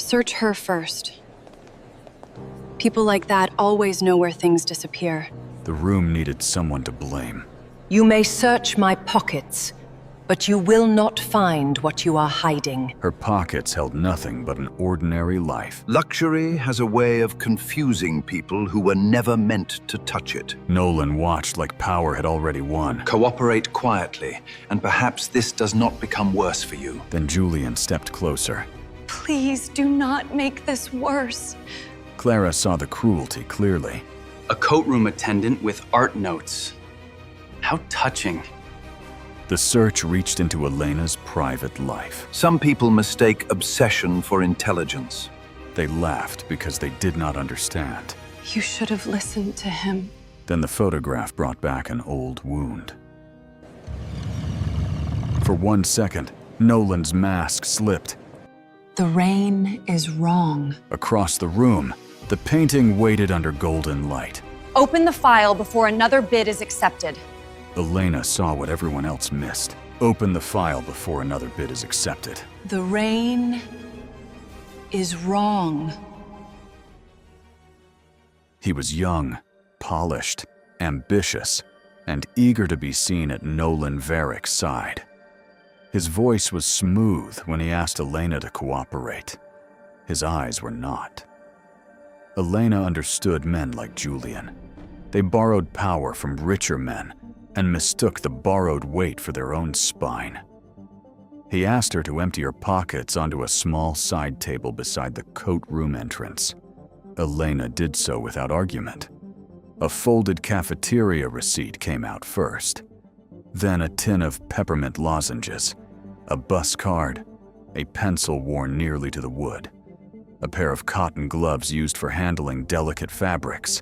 Search her first. People like that always know where things disappear. The room needed someone to blame. You may search my pockets, but you will not find what you are hiding. Her pockets held nothing but an ordinary life. Luxury has a way of confusing people who were never meant to touch it. Nolan watched like power had already won. Cooperate quietly, and perhaps this does not become worse for you. Then Julian stepped closer. Please do not make this worse. Clara saw the cruelty clearly. A coatroom attendant with art notes. How touching. The search reached into Elena's private life. Some people mistake obsession for intelligence. They laughed because they did not understand. You should have listened to him. Then the photograph brought back an old wound. For 1 second, Nolan's mask slipped. The rain is wrong. Across the room, the painting waited under golden light. Open the file before another bid is accepted. Elena saw what everyone else missed. Open the file before another bid is accepted. The rain is wrong. He was young, polished, ambitious, and eager to be seen at Nolan Varick's side. His voice was smooth when he asked Elena to cooperate. His eyes were not. Elena understood men like Julian. They borrowed power from richer men and mistook the borrowed weight for their own spine. He asked her to empty her pockets onto a small side table beside the coatroom entrance. Elena did so without argument. A folded cafeteria receipt came out first. Then a tin of peppermint lozenges, a bus card, a pencil worn nearly to the wood, a pair of cotton gloves used for handling delicate fabrics,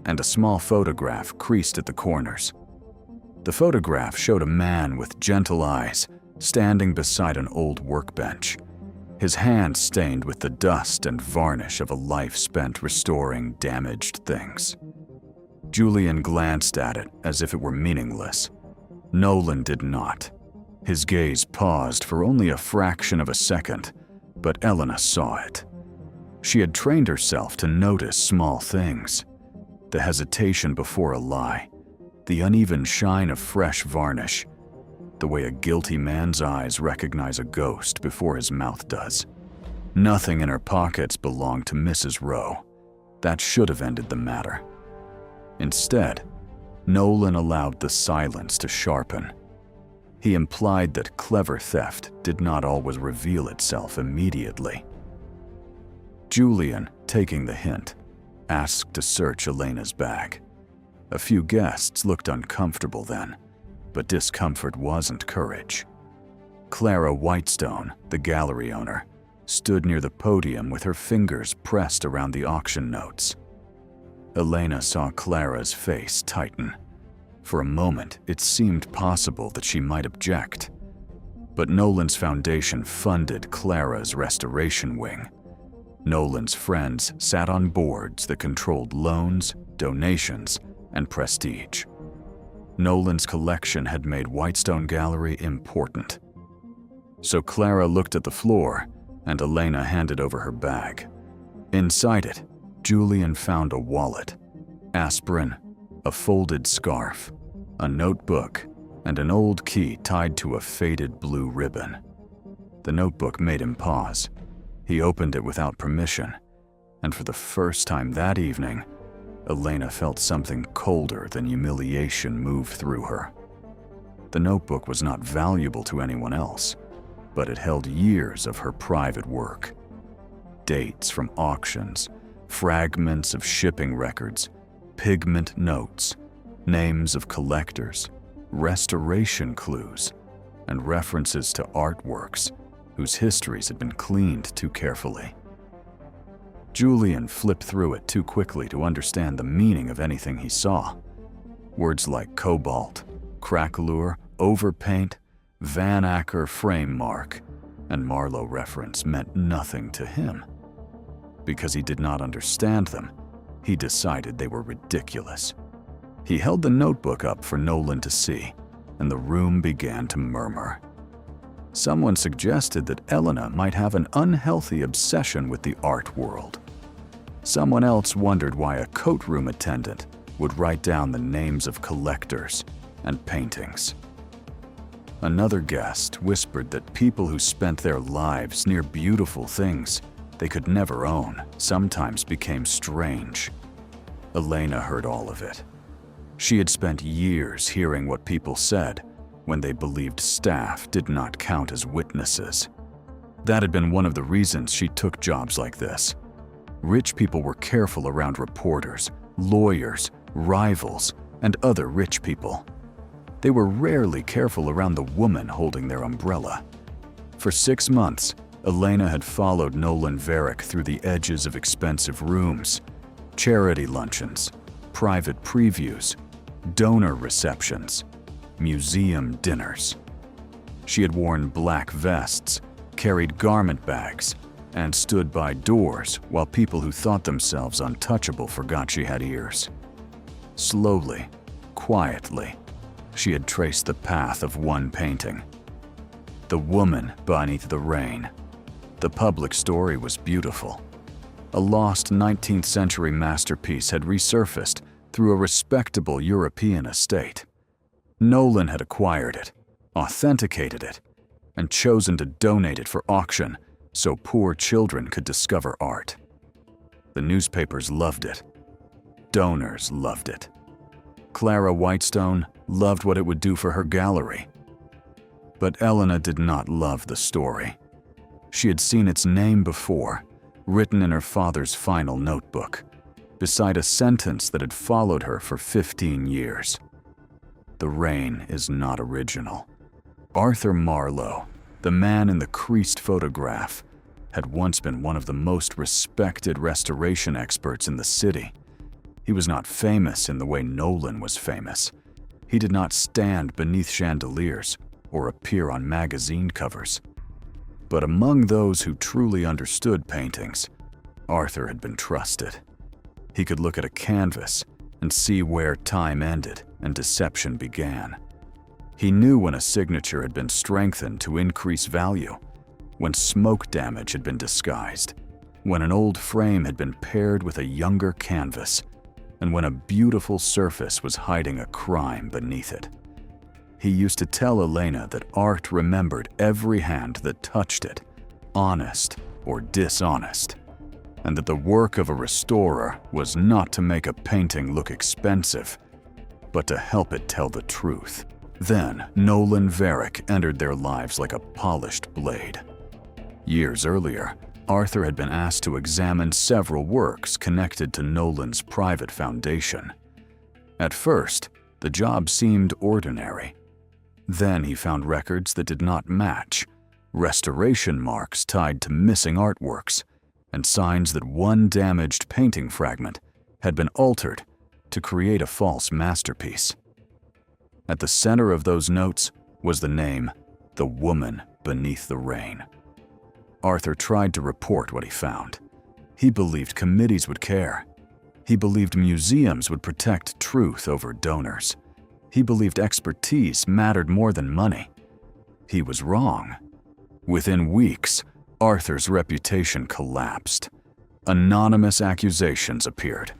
and a small photograph creased at the corners. The photograph showed a man with gentle eyes standing beside an old workbench, his hands stained with the dust and varnish of a life spent restoring damaged things. Julian glanced at it as if it were meaningless. Nolan did not. His gaze paused for only a fraction of a second, but Elena saw it. She had trained herself to notice small things. The hesitation before a lie, the uneven shine of fresh varnish, the way a guilty man's eyes recognize a ghost before his mouth does. Nothing in her pockets belonged to Mrs. Rowe. That should have ended the matter. Instead, Nolan allowed the silence to sharpen. He implied that clever theft did not always reveal itself immediately. Julian, taking the hint, asked to search Elena's bag. A few guests looked uncomfortable then, but discomfort wasn't courage. Clara Whitestone, the gallery owner, stood near the podium with her fingers pressed around the auction notes. Elena saw Clara's face tighten. For a moment, it seemed possible that she might object. But Nolan's foundation funded Clara's restoration wing. Nolan's friends sat on boards that controlled loans, donations, and prestige. Nolan's collection had made Whitestone Gallery important. So Clara looked at the floor, and Elena handed over her bag. Inside it, Julian found a wallet, aspirin, a folded scarf, a notebook, and an old key tied to a faded blue ribbon. The notebook made him pause. He opened it without permission, and for the first time that evening, Elena felt something colder than humiliation move through her. The notebook was not valuable to anyone else, but it held years of her private work. Dates from auctions, fragments of shipping records, pigment notes, names of collectors, restoration clues, and references to artworks whose histories had been cleaned too carefully. Julian flipped through it too quickly to understand the meaning of anything he saw. Words like cobalt, craquelure, overpaint, Van Acker frame mark, and Marlowe reference meant nothing to him. Because he did not understand them, he decided they were ridiculous. He held the notebook up for Nolan to see, and the room began to murmur. Someone suggested that Elena might have an unhealthy obsession with the art world. Someone else wondered why a coatroom attendant would write down the names of collectors and paintings. Another guest whispered that people who spent their lives near beautiful things they could never own sometimes became strange. Elena heard all of it. She had spent years hearing what people said when they believed staff did not count as witnesses. That had been one of the reasons she took jobs like this. Rich people were careful around reporters, lawyers, rivals, and other rich people. They were rarely careful around the woman holding their umbrella. For 6 months, Elena had followed Nolan Varick through the edges of expensive rooms, charity luncheons, private previews, donor receptions, museum dinners. She had worn black vests, carried garment bags, and stood by doors while people who thought themselves untouchable forgot she had ears. Slowly, quietly, she had traced the path of one painting. The Woman Beneath the Rain. The public story was beautiful. A lost 19th century masterpiece had resurfaced through a respectable European estate. Nolan had acquired it, authenticated it, and chosen to donate it for auction so poor children could discover art. The newspapers loved it. Donors loved it. Clara Whitestone loved what it would do for her gallery. But Elena did not love the story. She had seen its name before, written in her father's final notebook, beside a sentence that had followed her for 15 years. The rain is not original. Arthur Marlowe, the man in the creased photograph, had once been one of the most respected restoration experts in the city. He was not famous in the way Nolan was famous. He did not stand beneath chandeliers or appear on magazine covers. But among those who truly understood paintings, Arthur had been trusted. He could look at a canvas and see where time ended and deception began. He knew when a signature had been strengthened to increase value, when smoke damage had been disguised, when an old frame had been paired with a younger canvas, and when a beautiful surface was hiding a crime beneath it. He used to tell Elena that art remembered every hand that touched it, honest or dishonest, and that the work of a restorer was not to make a painting look expensive, but to help it tell the truth. Then Nolan Varick entered their lives like a polished blade. Years earlier, Arthur had been asked to examine several works connected to Nolan's private foundation. At first, the job seemed ordinary. Then he found records that did not match, restoration marks tied to missing artworks, and signs that one damaged painting fragment had been altered to create a false masterpiece. At the center of those notes was the name, The Woman Beneath the Rain. Arthur tried to report what he found. He believed committees would care. He believed museums would protect truth over donors. He believed expertise mattered more than money. He was wrong. Within weeks, Arthur's reputation collapsed. Anonymous accusations appeared.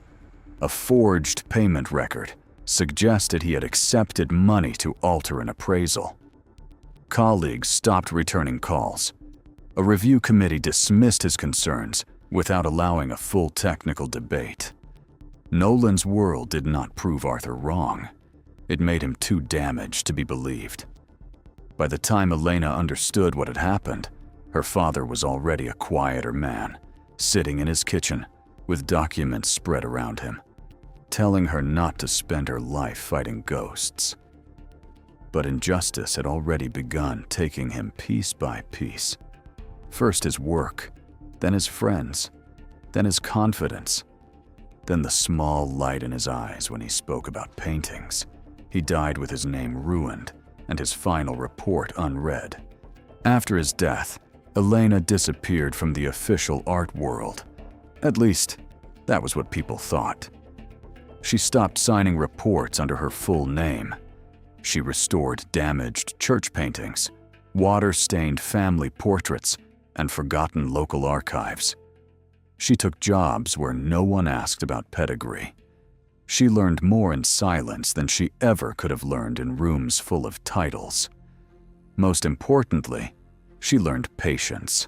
A forged payment record suggested he had accepted money to alter an appraisal. Colleagues stopped returning calls. A review committee dismissed his concerns without allowing a full technical debate. Nolan's world did not prove Arthur wrong. It made him too damaged to be believed. By the time Elena understood what had happened, her father was already a quieter man, sitting in his kitchen with documents spread around him, telling her not to spend her life fighting ghosts. But injustice had already begun taking him piece by piece. First his work, then his friends, then his confidence, then the small light in his eyes when he spoke about paintings. He died with his name ruined and his final report unread. After his death, Elena disappeared from the official art world. At least, that was what people thought. She stopped signing reports under her full name. She restored damaged church paintings, water-stained family portraits, and forgotten local archives. She took jobs where no one asked about pedigree. She learned more in silence than she ever could have learned in rooms full of titles. Most importantly, she learned patience.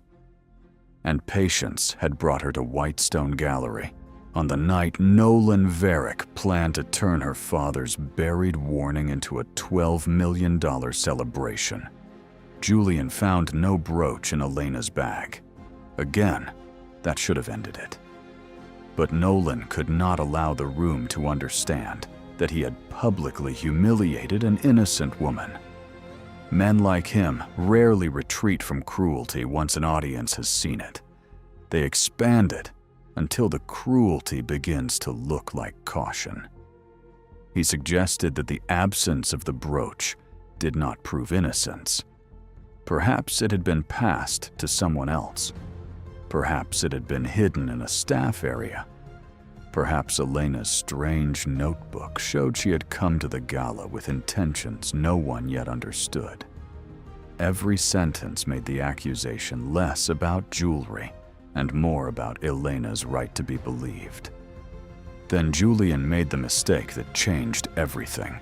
And patience had brought her to Whitestone Gallery on the night Nolan Varick planned to turn her father's buried warning into a $12 million celebration. Julian found no brooch in Elena's bag. Again, that should have ended it. But Nolan could not allow the room to understand that he had publicly humiliated an innocent woman. Men like him rarely retreat from cruelty once an audience has seen it. They expand it until the cruelty begins to look like caution. He suggested that the absence of the brooch did not prove innocence. Perhaps it had been passed to someone else. Perhaps it had been hidden in a staff area. Perhaps Elena's strange notebook showed she had come to the gala with intentions no one yet understood. Every sentence made the accusation less about jewelry and more about Elena's right to be believed. Then Julian made the mistake that changed everything.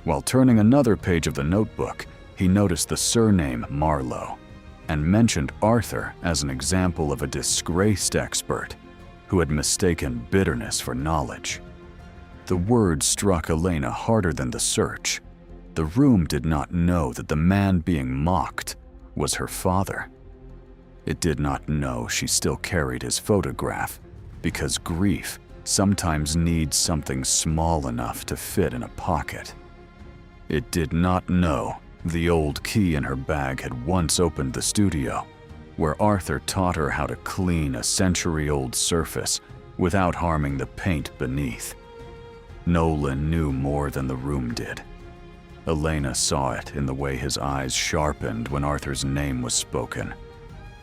While turning another page of the notebook, he noticed the surname Marlowe and mentioned Arthur as an example of a disgraced expert who had mistaken bitterness for knowledge. The word struck Elena harder than the search. The room did not know that the man being mocked was her father. It did not know she still carried his photograph, because grief sometimes needs something small enough to fit in a pocket. It did not know the old key in her bag had once opened the studio, where Arthur taught her how to clean a century-old surface without harming the paint beneath. Nolan knew more than the room did. Elena saw it in the way his eyes sharpened when Arthur's name was spoken.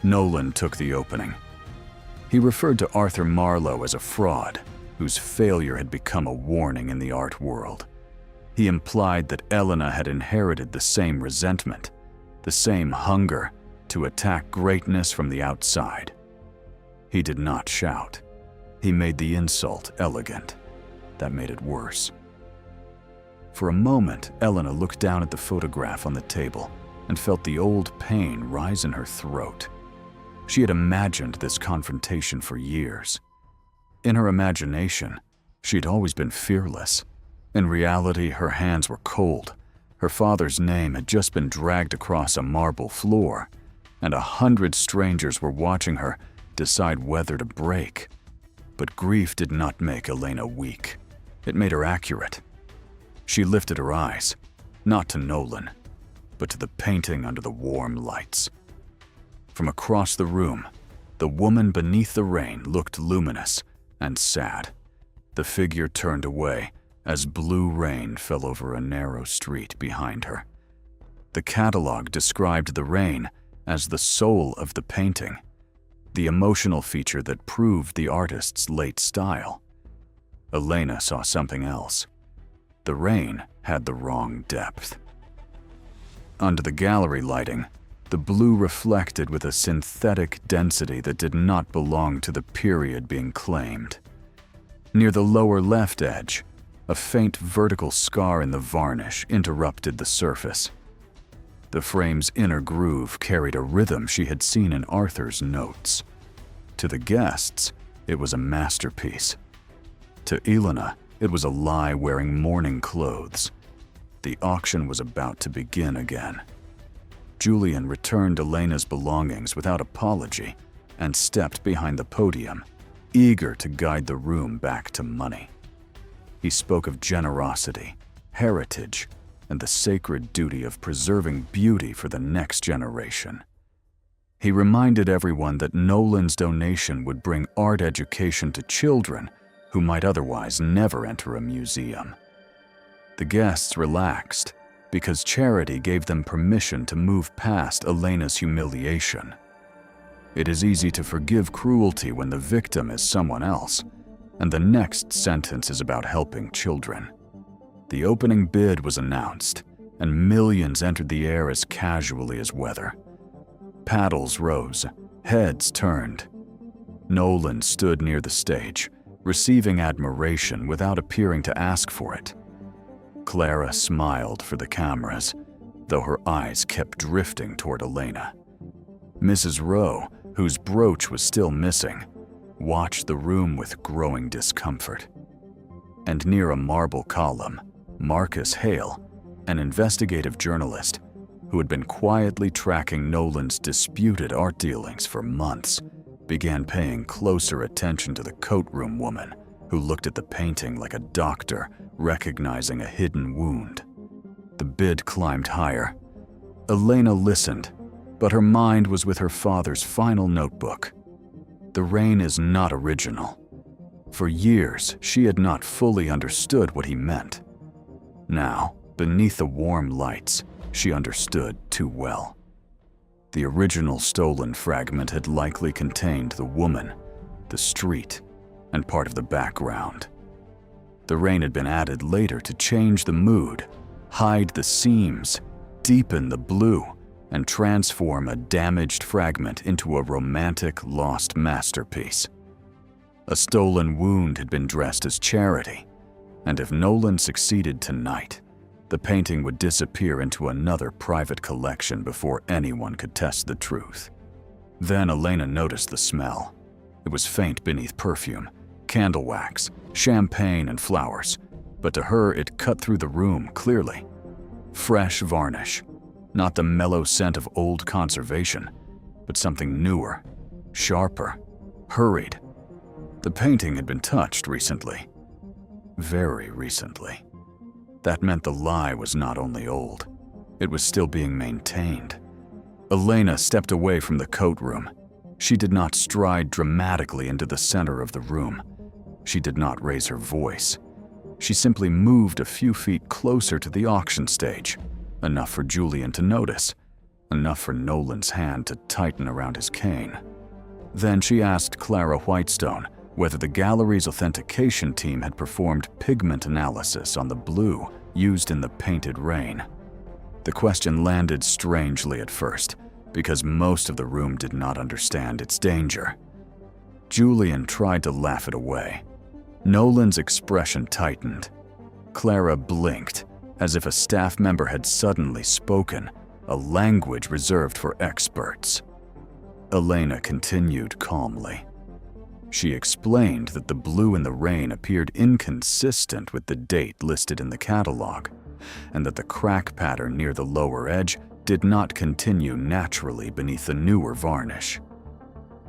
Nolan took the opening. He referred to Arthur Marlowe as a fraud, whose failure had become a warning in the art world. He implied that Elena had inherited the same resentment, the same hunger to attack greatness from the outside. He did not shout. He made the insult elegant. That made it worse. For a moment, Elena looked down at the photograph on the table and felt the old pain rise in her throat. She had imagined this confrontation for years. In her imagination, she'd always been fearless. In reality, her hands were cold. Her father's name had just been dragged across a marble floor, and 100 strangers were watching her decide whether to break. But grief did not make Elena weak. It made her accurate. She lifted her eyes, not to Nolan, but to the painting under the warm lights. From across the room, the woman beneath the rain looked luminous and sad. The figure turned away as blue rain fell over a narrow street behind her. The catalog described the rain as the soul of the painting, the emotional feature that proved the artist's late style. Elena saw something else. The rain had the wrong depth. Under the gallery lighting, the blue reflected with a synthetic density that did not belong to the period being claimed. Near the lower left edge, a faint vertical scar in the varnish interrupted the surface. The frame's inner groove carried a rhythm she had seen in Arthur's notes. To the guests, it was a masterpiece. To Elena, it was a lie wearing mourning clothes. The auction was about to begin again. Julian returned Elena's belongings without apology and stepped behind the podium, eager to guide the room back to money. He spoke of generosity, heritage, and the sacred duty of preserving beauty for the next generation. He reminded everyone that Nolan's donation would bring art education to children who might otherwise never enter a museum. The guests relaxed because charity gave them permission to move past Elena's humiliation. It is easy to forgive cruelty when the victim is someone else, and the next sentence is about helping children. The opening bid was announced, and millions entered the air as casually as weather. Paddles rose, heads turned. Nolan stood near the stage, receiving admiration without appearing to ask for it. Clara smiled for the cameras, though her eyes kept drifting toward Elena. Mrs. Rowe, whose brooch was still missing, watched the room with growing discomfort. And near a marble column, Marcus Hale, an investigative journalist who had been quietly tracking Nolan's disputed art dealings for months, began paying closer attention to the Coatroom woman who looked at the painting like a doctor recognizing a hidden wound. The bid climbed higher. Elena listened, but her mind was with her father's final notebook. The rain is not original. For years, she had not fully understood what he meant. Now, beneath the warm lights, she understood too well. The original stolen fragment had likely contained the woman, the street, and part of the background. The rain had been added later to change the mood, hide the seams, deepen the blue, and transform a damaged fragment into a romantic, lost masterpiece. A stolen wound had been dressed as charity, and if Nolan succeeded tonight, the painting would disappear into another private collection before anyone could test the truth. Then Elena noticed the smell. It was faint beneath perfume, candle wax, champagne, and flowers, but to her it cut through the room clearly. Fresh varnish, not the mellow scent of old conservation, but something newer, sharper, hurried. The painting had been touched recently. Very recently. That meant the lie was not only old, it was still being maintained. Elena stepped away from the coat room. She did not stride dramatically into the center of the room. She did not raise her voice. She simply moved a few feet closer to the auction stage, enough for Julian to notice, enough for Nolan's hand to tighten around his cane. Then she asked Clara Whitestone whether the gallery's authentication team had performed pigment analysis on the blue used in the painted rain. The question landed strangely at first, because most of the room did not understand its danger. Julian tried to laugh it away. Nolan's expression tightened. Clara blinked, as if a staff member had suddenly spoken, a language reserved for experts. Elena continued calmly. She explained that the blue in the rain appeared inconsistent with the date listed in the catalog, and that the crack pattern near the lower edge did not continue naturally beneath the newer varnish.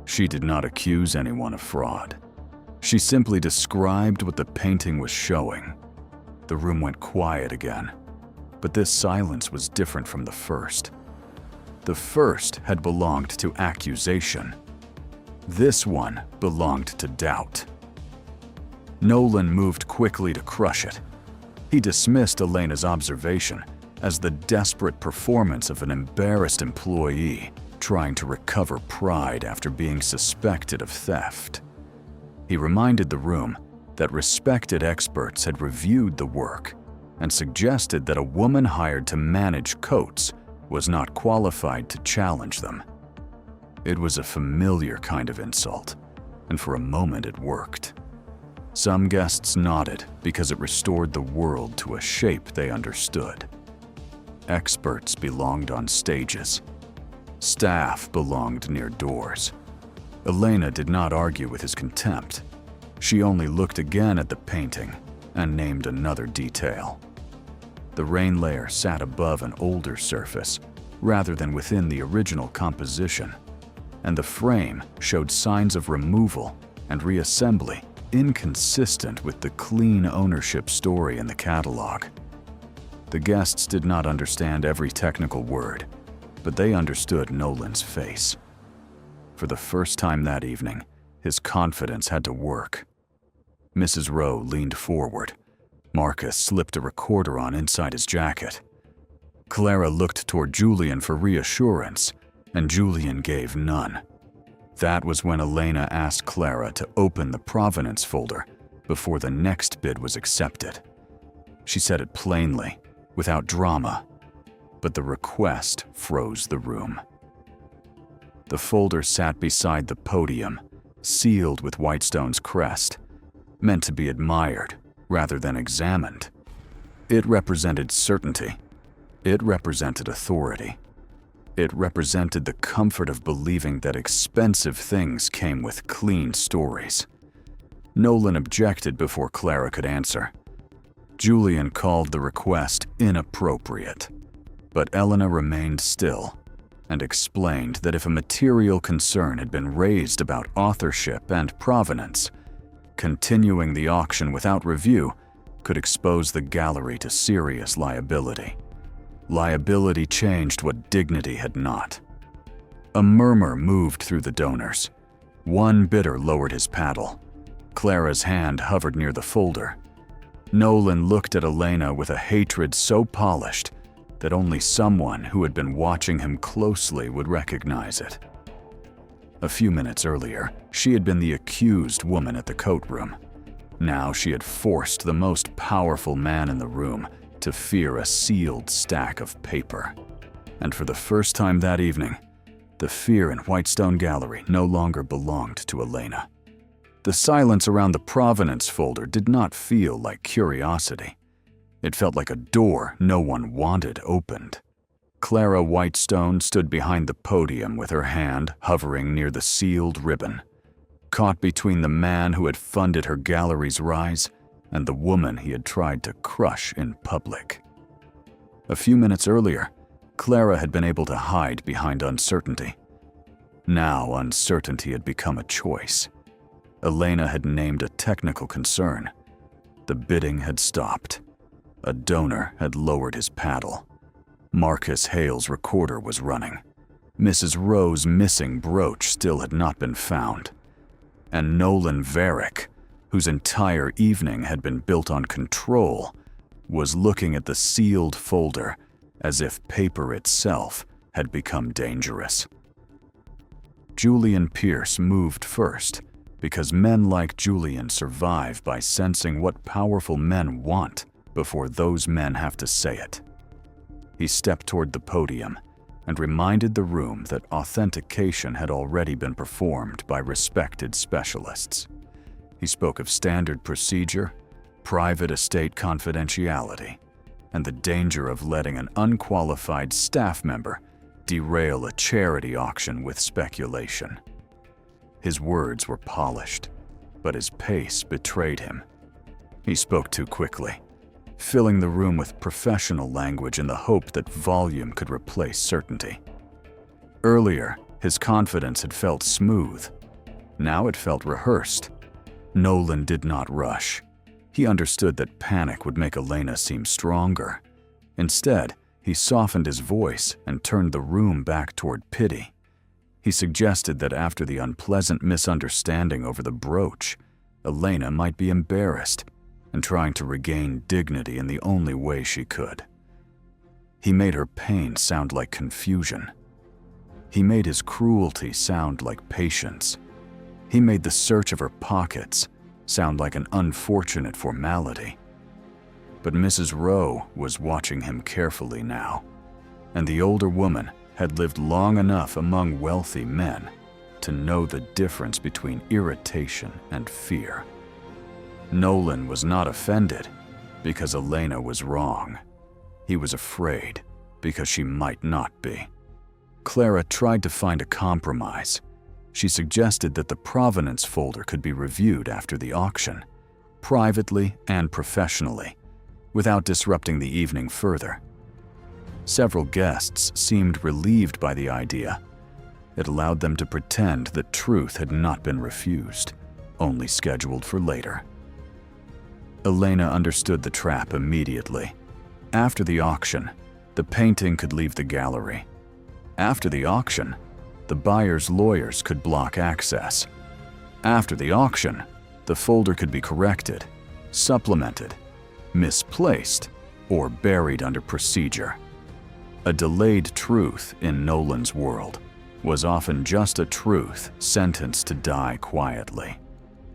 She did not accuse anyone of fraud. She simply described what the painting was showing. The room went quiet again, but this silence was different from the first. The first had belonged to accusation. This one belonged to doubt. Nolan moved quickly to crush it. He dismissed Elena's observation as the desperate performance of an embarrassed employee trying to recover pride after being suspected of theft. He reminded the room that respected experts had reviewed the work and suggested that a woman hired to manage coats was not qualified to challenge them. It was a familiar kind of insult, and for a moment it worked. Some guests nodded because it restored the world to a shape they understood. Experts belonged on stages. Staff belonged near doors. Elena did not argue with his contempt. She only looked again at the painting and named another detail. The rain layer sat above an older surface rather than within the original composition, and the frame showed signs of removal and reassembly inconsistent with the clean ownership story in the catalog. The guests did not understand every technical word, but they understood Nolan's face. For the first time that evening, his confidence had to work. Mrs. Rowe leaned forward. Marcus slipped a recorder on inside his jacket. Clara looked toward Julian for reassurance, and Julian gave none. That was when Elena asked Clara to open the provenance folder before the next bid was accepted. She said it plainly, without drama, but the request froze the room. The folder sat beside the podium, sealed with Whitestone's crest, meant to be admired rather than examined. It represented certainty. It represented authority. It represented the comfort of believing that expensive things came with clean stories. Nolan objected before Clara could answer. Julian called the request inappropriate, but Elena remained still and explained that if a material concern had been raised about authorship and provenance, continuing the auction without review could expose the gallery to serious liability. Liability changed what dignity had not. A murmur moved through the donors. One bidder lowered his paddle. Clara's hand hovered near the folder. Nolan looked at Elena with a hatred so polished that only someone who had been watching him closely would recognize it. A few minutes earlier, she had been the accused woman at the Coatroom. Now she had forced the most powerful man in the room to fear a sealed stack of paper. And for the first time that evening, the fear in Whitestone Gallery no longer belonged to Elena. The silence around the provenance folder did not feel like curiosity. It felt like a door no one wanted opened. Clara Whitestone stood behind the podium with her hand hovering near the sealed ribbon, caught between the man who had funded her gallery's rise and the woman he had tried to crush in public. A few minutes earlier, Clara had been able to hide behind uncertainty. Now uncertainty had become a choice. Elena had named a technical concern. The bidding had stopped. A donor had lowered his paddle. Marcus Hale's recorder was running. Mrs. Rowe's missing brooch still had not been found. And Nolan Varick, whose entire evening had been built on control, was looking at the sealed folder as if paper itself had become dangerous. Julian Pierce moved first, because men like Julian survive by sensing what powerful men want before those men have to say it. He stepped toward the podium and reminded the room that authentication had already been performed by respected specialists. He spoke of standard procedure, private estate confidentiality, and the danger of letting an unqualified staff member derail a charity auction with speculation. His words were polished, but his pace betrayed him. He spoke too quickly, filling the room with professional language in the hope that volume could replace certainty. Earlier, his confidence had felt smooth. Now it felt rehearsed. Nolan did not rush. He understood that panic would make Elena seem stronger. Instead, he softened his voice and turned the room back toward pity. He suggested that after the unpleasant misunderstanding over the brooch, Elena might be embarrassed and trying to regain dignity in the only way she could. He made her pain sound like confusion. He made his cruelty sound like patience. He made the search of her pockets sound like an unfortunate formality. But Mrs. Rowe was watching him carefully now, and the older woman had lived long enough among wealthy men to know the difference between irritation and fear. Nolan was not offended because Elena was wrong. He was afraid because she might not be. Clara tried to find a compromise. She suggested that the provenance folder could be reviewed after the auction, privately and professionally, without disrupting the evening further. Several guests seemed relieved by the idea. It allowed them to pretend that truth had not been refused, only scheduled for later. Elena understood the trap immediately. After the auction, the painting could leave the gallery. After the auction, the buyer's lawyers could block access. After the auction, the folder could be corrected, supplemented, misplaced, or buried under procedure. A delayed truth in Nolan's world was often just a truth sentenced to die quietly.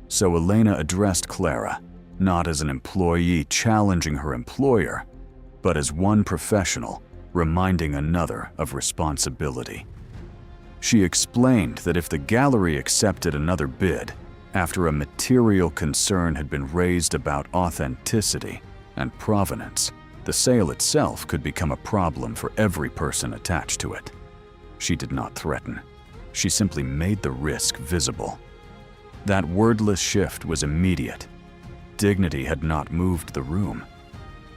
So Elena addressed Clara, not as an employee challenging her employer, but as one professional reminding another of responsibility. She explained that if the gallery accepted another bid after a material concern had been raised about authenticity and provenance, the sale itself could become a problem for every person attached to it. She did not threaten. She simply made the risk visible. That wordless shift was immediate. Dignity had not moved the room.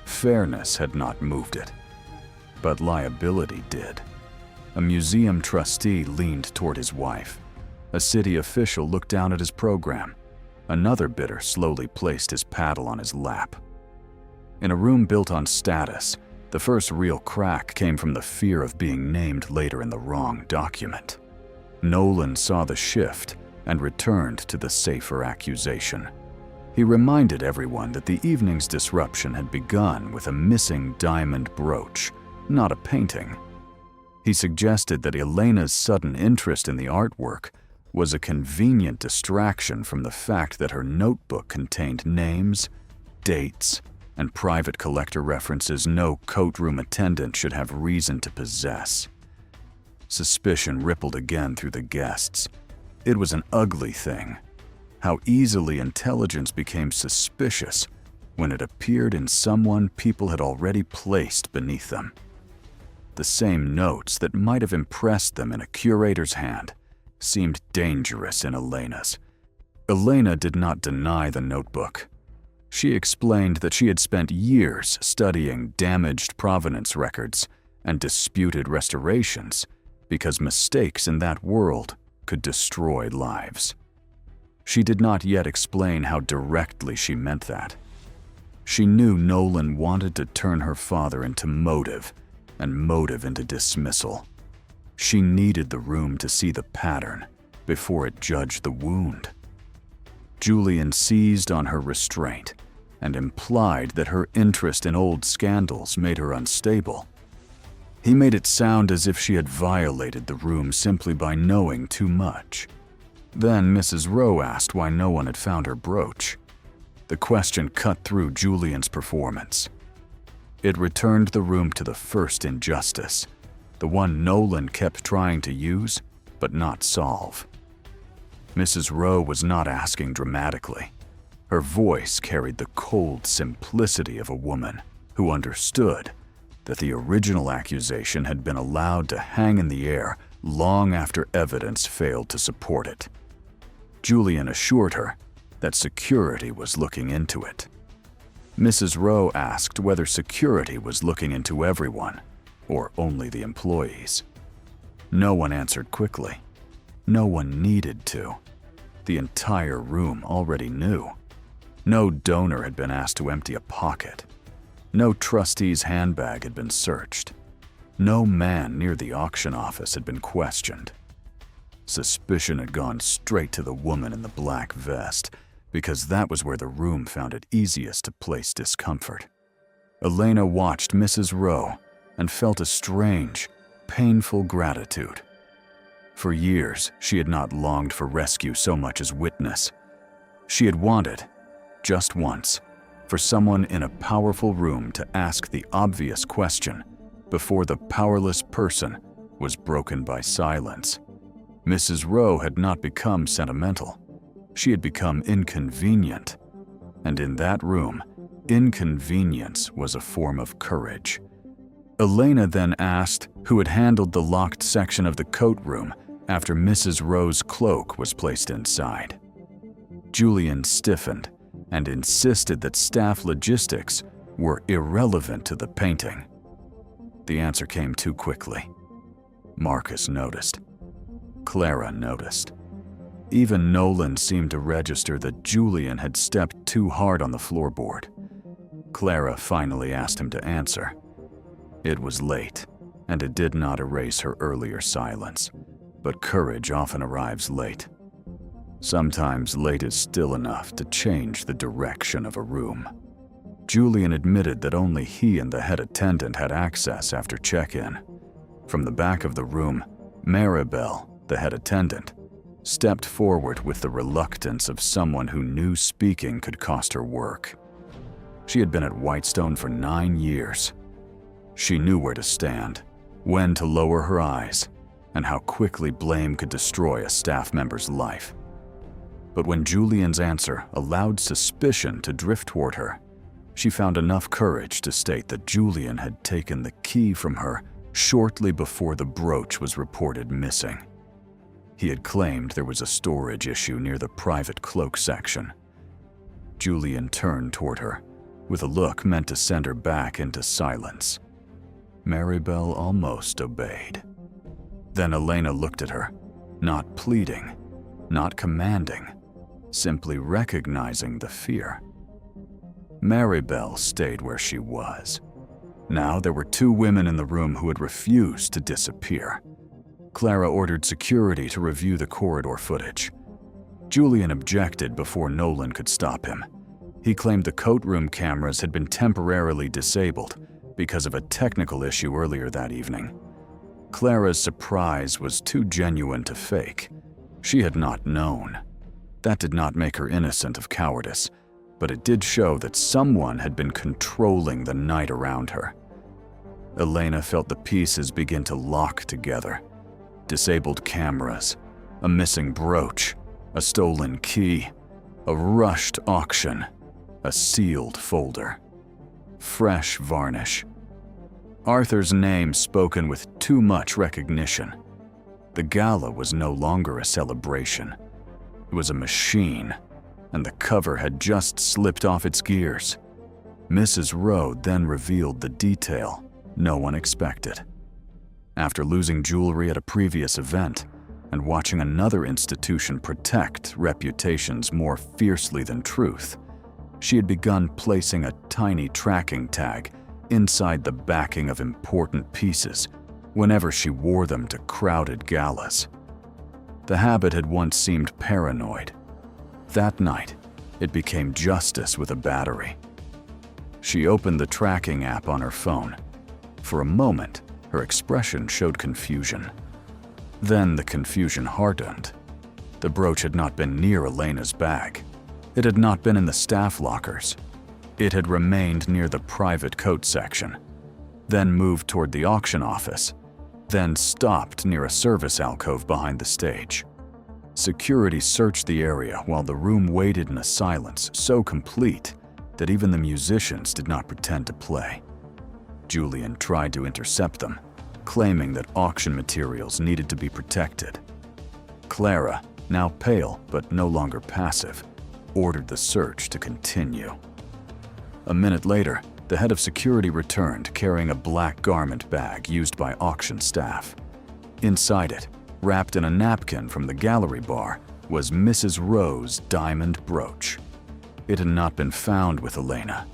Fairness had not moved it. But liability did. A museum trustee leaned toward his wife. A city official looked down at his program. Another bidder slowly placed his paddle on his lap. In a room built on status, the first real crack came from the fear of being named later in the wrong document. Nolan saw the shift and returned to the safer accusation. He reminded everyone that the evening's disruption had begun with a missing diamond brooch, not a painting. He suggested that Elena's sudden interest in the artwork was a convenient distraction from the fact that her notebook contained names, dates, and private collector references no coatroom attendant should have reason to possess. Suspicion rippled again through the guests. It was an ugly thing. How easily intelligence became suspicious when it appeared in someone people had already placed beneath them. The same notes that might have impressed them in a curator's hand seemed dangerous in Elena's. Elena did not deny the notebook. She explained that she had spent years studying damaged provenance records and disputed restorations because mistakes in that world could destroy lives. She did not yet explain how directly she meant that. She knew Nolan wanted to turn her father into motive and motive into dismissal. She needed the room to see the pattern before it judged the wound. Julian seized on her restraint and implied that her interest in old scandals made her unstable. He made it sound as if she had violated the room simply by knowing too much. Then Mrs. Rowe asked why no one had found her brooch. The question cut through Julian's performance. It returned the room to the first injustice, the one Nolan kept trying to use but not solve. Mrs. Rowe was not asking dramatically. Her voice carried the cold simplicity of a woman who understood that the original accusation had been allowed to hang in the air long after evidence failed to support it. Julian assured her that security was looking into it. Mrs. Rowe asked whether security was looking into everyone, or only the employees. No one answered quickly. No one needed to. The entire room already knew. No donor had been asked to empty a pocket. No trustee's handbag had been searched. No man near the auction office had been questioned. Suspicion had gone straight to the woman in the black vest, because that was where the room found it easiest to place discomfort. Elena watched Mrs. Rowe and felt a strange, painful gratitude. For years, she had not longed for rescue so much as witness. She had wanted, just once, for someone in a powerful room to ask the obvious question before the powerless person was broken by silence. Mrs. Rowe had not become sentimental. She had become inconvenient. And in that room, inconvenience was a form of courage. Elena then asked who had handled the locked section of the coat room after Mrs. Rowe's cloak was placed inside. Julian stiffened and insisted that staff logistics were irrelevant to the painting. The answer came too quickly. Marcus noticed. Clara noticed. Even Nolan seemed to register that Julian had stepped too hard on the floorboard. Clara finally asked him to answer. It was late, and it did not erase her earlier silence, but courage often arrives late. Sometimes late is still enough to change the direction of a room. Julian admitted that only he and the head attendant had access after check-in. From the back of the room, Maribel, the head attendant, stepped forward with the reluctance of someone who knew speaking could cost her work. She had been at Whitestone for 9 years. She knew where to stand, when to lower her eyes, and how quickly blame could destroy a staff member's life. But when Julian's answer allowed suspicion to drift toward her, she found enough courage to state that Julian had taken the key from her shortly before the brooch was reported missing. He had claimed there was a storage issue near the private cloak section. Julian turned toward her, with a look meant to send her back into silence. Maribel almost obeyed. Then Elena looked at her, not pleading, not commanding, simply recognizing the fear. Maribel stayed where she was. Now there were two women in the room who had refused to disappear. Clara ordered security to review the corridor footage. Julian objected before Nolan could stop him. He claimed the Coatroom cameras had been temporarily disabled because of a technical issue earlier that evening. Clara's surprise was too genuine to fake. She had not known. That did not make her innocent of cowardice, but it did show that someone had been controlling the night around her. Elena felt the pieces begin to lock together. Disabled cameras, a missing brooch, a stolen key, a rushed auction, a sealed folder. Fresh varnish. Arthur's name spoken with too much recognition. The gala was no longer a celebration. It was a machine, and the cover had just slipped off its gears. Mrs. Rode then revealed the detail no one expected. After losing jewelry at a previous event and watching another institution protect reputations more fiercely than truth, she had begun placing a tiny tracking tag inside the backing of important pieces whenever she wore them to crowded galas. The habit had once seemed paranoid. That night, it became justice with a battery. She opened the tracking app on her phone. For a moment, her expression showed confusion. Then the confusion hardened. The brooch had not been near Elena's bag. It had not been in the staff lockers. It had remained near the private coat section, then moved toward the auction office, then stopped near a service alcove behind the stage. Security searched the area while the room waited in a silence so complete that even the musicians did not pretend to play. Julian tried to intercept them, claiming that auction materials needed to be protected. Clara, now pale but no longer passive, ordered the search to continue. A minute later, the head of security returned carrying a black garment bag used by auction staff. Inside it, wrapped in a napkin from the gallery bar, was Mrs. Rowe's diamond brooch. It had not been found with Elena.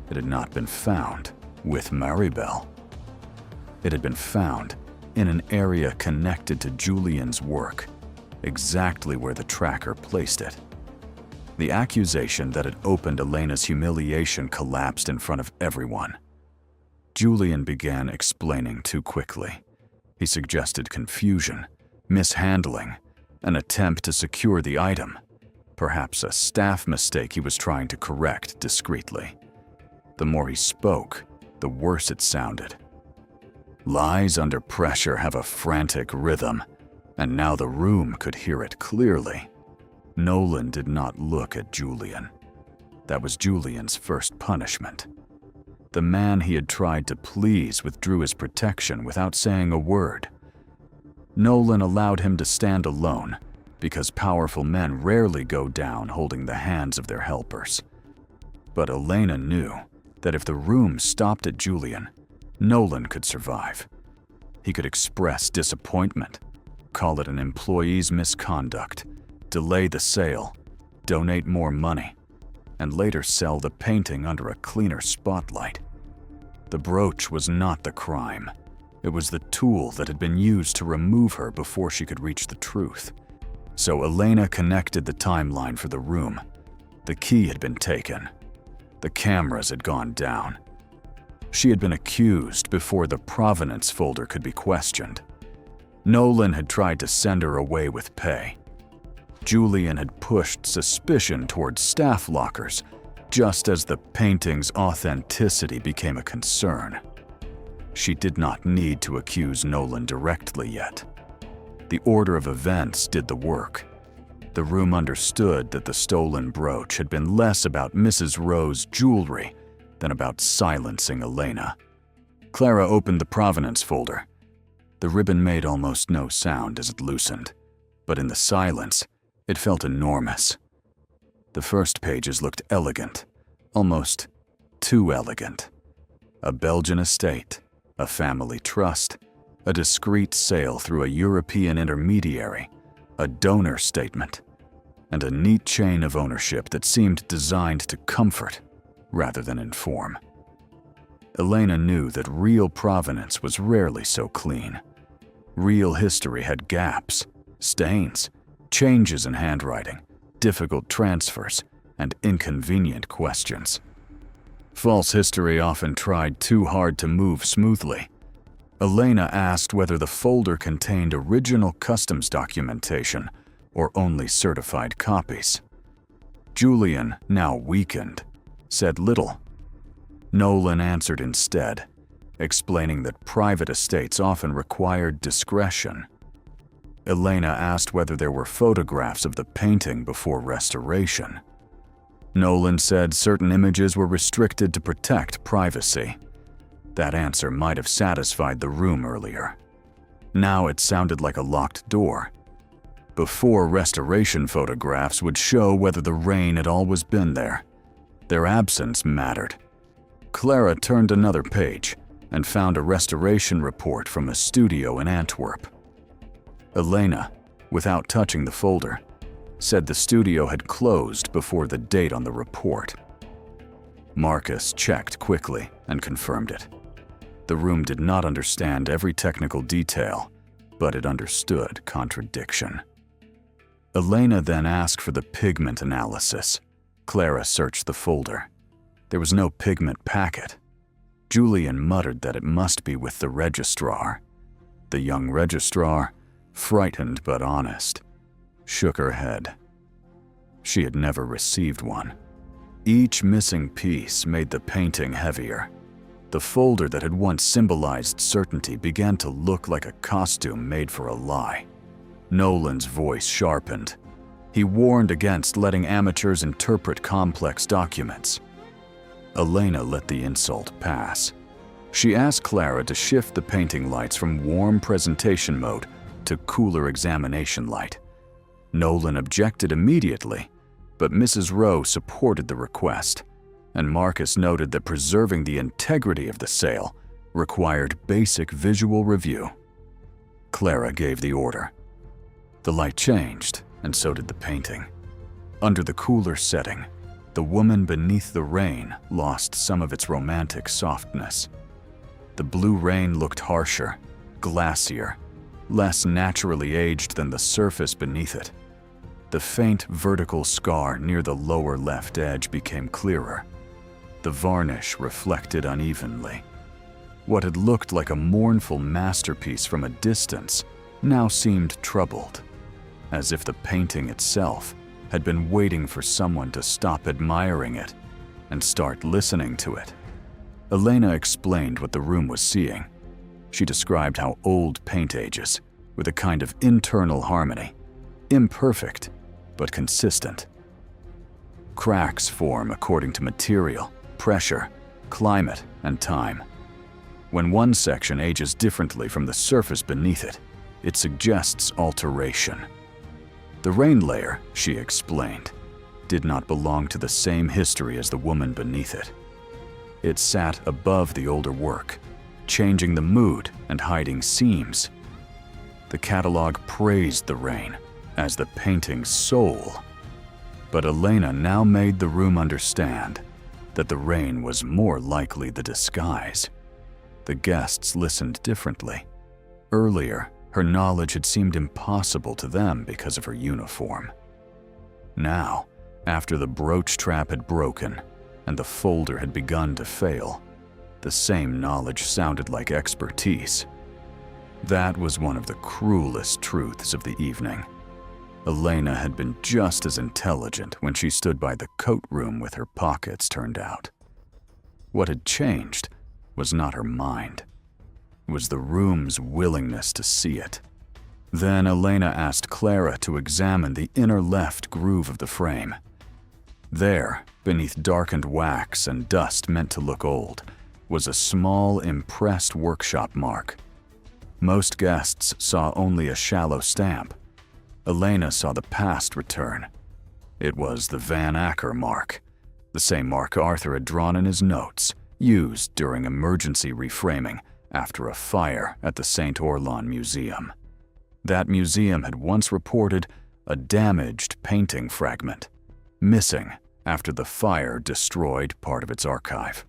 It had not been found with Maribel. It had been found in an area connected to Julian's work, exactly where the tracker placed it. The accusation that had opened Elena's humiliation collapsed in front of everyone. Julian began explaining too quickly. He suggested confusion, mishandling, an attempt to secure the item, perhaps a staff mistake he was trying to correct discreetly. The more he spoke, the worse it sounded. Lies under pressure have a frantic rhythm, and now the room could hear it clearly. Nolan did not look at Julian. That was Julian's first punishment. The man he had tried to please withdrew his protection without saying a word. Nolan allowed him to stand alone because powerful men rarely go down holding the hands of their helpers. But Elena knew that if the room stopped at Julian, Nolan could survive. He could express disappointment, call it an employee's misconduct, delay the sale, donate more money, and later sell the painting under a cleaner spotlight. The brooch was not the crime. It was the tool that had been used to remove her before she could reach the truth. So Elena connected the timeline for the room. The key had been taken. The cameras had gone down. She had been accused before the provenance folder could be questioned. Nolan had tried to send her away with pay. Julian had pushed suspicion towards staff lockers, just as the painting's authenticity became a concern. She did not need to accuse Nolan directly yet. The order of events did the work. The room understood that the stolen brooch had been less about Mrs. Rowe's jewelry than about silencing Elena. Clara opened the provenance folder. The ribbon made almost no sound as it loosened, but in the silence, it felt enormous. The first pages looked elegant, almost too elegant. A Belgian estate, a family trust, a discreet sale through a European intermediary, a donor statement, and a neat chain of ownership that seemed designed to comfort rather than inform. Elena knew that real provenance was rarely so clean. Real history had gaps, stains, changes in handwriting, difficult transfers, and inconvenient questions. False history often tried too hard to move smoothly. Elena asked whether the folder contained original customs documentation or only certified copies. Julian, now weakened, said little. Nolan answered instead, explaining that private estates often required discretion. Elena asked whether there were photographs of the painting before restoration. Nolan said certain images were restricted to protect privacy. That answer might have satisfied the room earlier. Now it sounded like a locked door. Before restoration photographs would show whether the rain had always been there. Their absence mattered. Clara turned another page and found a restoration report from a studio in Antwerp. Elena, without touching the folder, said the studio had closed before the date on the report. Marcus checked quickly and confirmed it. The room did not understand every technical detail, but it understood contradiction. Elena then asked for the pigment analysis. Clara searched the folder. There was no pigment packet. Julian muttered that it must be with the registrar. The young registrar, frightened but honest, shook her head. She had never received one. Each missing piece made the painting heavier. The folder that had once symbolized certainty began to look like a costume made for a lie. Nolan's voice sharpened. He warned against letting amateurs interpret complex documents. Elena let the insult pass. She asked Clara to shift the painting lights from warm presentation mode to cooler examination light. Nolan objected immediately, but Mrs. Rowe supported the request, and Marcus noted that preserving the integrity of the sale required basic visual review. Clara gave the order. The light changed, and so did the painting. Under the cooler setting, the woman beneath the rain lost some of its romantic softness. The blue rain looked harsher, glacier, less naturally aged than the surface beneath it. The faint vertical scar near the lower left edge became clearer. The varnish reflected unevenly. What had looked like a mournful masterpiece from a distance now seemed troubled, as if the painting itself had been waiting for someone to stop admiring it and start listening to it. Elena explained what the room was seeing. She described how old paint ages, with a kind of internal harmony, imperfect but consistent. Cracks form according to material, pressure, climate, and time. When one section ages differently from the surface beneath it, it suggests alteration. The rain layer, she explained, did not belong to the same history as the woman beneath it. It sat above the older work, changing the mood and hiding seams. The catalog praised the rain as the painting's soul. But Elena now made the room understand that the rain was more likely the disguise. The guests listened differently. Earlier, her knowledge had seemed impossible to them because of her uniform. Now, after the brooch trap had broken and the folder had begun to fail, the same knowledge sounded like expertise. That was one of the cruelest truths of the evening. Elena had been just as intelligent when she stood by the coat room with her pockets turned out. What had changed was not her mind, was the room's willingness to see it. Then Elena asked Clara to examine the inner left groove of the frame. There, beneath darkened wax and dust meant to look old, was a small, impressed workshop mark. Most guests saw only a shallow stamp. Elena saw the past return. It was the Van Acker mark, the same mark Arthur had drawn in his notes, used during emergency reframing after a fire at the St. Orlan Museum. That museum had once reported a damaged painting fragment, missing after the fire destroyed part of its archive.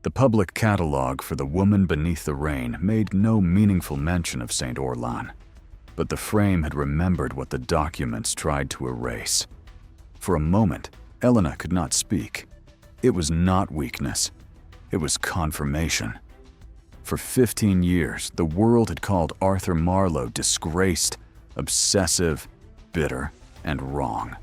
The public catalog for The Woman Beneath the Rain made no meaningful mention of St. Orlan, but the frame had remembered what the documents tried to erase. For a moment, Elena could not speak. It was not weakness. It was confirmation. For 15 years, the world had called Arthur Marlowe disgraced, obsessive, bitter, and wrong.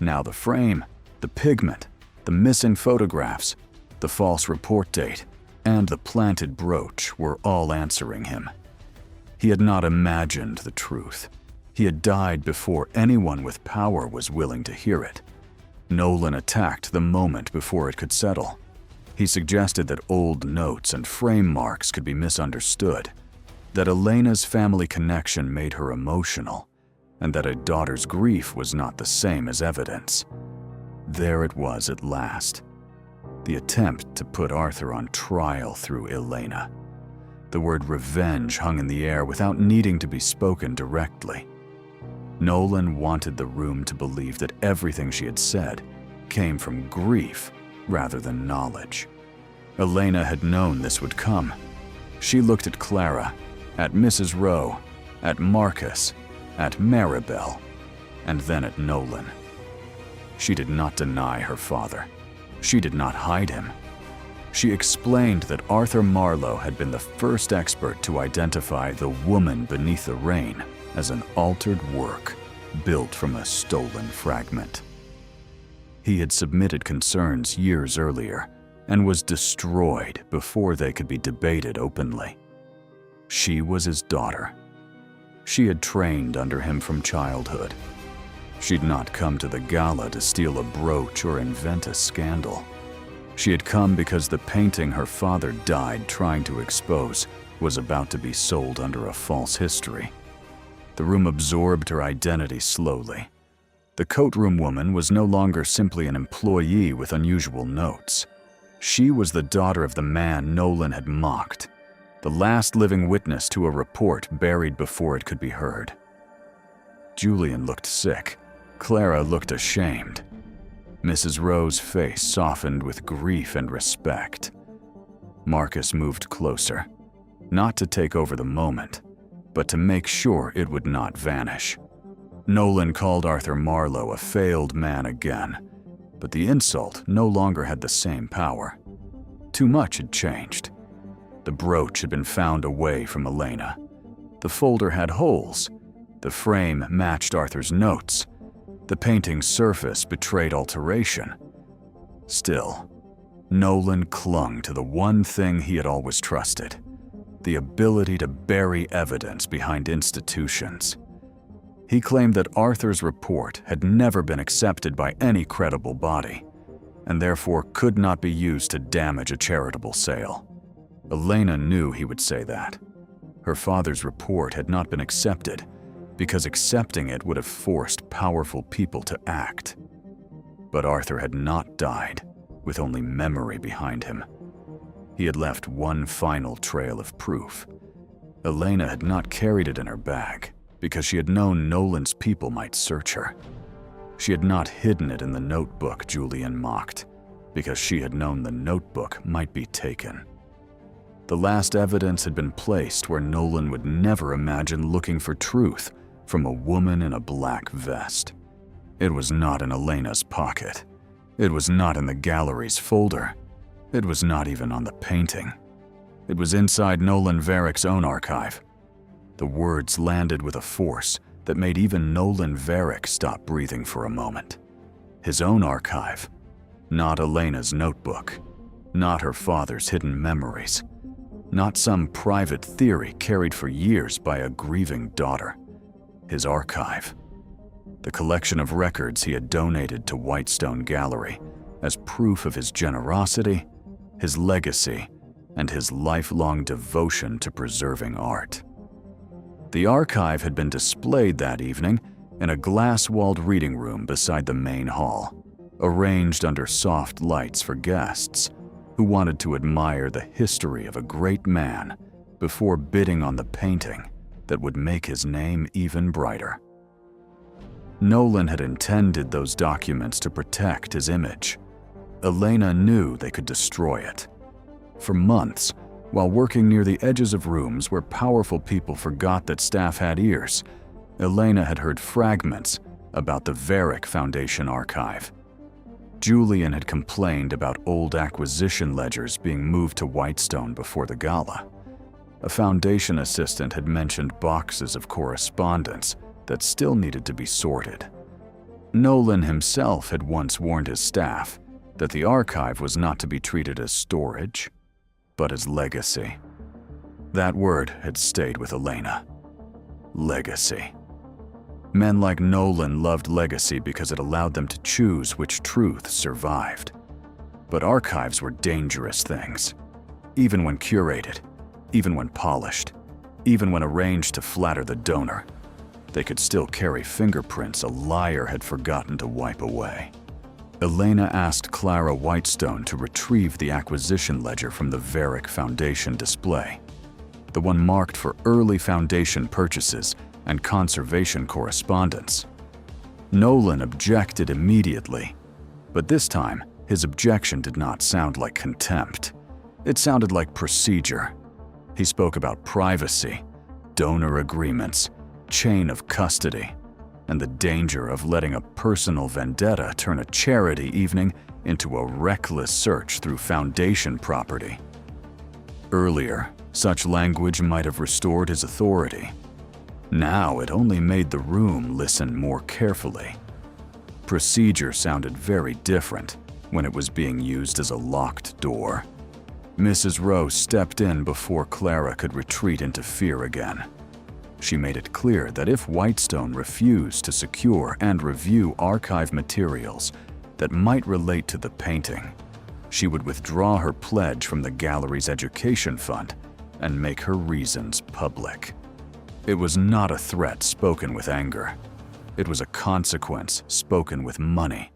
Now the frame, the pigment, the missing photographs, the false report date, and the planted brooch were all answering him. He had not imagined the truth. He had died before anyone with power was willing to hear it. Nolan attacked the moment before it could settle. He suggested that old notes and frame marks could be misunderstood, that Elena's family connection made her emotional, and that a daughter's grief was not the same as evidence. There it was at last. The attempt to put Arthur on trial through Elena. The word revenge hung in the air without needing to be spoken directly. Nolan wanted the room to believe that everything she had said came from grief rather than knowledge. Elena had known this would come. She looked at Clara, at Mrs. Rowe, at Marcus, at Maribel, and then at Nolan. She did not deny her father. She did not hide him. She explained that Arthur Marlowe had been the first expert to identify the woman beneath the rain as an altered work built from a stolen fragment. He had submitted concerns years earlier and was destroyed before they could be debated openly. She was his daughter. She had trained under him from childhood. She'd not come to the gala to steal a brooch or invent a scandal. She had come because the painting her father died trying to expose was about to be sold under a false history. The room absorbed her identity slowly. The Coatroom woman was no longer simply an employee with unusual notes. She was the daughter of the man Nolan had mocked, the last living witness to a report buried before it could be heard. Julian looked sick. Clara looked ashamed. Mrs. Rowe's face softened with grief and respect. Marcus moved closer, not to take over the moment, but to make sure it would not vanish. Nolan called Arthur Marlowe a failed man again, but the insult no longer had the same power. Too much had changed. The brooch had been found away from Elena. The folder had holes. The frame matched Arthur's notes. The painting's surface betrayed alteration. Still, Nolan clung to the one thing he had always trusted: the ability to bury evidence behind institutions. He claimed that Arthur's report had never been accepted by any credible body, and therefore could not be used to damage a charitable sale. Elena knew he would say that. Her father's report had not been accepted because accepting it would have forced powerful people to act. But Arthur had not died with only memory behind him. He had left one final trail of proof. Elena had not carried it in her bag because she had known Nolan's people might search her. She had not hidden it in the notebook Julian mocked because she had known the notebook might be taken. The last evidence had been placed where Nolan would never imagine looking for truth from a woman in a black vest. It was not in Elena's pocket. It was not in the gallery's folder. It was not even on the painting. It was inside Nolan Varick's own archive. The words landed with a force that made even Nolan Varick stop breathing for a moment. His own archive, not Elena's notebook, not her father's hidden memories. Not some private theory carried for years by a grieving daughter. His archive. The collection of records he had donated to Whitestone Gallery as proof of his generosity, his legacy, and his lifelong devotion to preserving art. The archive had been displayed that evening in a glass-walled reading room beside the main hall, arranged under soft lights for guests who wanted to admire the history of a great man before bidding on the painting that would make his name even brighter. Nolan had intended those documents to protect his image. Elena knew they could destroy it. For months, while working near the edges of rooms where powerful people forgot that staff had ears, Elena had heard fragments about the Varick Foundation archive. Julian had complained about old acquisition ledgers being moved to Whitestone before the gala. A foundation assistant had mentioned boxes of correspondence that still needed to be sorted. Nolan himself had once warned his staff that the archive was not to be treated as storage, but as legacy. That word had stayed with Elena. Legacy. Men like Nolan loved legacy because it allowed them to choose which truth survived. But archives were dangerous things. Even when curated, even when polished, even when arranged to flatter the donor, they could still carry fingerprints a liar had forgotten to wipe away. Elena asked Clara Whitestone to retrieve the acquisition ledger from the Varick Foundation display, the one marked for early Foundation purchases and conservation correspondence. Nolan objected immediately, but this time his objection did not sound like contempt. It sounded like procedure. He spoke about privacy, donor agreements, chain of custody, and the danger of letting a personal vendetta turn a charity evening into a reckless search through Foundation property. Earlier, such language might have restored his authority. Now it only made the room listen more carefully. Procedure sounded very different when it was being used as a locked door. Mrs. Rowe stepped in before Clara could retreat into fear again. She made it clear that if Whitestone refused to secure and review archive materials that might relate to the painting, she would withdraw her pledge from the gallery's education fund and make her reasons public. It was not a threat spoken with anger. It was a consequence spoken with money,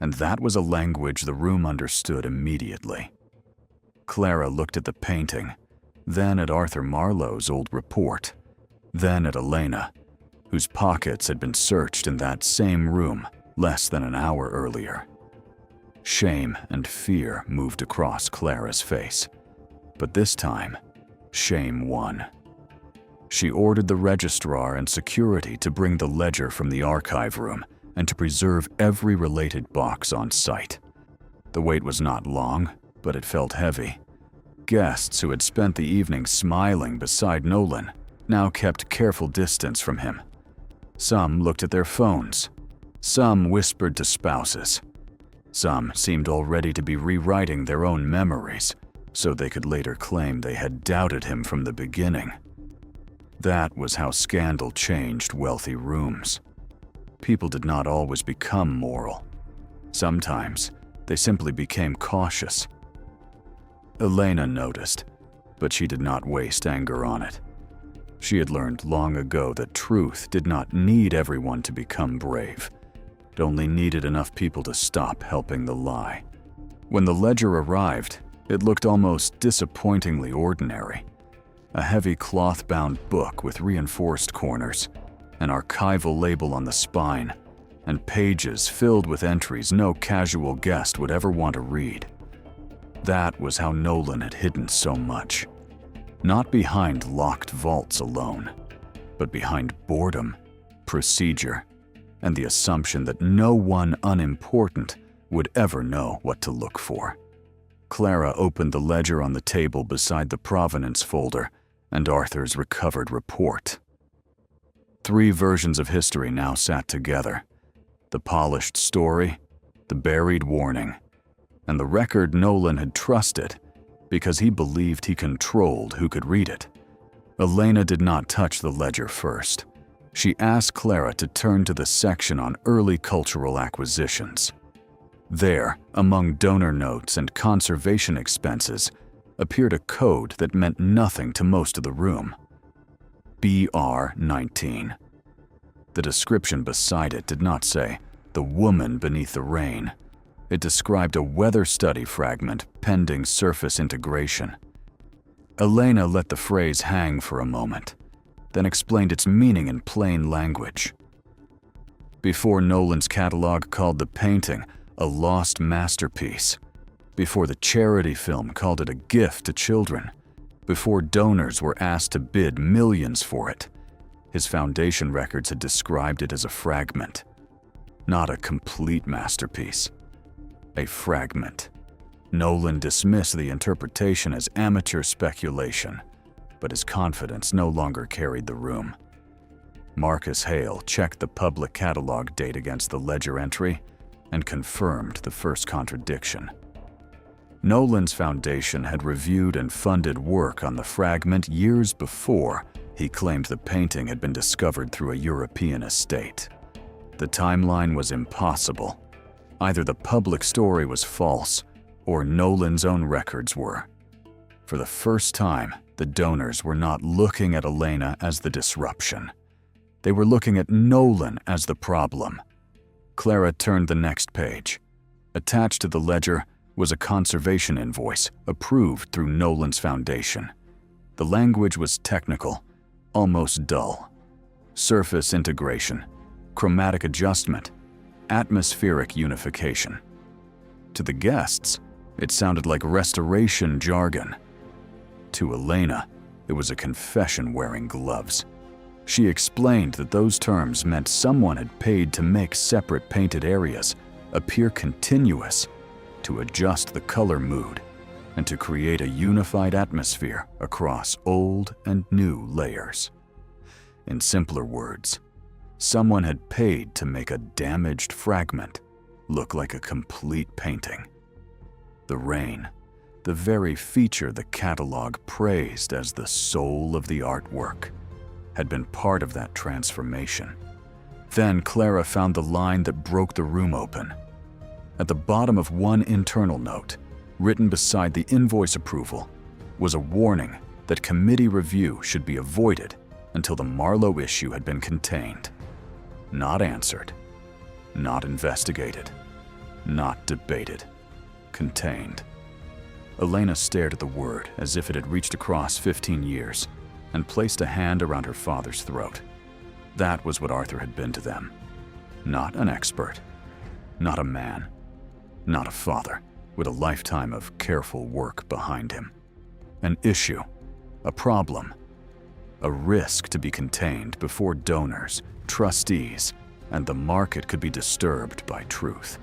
and that was a language the room understood immediately. Clara looked at the painting, then at Arthur Marlowe's old report, then at Elena, whose pockets had been searched in that same room less than an hour earlier. Shame and fear moved across Clara's face, but this time, shame won. She ordered the registrar and security to bring the ledger from the archive room and to preserve every related box on site. The wait was not long, but it felt heavy. Guests who had spent the evening smiling beside Nolan now kept careful distance from him. Some looked at their phones. Some whispered to spouses. Some seemed already to be rewriting their own memories so they could later claim they had doubted him from the beginning. That was how scandal changed wealthy rooms. People did not always become moral. Sometimes they simply became cautious. Elena noticed, but she did not waste anger on it. She had learned long ago that truth did not need everyone to become brave. It only needed enough people to stop helping the lie. When the ledger arrived, it looked almost disappointingly ordinary. A heavy cloth-bound book with reinforced corners, an archival label on the spine, and pages filled with entries no casual guest would ever want to read. That was how Nolan had hidden so much. Not behind locked vaults alone, but behind boredom, procedure, and the assumption that no one unimportant would ever know what to look for. Clara opened the ledger on the table beside the provenance folder and Arthur's recovered report. 3 versions of history now sat together: the polished story, the buried warning, and the record Nolan had trusted, because he believed he controlled who could read it. Elena did not touch the ledger first. She asked Clara to turn to the section on early cultural acquisitions. There, among donor notes and conservation expenses, appeared a code that meant nothing to most of the room. BR-19. The description beside it did not say, "The woman beneath the rain." It described a weather study fragment pending surface integration. Elena let the phrase hang for a moment, then explained its meaning in plain language. Before Nolan's catalog called the painting a lost masterpiece, before the charity film called it a gift to children, before donors were asked to bid millions for it, his foundation records had described it as a fragment, not a complete masterpiece. A fragment. Nolan dismissed the interpretation as amateur speculation, but his confidence no longer carried the room. Marcus Hale checked the public catalog date against the ledger entry and confirmed the first contradiction. Nolan's foundation had reviewed and funded work on the fragment years before he claimed the painting had been discovered through a European estate. The timeline was impossible. Either the public story was false, or Nolan's own records were. For the first time, the donors were not looking at Elena as the disruption. They were looking at Nolan as the problem. Clara turned the next page. Attached to the ledger was a conservation invoice approved through Nolan's foundation. The language was technical, almost dull. Surface integration, chromatic adjustment, atmospheric unification. To the guests, it sounded like restoration jargon. To Elena, it was a confession wearing gloves. She explained that those terms meant someone had paid to make separate painted areas appear continuous, to adjust the color mood, and to create a unified atmosphere across old and new layers. In simpler words, someone had paid to make a damaged fragment look like a complete painting. The rain, the very feature the catalog praised as the soul of the artwork, had been part of that transformation. Then Clara found the line that broke the room open. At the bottom of one internal note, written beside the invoice approval, was a warning that committee review should be avoided until the Marlowe issue had been contained. Not answered, not investigated, not debated. Contained. Elena stared at the word as if it had reached across 15 years and placed a hand around her father's throat. That was what Arthur had been to them. Not an expert, not a man, not a father with a lifetime of careful work behind him. An issue, a problem, a risk to be contained before donors, trustees, and the market could be disturbed by truth.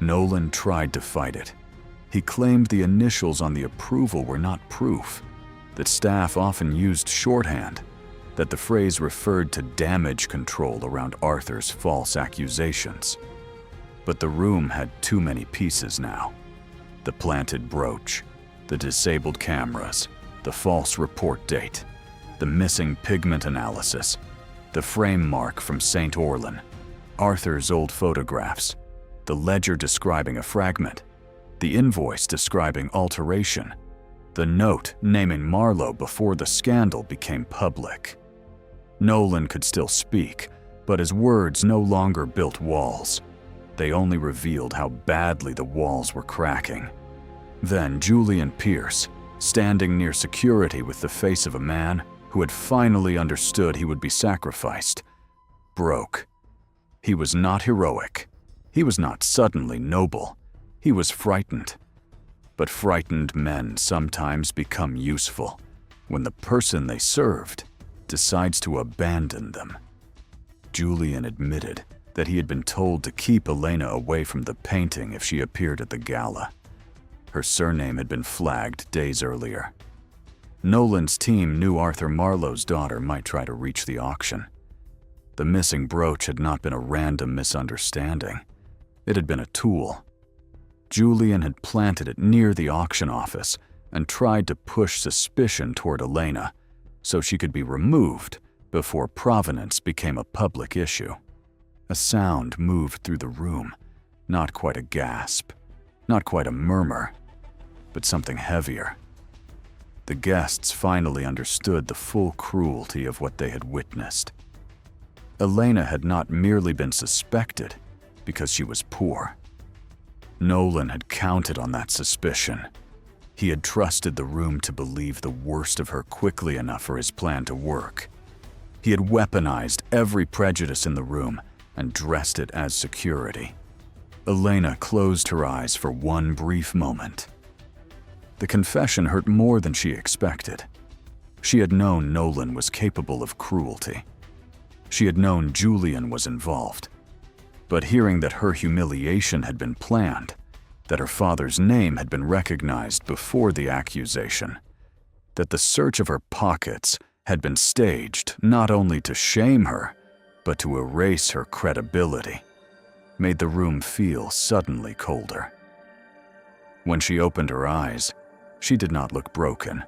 Nolan tried to fight it. He claimed the initials on the approval were not proof, that staff often used shorthand, that the phrase referred to damage control around Arthur's false accusations. But the room had too many pieces now. The planted brooch, the disabled cameras, the false report date, the missing pigment analysis, the frame mark from St. Orlan, Arthur's old photographs, the ledger describing a fragment, the invoice describing alteration, the note naming Marlowe before the scandal became public. Nolan could still speak, but his words no longer built walls. They only revealed how badly the walls were cracking. Then Julian Pierce, standing near security with the face of a man who had finally understood he would be sacrificed, broke. He was not heroic. He was not suddenly noble. He was frightened. But frightened men sometimes become useful when the person they served decides to abandon them. Julian admitted that he had been told to keep Elena away from the painting if she appeared at the gala. Her surname had been flagged days earlier. Nolan's team knew Arthur Marlowe's daughter might try to reach the auction. The missing brooch had not been a random misunderstanding. It had been a tool. Julian had planted it near the auction office and tried to push suspicion toward Elena so she could be removed before provenance became a public issue. A sound moved through the room, not quite a gasp, not quite a murmur, but something heavier. The guests finally understood the full cruelty of what they had witnessed. Elena had not merely been suspected because she was poor. Nolan had counted on that suspicion. He had trusted the room to believe the worst of her quickly enough for his plan to work. He had weaponized every prejudice in the room and dressed it as security. Elena closed her eyes for one brief moment. The confession hurt more than she expected. She had known Nolan was capable of cruelty. She had known Julian was involved. But hearing that her humiliation had been planned, that her father's name had been recognized before the accusation, that the search of her pockets had been staged not only to shame her, but to erase her credibility, made the room feel suddenly colder. When she opened her eyes, she did not look broken.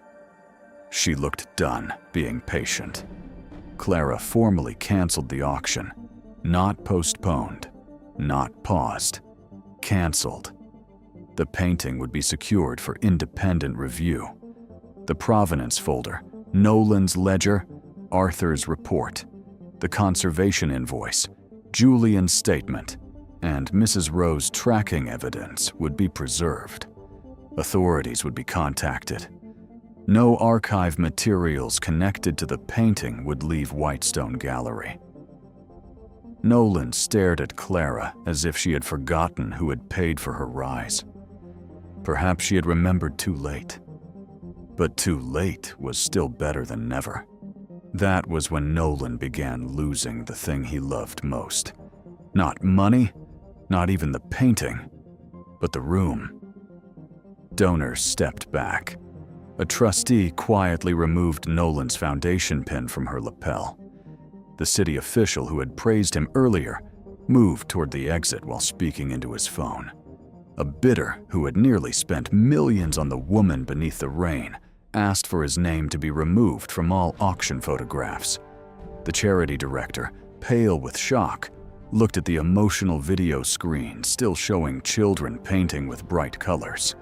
She looked done being patient. Clara formally canceled the auction, not postponed, not paused, canceled. The painting would be secured for independent review. The provenance folder, Nolan's ledger, Arthur's report, the conservation invoice, Julian's statement, and Mrs. Rowe's tracking evidence would be preserved. Authorities would be contacted. No archive materials connected to the painting would leave Whitestone Gallery. Nolan stared at Clara as if she had forgotten who had paid for her rise. Perhaps she had remembered too late. But too late was still better than never. That was when Nolan began losing the thing he loved most. Not money, not even the painting, but the room. Donors stepped back. A trustee quietly removed Nolan's foundation pin from her lapel. The city official who had praised him earlier moved toward the exit while speaking into his phone. A bidder who had nearly spent millions on the woman beneath the rain asked for his name to be removed from all auction photographs. The charity director, pale with shock, looked at the emotional video screen still showing children painting with bright colors,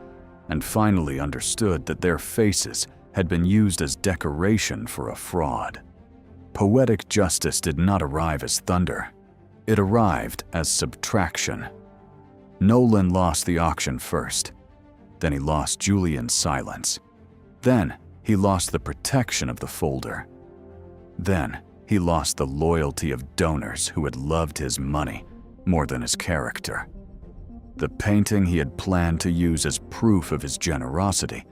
and finally understood that their faces had been used as decoration for a fraud. Poetic justice did not arrive as thunder. It arrived as subtraction. Nolan lost the auction first. Then he lost Julian's silence. Then he lost the protection of the folder. Then he lost the loyalty of donors who had loved his money more than his character. The painting he had planned to use as proof of his generosity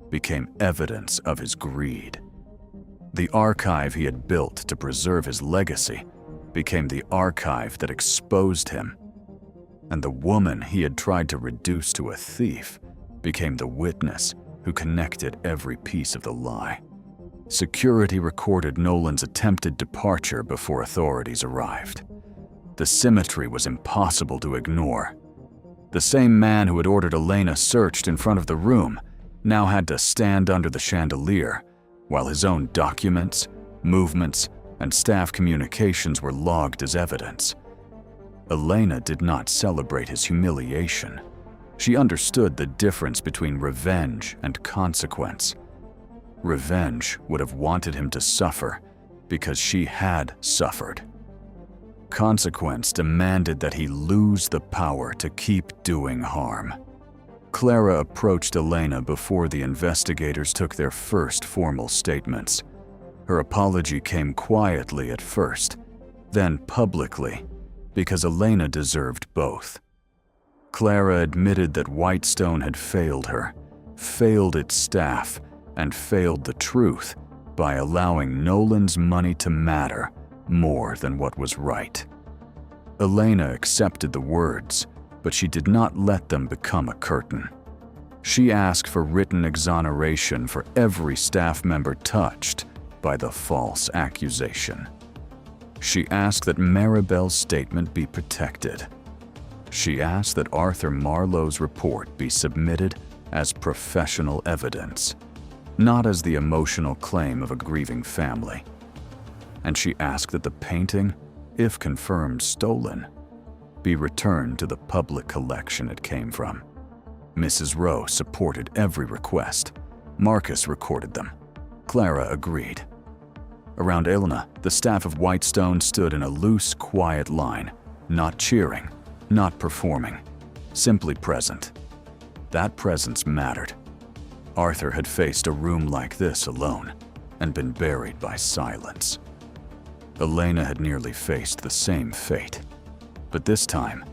became evidence of his greed. The archive he had built to preserve his legacy became the archive that exposed him. And the woman he had tried to reduce to a thief became the witness who connected every piece of the lie. Security recorded Nolan's attempted departure before authorities arrived. The symmetry was impossible to ignore. The same man who had ordered Elena searched in front of the room now had to stand under the chandelier, while his own documents, movements, and staff communications were logged as evidence. Elena did not celebrate his humiliation. She understood the difference between revenge and consequence. Revenge would have wanted him to suffer because she had suffered. Consequence demanded that he lose the power to keep doing harm. Clara approached Elena before the investigators took their first formal statements. Her apology came quietly at first, then publicly, because Elena deserved both. Clara admitted that Whitestone had failed her, failed its staff, and failed the truth by allowing Nolan's money to matter more than what was right. Elena accepted the words, but she did not let them become a curtain. She asked for written exoneration for every staff member touched by the false accusation. She asked that Maribel's statement be protected. She asked that Arthur Marlowe's report be submitted as professional evidence, not as the emotional claim of a grieving family. And she asked that the painting, if confirmed stolen, be returned to the public collection it came from. Mrs. Rowe supported every request. Marcus recorded them. Clara agreed. Around Elena, the staff of Whitestone stood in a loose, quiet line, not cheering, not performing, simply present. That presence mattered. Arthur had faced a room like this alone and been buried by silence. Elena had nearly faced the same fate, but this time,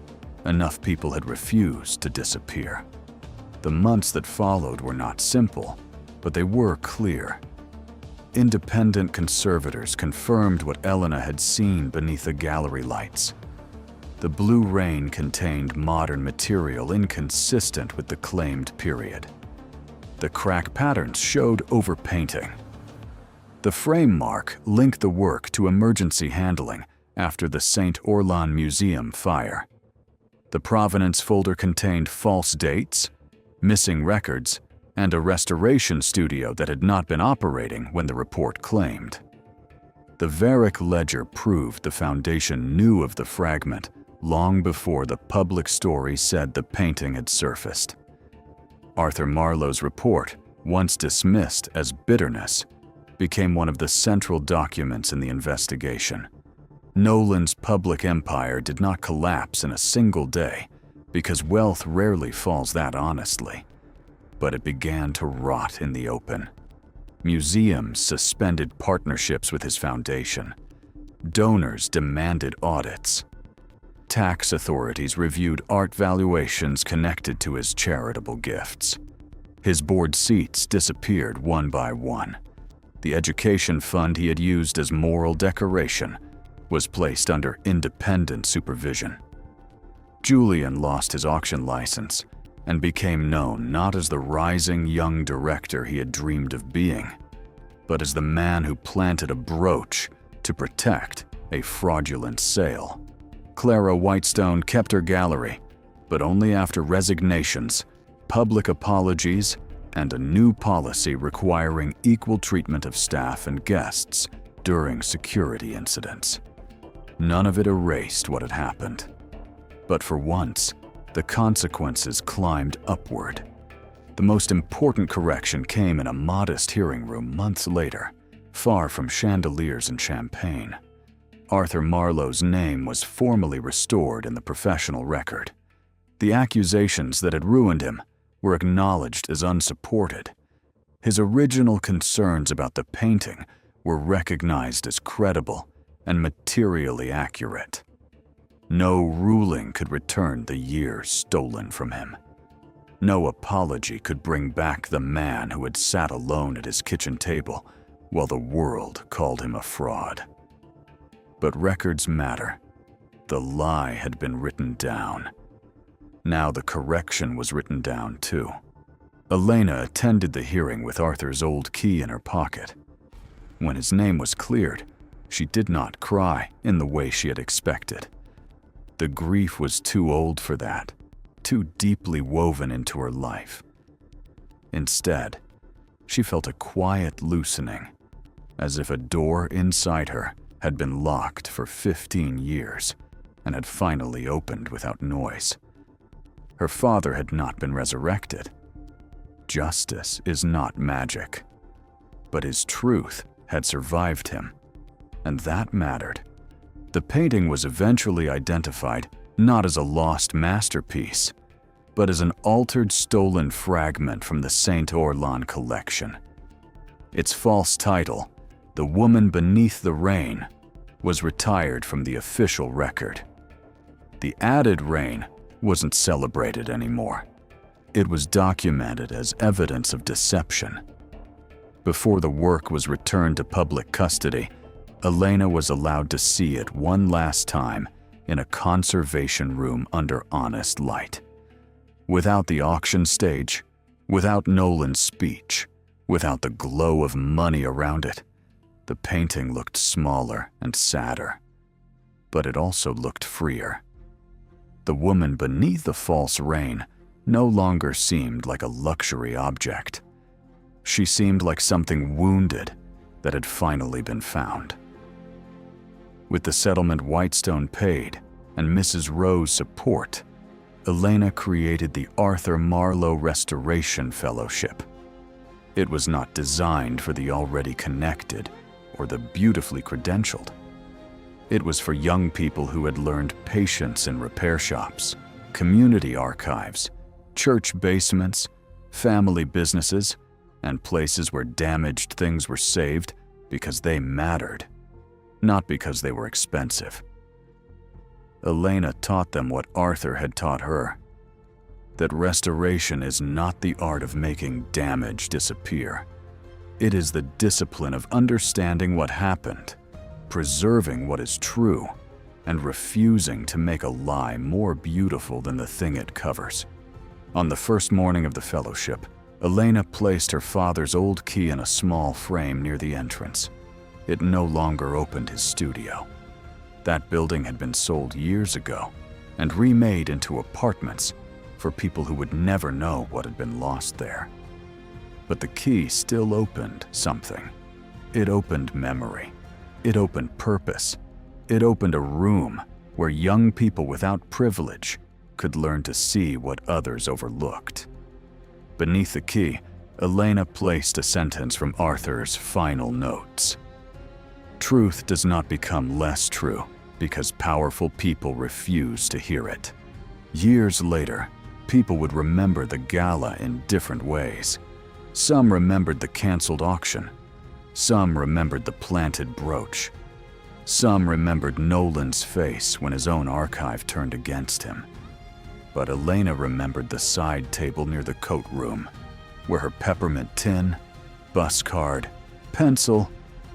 enough people had refused to disappear. The months that followed were not simple, but they were clear. Independent conservators confirmed what Elena had seen beneath the gallery lights. The blue rain contained modern material inconsistent with the claimed period. The crack patterns showed overpainting. The frame mark linked the work to emergency handling after the St. Orlan Museum fire. The provenance folder contained false dates, missing records, and a restoration studio that had not been operating when the report claimed. The Varick ledger proved the Foundation knew of the fragment long before the public story said the painting had surfaced. Arthur Marlowe's report, once dismissed as bitterness, became one of the central documents in the investigation. Nolan's public empire did not collapse in a single day, because wealth rarely falls that honestly. But it began to rot in the open. Museums suspended partnerships with his foundation. Donors demanded audits. Tax authorities reviewed art valuations connected to his charitable gifts. His board seats disappeared one by one. The education fund he had used as moral decoration was placed under independent supervision. Julian lost his auction license and became known not as the rising young director he had dreamed of being, but as the man who planted a brooch to protect a fraudulent sale. Clara Whitestone kept her gallery, but only after resignations, public apologies, and a new policy requiring equal treatment of staff and guests during security incidents. None of it erased what had happened. But for once, the consequences climbed upward. The most important correction came in a modest hearing room months later, far from chandeliers and champagne. Arthur Marlowe's name was formally restored in the professional record. The accusations that had ruined him were acknowledged as unsupported. His original concerns about the painting were recognized as credible and materially accurate. No ruling could return the years stolen from him. No apology could bring back the man who had sat alone at his kitchen table while the world called him a fraud. But records matter. The lie had been written down. Now the correction was written down too. Elena attended the hearing with Arthur's old key in her pocket. When his name was cleared, she did not cry in the way she had expected. The grief was too old for that, too deeply woven into her life. Instead, she felt a quiet loosening, as if a door inside her had been locked for 15 years and had finally opened without noise. Her father had not been resurrected. Justice is not magic, but his truth had survived him, and that mattered. The painting was eventually identified not as a lost masterpiece, but as an altered stolen fragment from the St. Orlan collection. Its false title, The Woman Beneath the Rain, was retired from the official record. The added rain wasn't celebrated anymore. It was documented as evidence of deception. Before the work was returned to public custody, Elena was allowed to see it one last time in a conservation room under honest light. Without the auction stage, without Nolan's speech, without the glow of money around it, the painting looked smaller and sadder. But it also looked freer. The woman beneath the false rain no longer seemed like a luxury object. She seemed like something wounded that had finally been found. With the settlement Whitestone paid and Mrs. Rowe's support, Elena created the Arthur Marlowe Restoration Fellowship. It was not designed for the already connected or the beautifully credentialed. It was for young people who had learned patience in repair shops, community archives, church basements, family businesses, and places where damaged things were saved because they mattered, not because they were expensive. Elena taught them what Arthur had taught her, that restoration is not the art of making damage disappear. It is the discipline of understanding what happened, preserving what is true, and refusing to make a lie more beautiful than the thing it covers. On the first morning of the fellowship, Elena placed her father's old key in a small frame near the entrance. It no longer opened his studio. That building had been sold years ago and remade into apartments for people who would never know what had been lost there. But the key still opened something. It opened memory. It opened purpose. It opened a room where young people without privilege could learn to see what others overlooked. Beneath the key, Elena placed a sentence from Arthur's final notes. Truth does not become less true because powerful people refuse to hear it. Years later, people would remember the gala in different ways. Some remembered the canceled auction. Some remembered the planted brooch. Some remembered Nolan's face when his own archive turned against him. But Elena remembered the side table near the coat room, where her peppermint tin, bus card, pencil,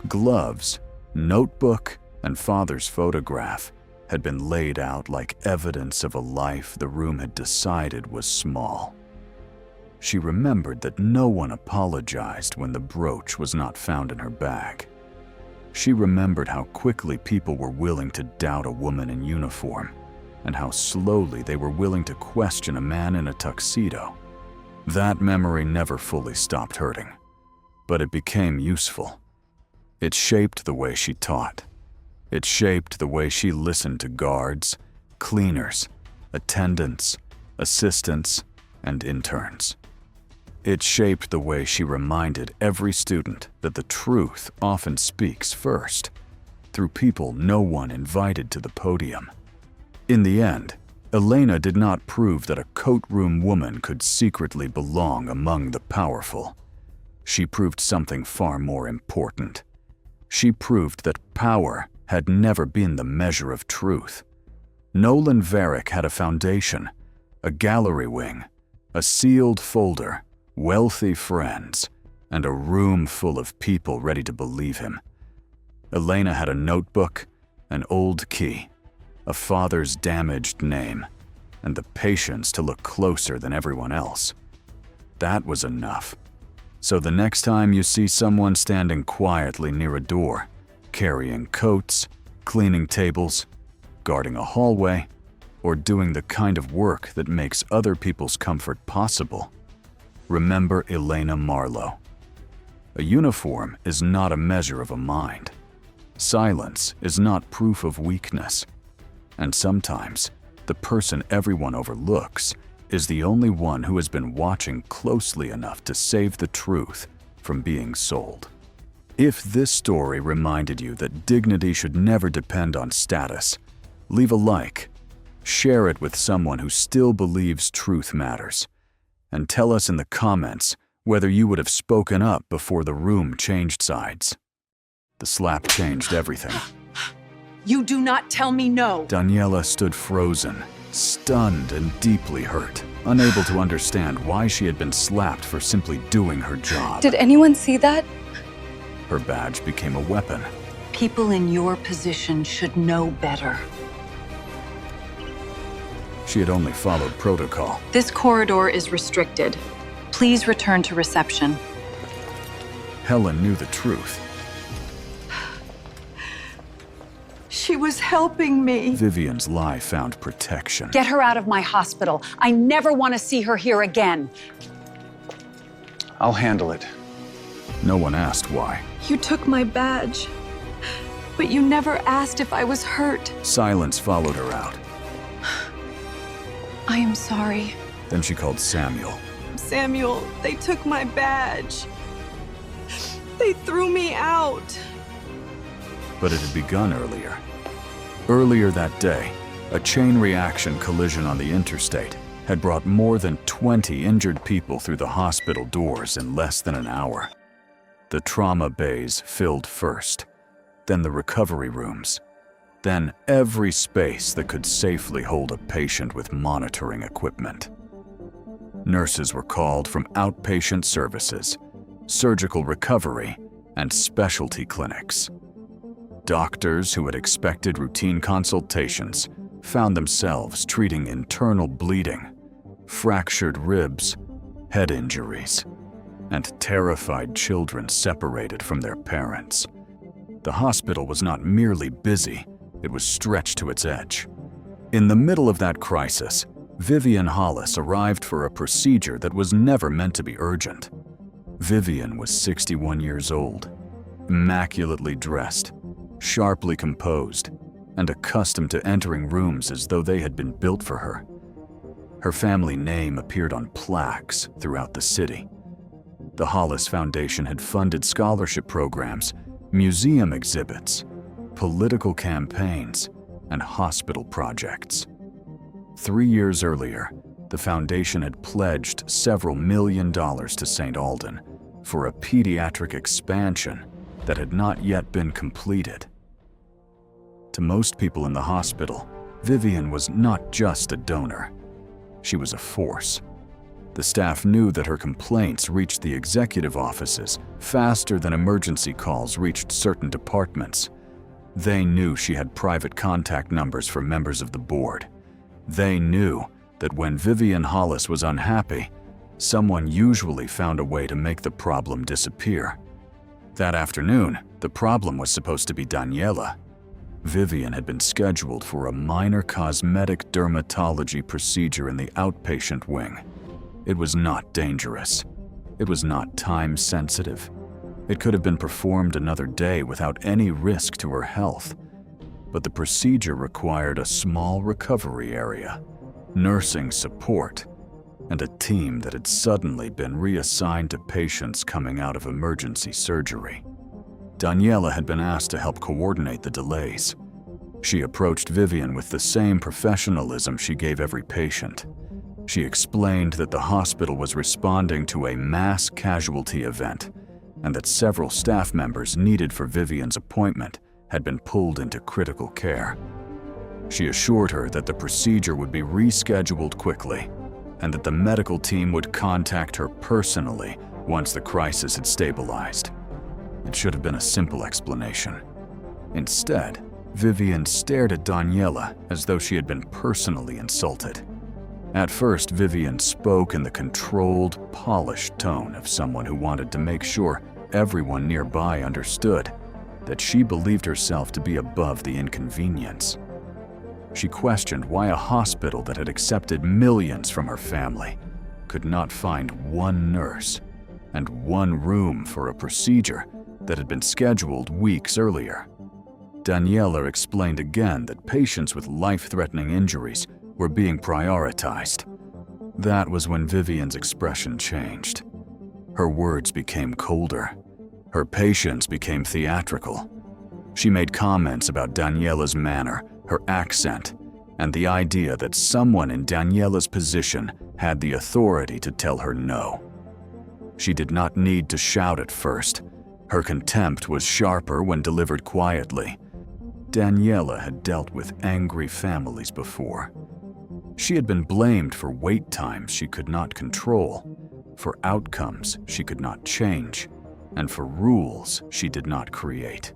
gloves, notebook, and father's photograph had been laid out like evidence of a life the room had decided was small. She remembered that no one apologized when the brooch was not found in her bag. She remembered how quickly people were willing to doubt a woman in uniform, and how slowly they were willing to question a man in a tuxedo. That memory never fully stopped hurting, but it became useful. It shaped the way she taught. It shaped the way she listened to guards, cleaners, attendants, assistants, and interns. It shaped the way she reminded every student that the truth often speaks first, through people no one invited to the podium. In the end, Elena did not prove that a coat-room woman could secretly belong among the powerful. She proved something far more important. She proved that power had never been the measure of truth. Nolan Varick had a foundation, a gallery wing, a sealed folder, wealthy friends, and a room full of people ready to believe him. Elena had a notebook, an old key, a father's damaged name, and the patience to look closer than everyone else. That was enough. So the next time you see someone standing quietly near a door, carrying coats, cleaning tables, guarding a hallway, or doing the kind of work that makes other people's comfort possible, remember Elena Marlowe. A uniform is not a measure of a mind. Silence is not proof of weakness. And sometimes, the person everyone overlooks is the only one who has been watching closely enough to save the truth from being sold. If this story reminded you that dignity should never depend on status, leave a like, share it with someone who still believes truth matters, and tell us in the comments whether you would have spoken up before the room changed sides. The slap changed everything. You do not tell me no! Daniela stood frozen, stunned and deeply hurt, unable to understand why she had been slapped for simply doing her job. Did anyone see that? Her badge became a weapon. People in your position should know better. She had only followed protocol. This corridor is restricted. Please return to reception. Helen knew the truth. She was helping me. Vivian's lie found protection. Get her out of my hospital. I never want to see her here again. I'll handle it. No one asked why. You took my badge, but you never asked if I was hurt. Silence followed her out. I am sorry. Then she called Samuel. Samuel, they took my badge. They threw me out. But it had begun earlier. Earlier that day, a chain reaction collision on the interstate had brought more than 20 injured people through the hospital doors in less than an hour. The trauma bays filled first, then the recovery rooms, then every space that could safely hold a patient with monitoring equipment. Nurses were called from outpatient services, surgical recovery, and specialty clinics. Doctors who had expected routine consultations found themselves treating internal bleeding, fractured ribs, head injuries, and terrified children separated from their parents. The hospital was not merely busy, it was stretched to its edge. In the middle of that crisis, Vivian Hollis arrived for a procedure that was never meant to be urgent. Vivian was 61 years old, immaculately dressed, sharply composed, and accustomed to entering rooms as though they had been built for her. Her family name appeared on plaques throughout the city. The Hollis Foundation had funded scholarship programs, museum exhibits, political campaigns, and hospital projects. 3 years earlier, the foundation had pledged several $1 million to St. Alden for a pediatric expansion that had not yet been completed. To most people in the hospital, Vivian was not just a donor. She was a force. The staff knew that her complaints reached the executive offices faster than emergency calls reached certain departments. They knew she had private contact numbers for members of the board. They knew that when Vivian Hollis was unhappy, someone usually found a way to make the problem disappear. That afternoon, the problem was supposed to be Daniela. Vivian had been scheduled for a minor cosmetic dermatology procedure in the outpatient wing. It was not dangerous. It was not time-sensitive. It could have been performed another day without any risk to her health. But the procedure required a small recovery area, nursing support, and a team that had suddenly been reassigned to patients coming out of emergency surgery. Daniela had been asked to help coordinate the delays. She approached Vivian with the same professionalism she gave every patient. She explained that the hospital was responding to a mass casualty event and that several staff members needed for Vivian's appointment had been pulled into critical care. She assured her that the procedure would be rescheduled quickly and that the medical team would contact her personally once the crisis had stabilized. It should have been a simple explanation. Instead, Vivian stared at Daniela as though she had been personally insulted. At first, Vivian spoke in the controlled, polished tone of someone who wanted to make sure everyone nearby understood that she believed herself to be above the inconvenience. She questioned why a hospital that had accepted millions from her family could not find one nurse and one room for a procedure that had been scheduled weeks earlier. Daniela explained again that patients with life-threatening injuries were being prioritized. That was when Vivian's expression changed. Her words became colder. Her patience became theatrical. She made comments about Daniela's manner, her accent, and the idea that someone in Daniela's position had the authority to tell her no. She did not need to shout at first. Her contempt was sharper when delivered quietly. Daniela had dealt with angry families before. She had been blamed for wait times she could not control, for outcomes she could not change, and for rules she did not create.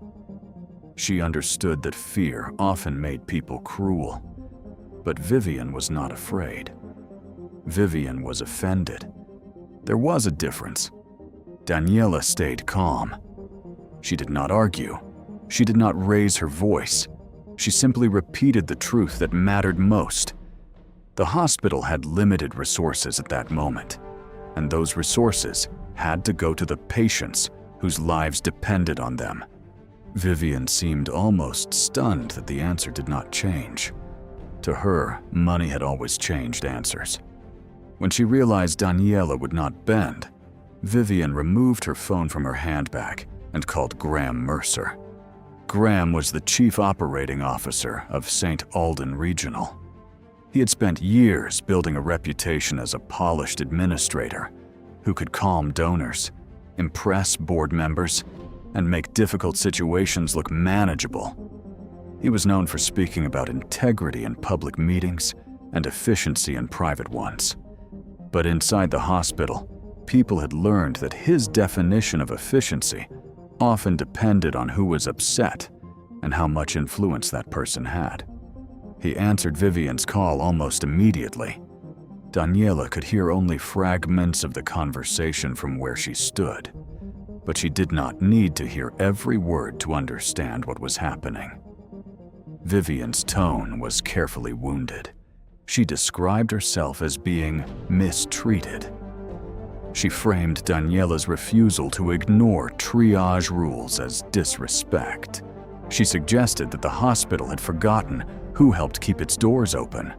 She understood that fear often made people cruel, but Vivian was not afraid. Vivian was offended. There was a difference. Daniela stayed calm. She did not argue. She did not raise her voice. She simply repeated the truth that mattered most. The hospital had limited resources at that moment, and those resources had to go to the patients whose lives depended on them. Vivian seemed almost stunned that the answer did not change. To her, money had always changed answers. When she realized Daniela would not bend, Vivian removed her phone from her handbag and called Graham Mercer. Graham was the chief operating officer of St. Alden Regional. He had spent years building a reputation as a polished administrator who could calm donors, impress board members, and make difficult situations look manageable. He was known for speaking about integrity in public meetings and efficiency in private ones. But inside the hospital, people had learned that his definition of efficiency often depended on who was upset and how much influence that person had. He answered Vivian's call almost immediately. Daniela could hear only fragments of the conversation from where she stood, but she did not need to hear every word to understand what was happening. Vivian's tone was carefully wounded. She described herself as being mistreated. She framed Daniela's refusal to ignore triage rules as disrespect. She suggested that the hospital had forgotten who helped keep its doors open.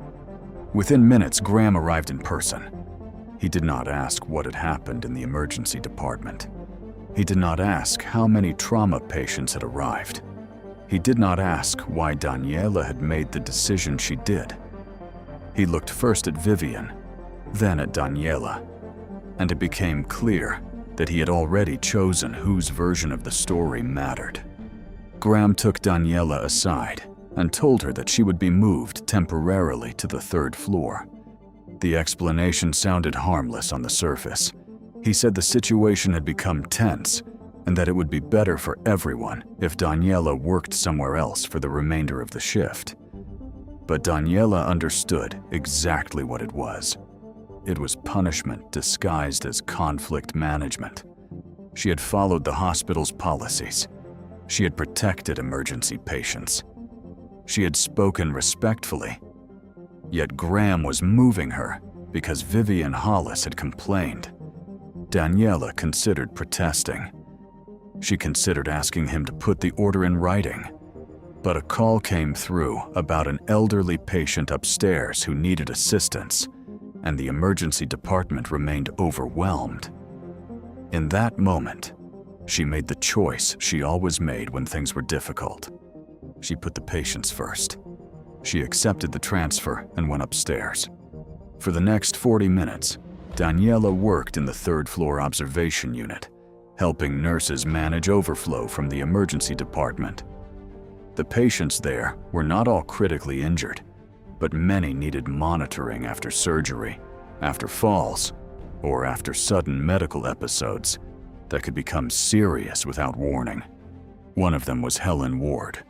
Within minutes, Graham arrived in person. He did not ask what had happened in the emergency department. He did not ask how many trauma patients had arrived. He did not ask why Daniela had made the decision she did. He looked first at Vivian, then at Daniela, and it became clear that he had already chosen whose version of the story mattered. Graham took Daniela aside and told her that she would be moved temporarily to the 3rd floor. The explanation sounded harmless on the surface. He said the situation had become tense and that it would be better for everyone if Daniela worked somewhere else for the remainder of the shift. But Daniela understood exactly what it was. It was punishment disguised as conflict management. She had followed the hospital's policies. She had protected emergency patients. She had spoken respectfully. Yet Graham was moving her because Vivian Hollis had complained. Daniela considered protesting. She considered asking him to put the order in writing. But a call came through about an elderly patient upstairs who needed assistance, and the emergency department remained overwhelmed. In that moment, she made the choice she always made when things were difficult. She put the patients first. She accepted the transfer and went upstairs. For the next 40 minutes, Daniela worked in the 3rd floor observation unit, helping nurses manage overflow from the emergency department. The patients there were not all critically injured, but many needed monitoring after surgery, after falls, or after sudden medical episodes that could become serious without warning. One of them was Helen Ward.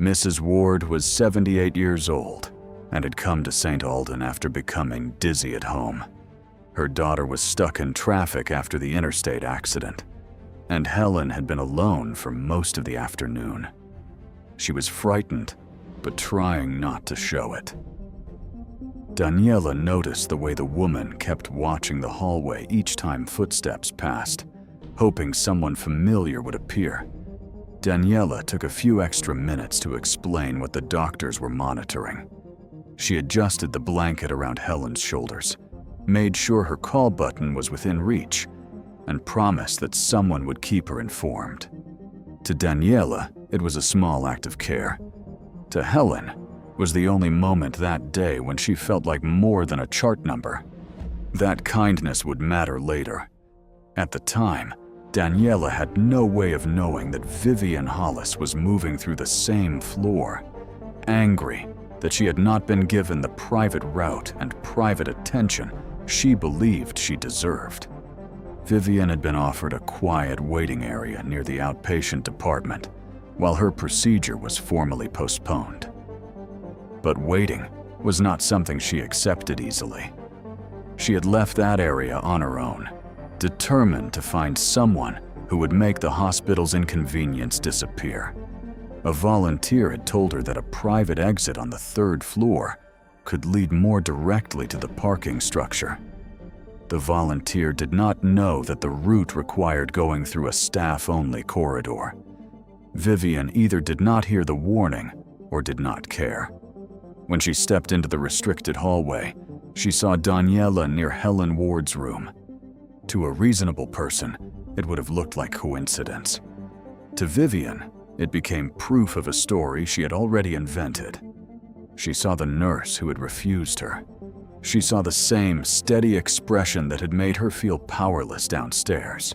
Mrs. Ward was 78 years old and had come to St. Alden after becoming dizzy at home. Her daughter was stuck in traffic after the interstate accident, and Helen had been alone for most of the afternoon. She was frightened, but trying not to show it. Daniela noticed the way the woman kept watching the hallway each time footsteps passed, hoping someone familiar would appear. Daniela took a few extra minutes to explain what the doctors were monitoring. She adjusted the blanket around Helen's shoulders, made sure her call button was within reach, and promised that someone would keep her informed. To Daniela, it was a small act of care. To Helen, was the only moment that day when she felt like more than a chart number. That kindness would matter later. At the time, Daniela had no way of knowing that Vivian Hollis was moving through the same floor, angry that she had not been given the private route and private attention she believed she deserved. Vivian had been offered a quiet waiting area near the outpatient department while her procedure was formally postponed. But waiting was not something she accepted easily. She had left that area on her own, determined to find someone who would make the hospital's inconvenience disappear. A volunteer had told her that a private exit on the 3rd floor could lead more directly to the parking structure. The volunteer did not know that the route required going through a staff-only corridor. Vivian either did not hear the warning or did not care. When she stepped into the restricted hallway, she saw Daniela near Helen Ward's room. To a reasonable person, it would have looked like coincidence. To Vivian, it became proof of a story she had already invented. She saw the nurse who had refused her. She saw the same steady expression that had made her feel powerless downstairs.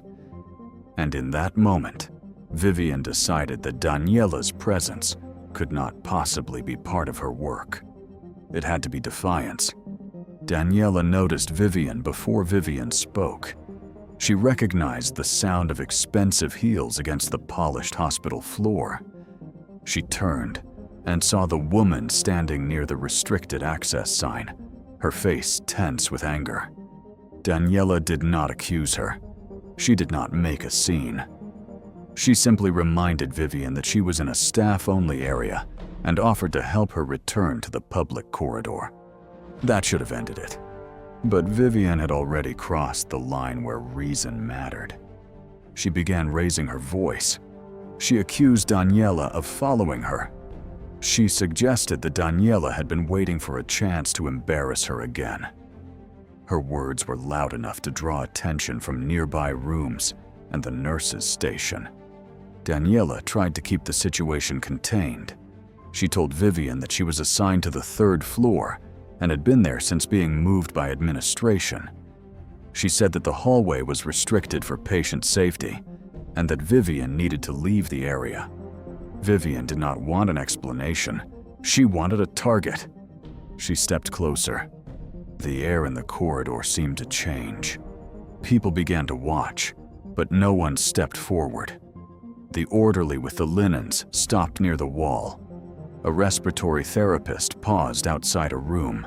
And in that moment, Vivian decided that Daniela's presence could not possibly be part of her work. It had to be defiance. Daniela noticed Vivian before Vivian spoke. She recognized the sound of expensive heels against the polished hospital floor. She turned and saw the woman standing near the restricted access sign, her face tense with anger. Daniela did not accuse her. She did not make a scene. She simply reminded Vivian that she was in a staff-only area and offered to help her return to the public corridor. That should have ended it. But Vivian had already crossed the line where reason mattered. She began raising her voice. She accused Daniela of following her. She suggested that Daniela had been waiting for a chance to embarrass her again. Her words were loud enough to draw attention from nearby rooms and the nurses' station. Daniela tried to keep the situation contained. She told Vivian that she was assigned to the 3rd floor and had been there since being moved by administration. She said that the hallway was restricted for patient safety and that Vivian needed to leave the area. Vivian did not want an explanation. She wanted a target. She stepped closer. The air in the corridor seemed to change. People began to watch, but no one stepped forward. The orderly with the linens stopped near the wall. A respiratory therapist paused outside a room.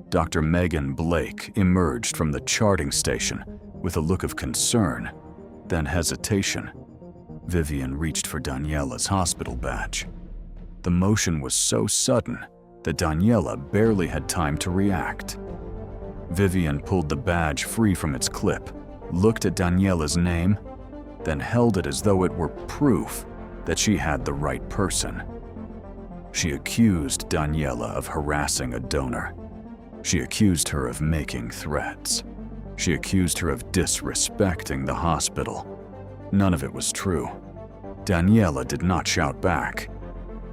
Dr. Megan Blake emerged from the charting station with a look of concern, then hesitation. Vivian reached for Daniela's hospital badge. The motion was so sudden that Daniela barely had time to react. Vivian pulled the badge free from its clip, looked at Daniela's name, then held it as though it were proof that she had the right person. She accused Daniela of harassing a donor. She accused her of making threats. She accused her of disrespecting the hospital. None of it was true. Daniela did not shout back.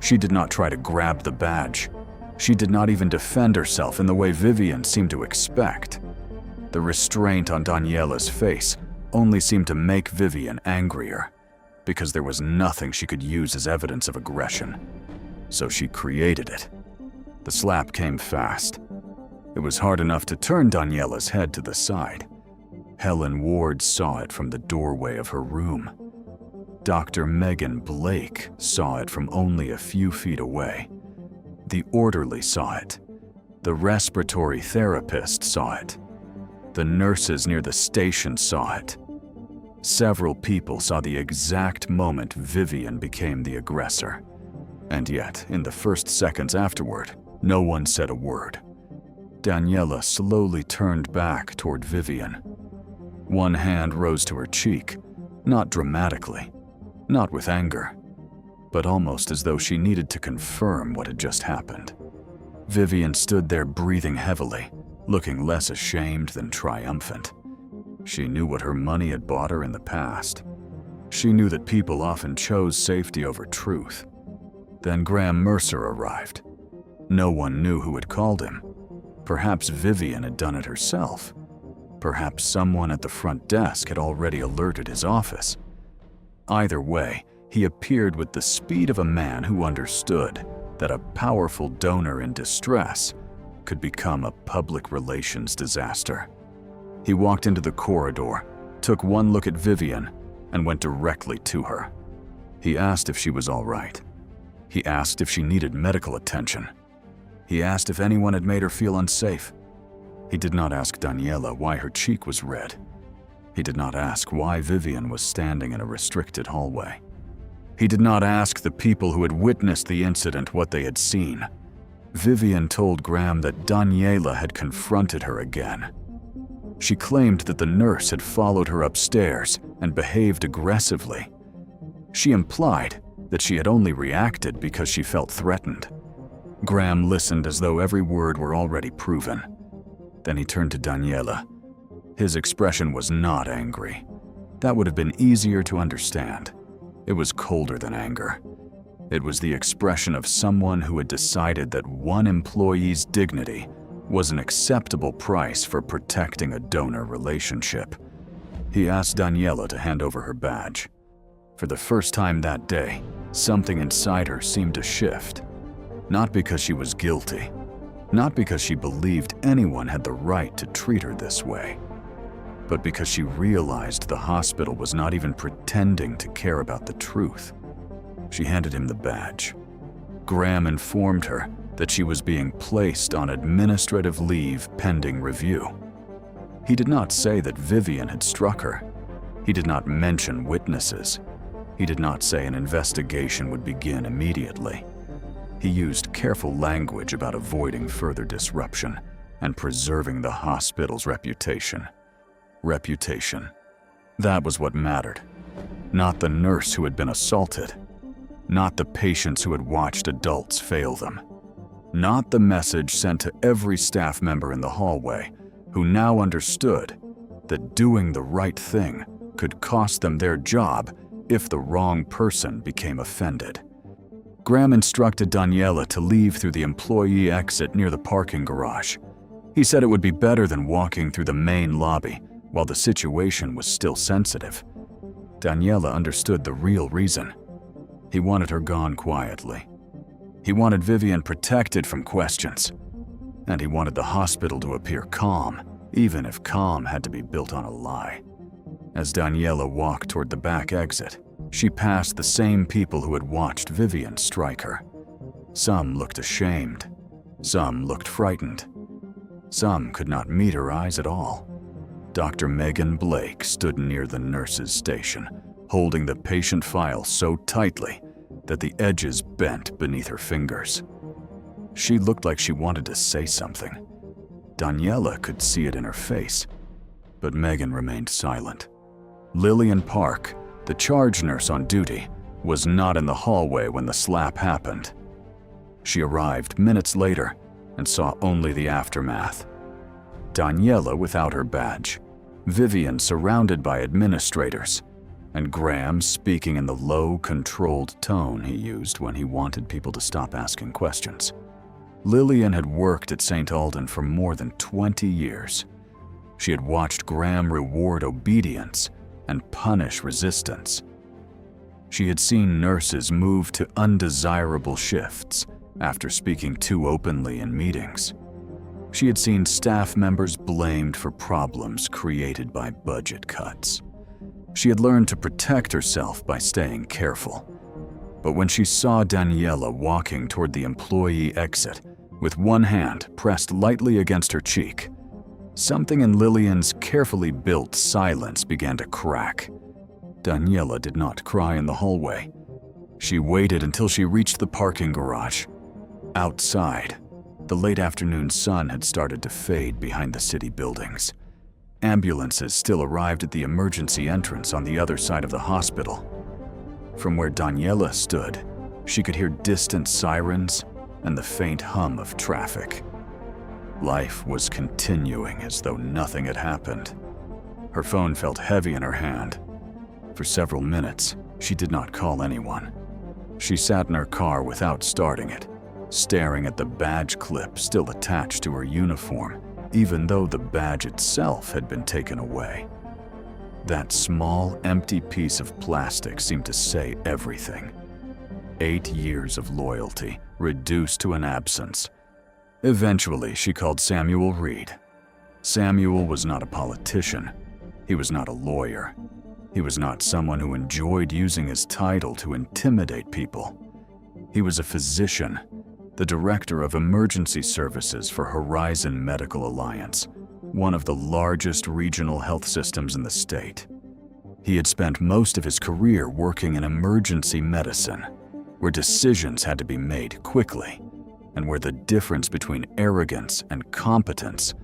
She did not try to grab the badge. She did not even defend herself in the way Vivian seemed to expect. The restraint on Daniela's face only seemed to make Vivian angrier, because there was nothing she could use as evidence of aggression. So she created it. The slap came fast. It was hard enough to turn Daniela's head to the side. Helen Ward saw it from the doorway of her room. Dr. Megan Blake saw it from only a few feet away. The orderly saw it. The respiratory therapist saw it. The nurses near the station saw it. Several people saw the exact moment Vivian became the aggressor. And yet, in the first seconds afterward, no one said a word. Daniela slowly turned back toward Vivian. One hand rose to her cheek, not dramatically, not with anger, but almost as though she needed to confirm what had just happened. Vivian stood there breathing heavily, looking less ashamed than triumphant. She knew what her money had bought her in the past. She knew that people often chose safety over truth. Then Graham Mercer arrived. No one knew who had called him. Perhaps Vivian had done it herself. Perhaps someone at the front desk had already alerted his office. Either way, he appeared with the speed of a man who understood that a powerful donor in distress could become a public relations disaster. He walked into the corridor, took one look at Vivian, and went directly to her. He asked if she was all right. He asked if she needed medical attention. He asked if anyone had made her feel unsafe. He did not ask Daniela why her cheek was red. He did not ask why Vivian was standing in a restricted hallway. He did not ask the people who had witnessed the incident what they had seen. Vivian told Graham that Daniela had confronted her again. She claimed that the nurse had followed her upstairs and behaved aggressively. She implied that she had only reacted because she felt threatened. Graham listened as though every word were already proven. Then he turned to Daniela. His expression was not angry. That would have been easier to understand. It was colder than anger. It was the expression of someone who had decided that one employee's dignity was an acceptable price for protecting a donor relationship. He asked Daniela to hand over her badge. For the first time that day, something inside her seemed to shift. Not because she was guilty, not because she believed anyone had the right to treat her this way, but because she realized the hospital was not even pretending to care about the truth. She handed him the badge. Graham informed her that she was being placed on administrative leave pending review. He did not say that Vivian had struck her. He did not mention witnesses. He did not say an investigation would begin immediately. He used careful language about avoiding further disruption and preserving the hospital's reputation. Reputation. That was what mattered. Not the nurse who had been assaulted. Not the patients who had watched adults fail them. Not the message sent to every staff member in the hallway who now understood that doing the right thing could cost them their job if the wrong person became offended. Graham instructed Daniela to leave through the employee exit near the parking garage. He said it would be better than walking through the main lobby while the situation was still sensitive. Daniela understood the real reason. He wanted her gone quietly. He wanted Vivian protected from questions. And he wanted the hospital to appear calm, even if calm had to be built on a lie. As Daniela walked toward the back exit, she passed the same people who had watched Vivian strike her. Some looked ashamed. Some looked frightened. Some could not meet her eyes at all. Dr. Megan Blake stood near the nurse's station, holding the patient file so tightly that the edges bent beneath her fingers. She looked like she wanted to say something. Daniela could see it in her face, but Megan remained silent. Lillian Park, the charge nurse on duty, was not in the hallway when the slap happened. She arrived minutes later and saw only the aftermath. Daniela without her badge, Vivian surrounded by administrators, and Graham speaking in the low, controlled tone he used when he wanted people to stop asking questions. Lillian had worked at St. Alden for more than 20 years. She had watched Graham reward obedience and punish resistance. She had seen nurses move to undesirable shifts after speaking too openly in meetings. She had seen staff members blamed for problems created by budget cuts. She had learned to protect herself by staying careful. But when she saw Daniela walking toward the employee exit with one hand pressed lightly against her cheek, something in Lillian's carefully built silence began to crack. Daniela did not cry in the hallway. She waited until she reached the parking garage. Outside, the late afternoon sun had started to fade behind the city buildings. Ambulances still arrived at the emergency entrance on the other side of the hospital. From where Daniela stood, she could hear distant sirens and the faint hum of traffic. Life was continuing as though nothing had happened. Her phone felt heavy in her hand. For several minutes, she did not call anyone. She sat in her car without starting it, staring at the badge clip still attached to her uniform, even though the badge itself had been taken away. That small, empty piece of plastic seemed to say everything. 8 years of loyalty, reduced to an absence. Eventually, she called Samuel Reed. Samuel was not a politician. He was not a lawyer. He was not someone who enjoyed using his title to intimidate people. He was a physician, the director of emergency services for Horizon Medical Alliance, one of the largest regional health systems in the state. He had spent most of his career working in emergency medicine, where decisions had to be made quickly, and where the difference between arrogance and competence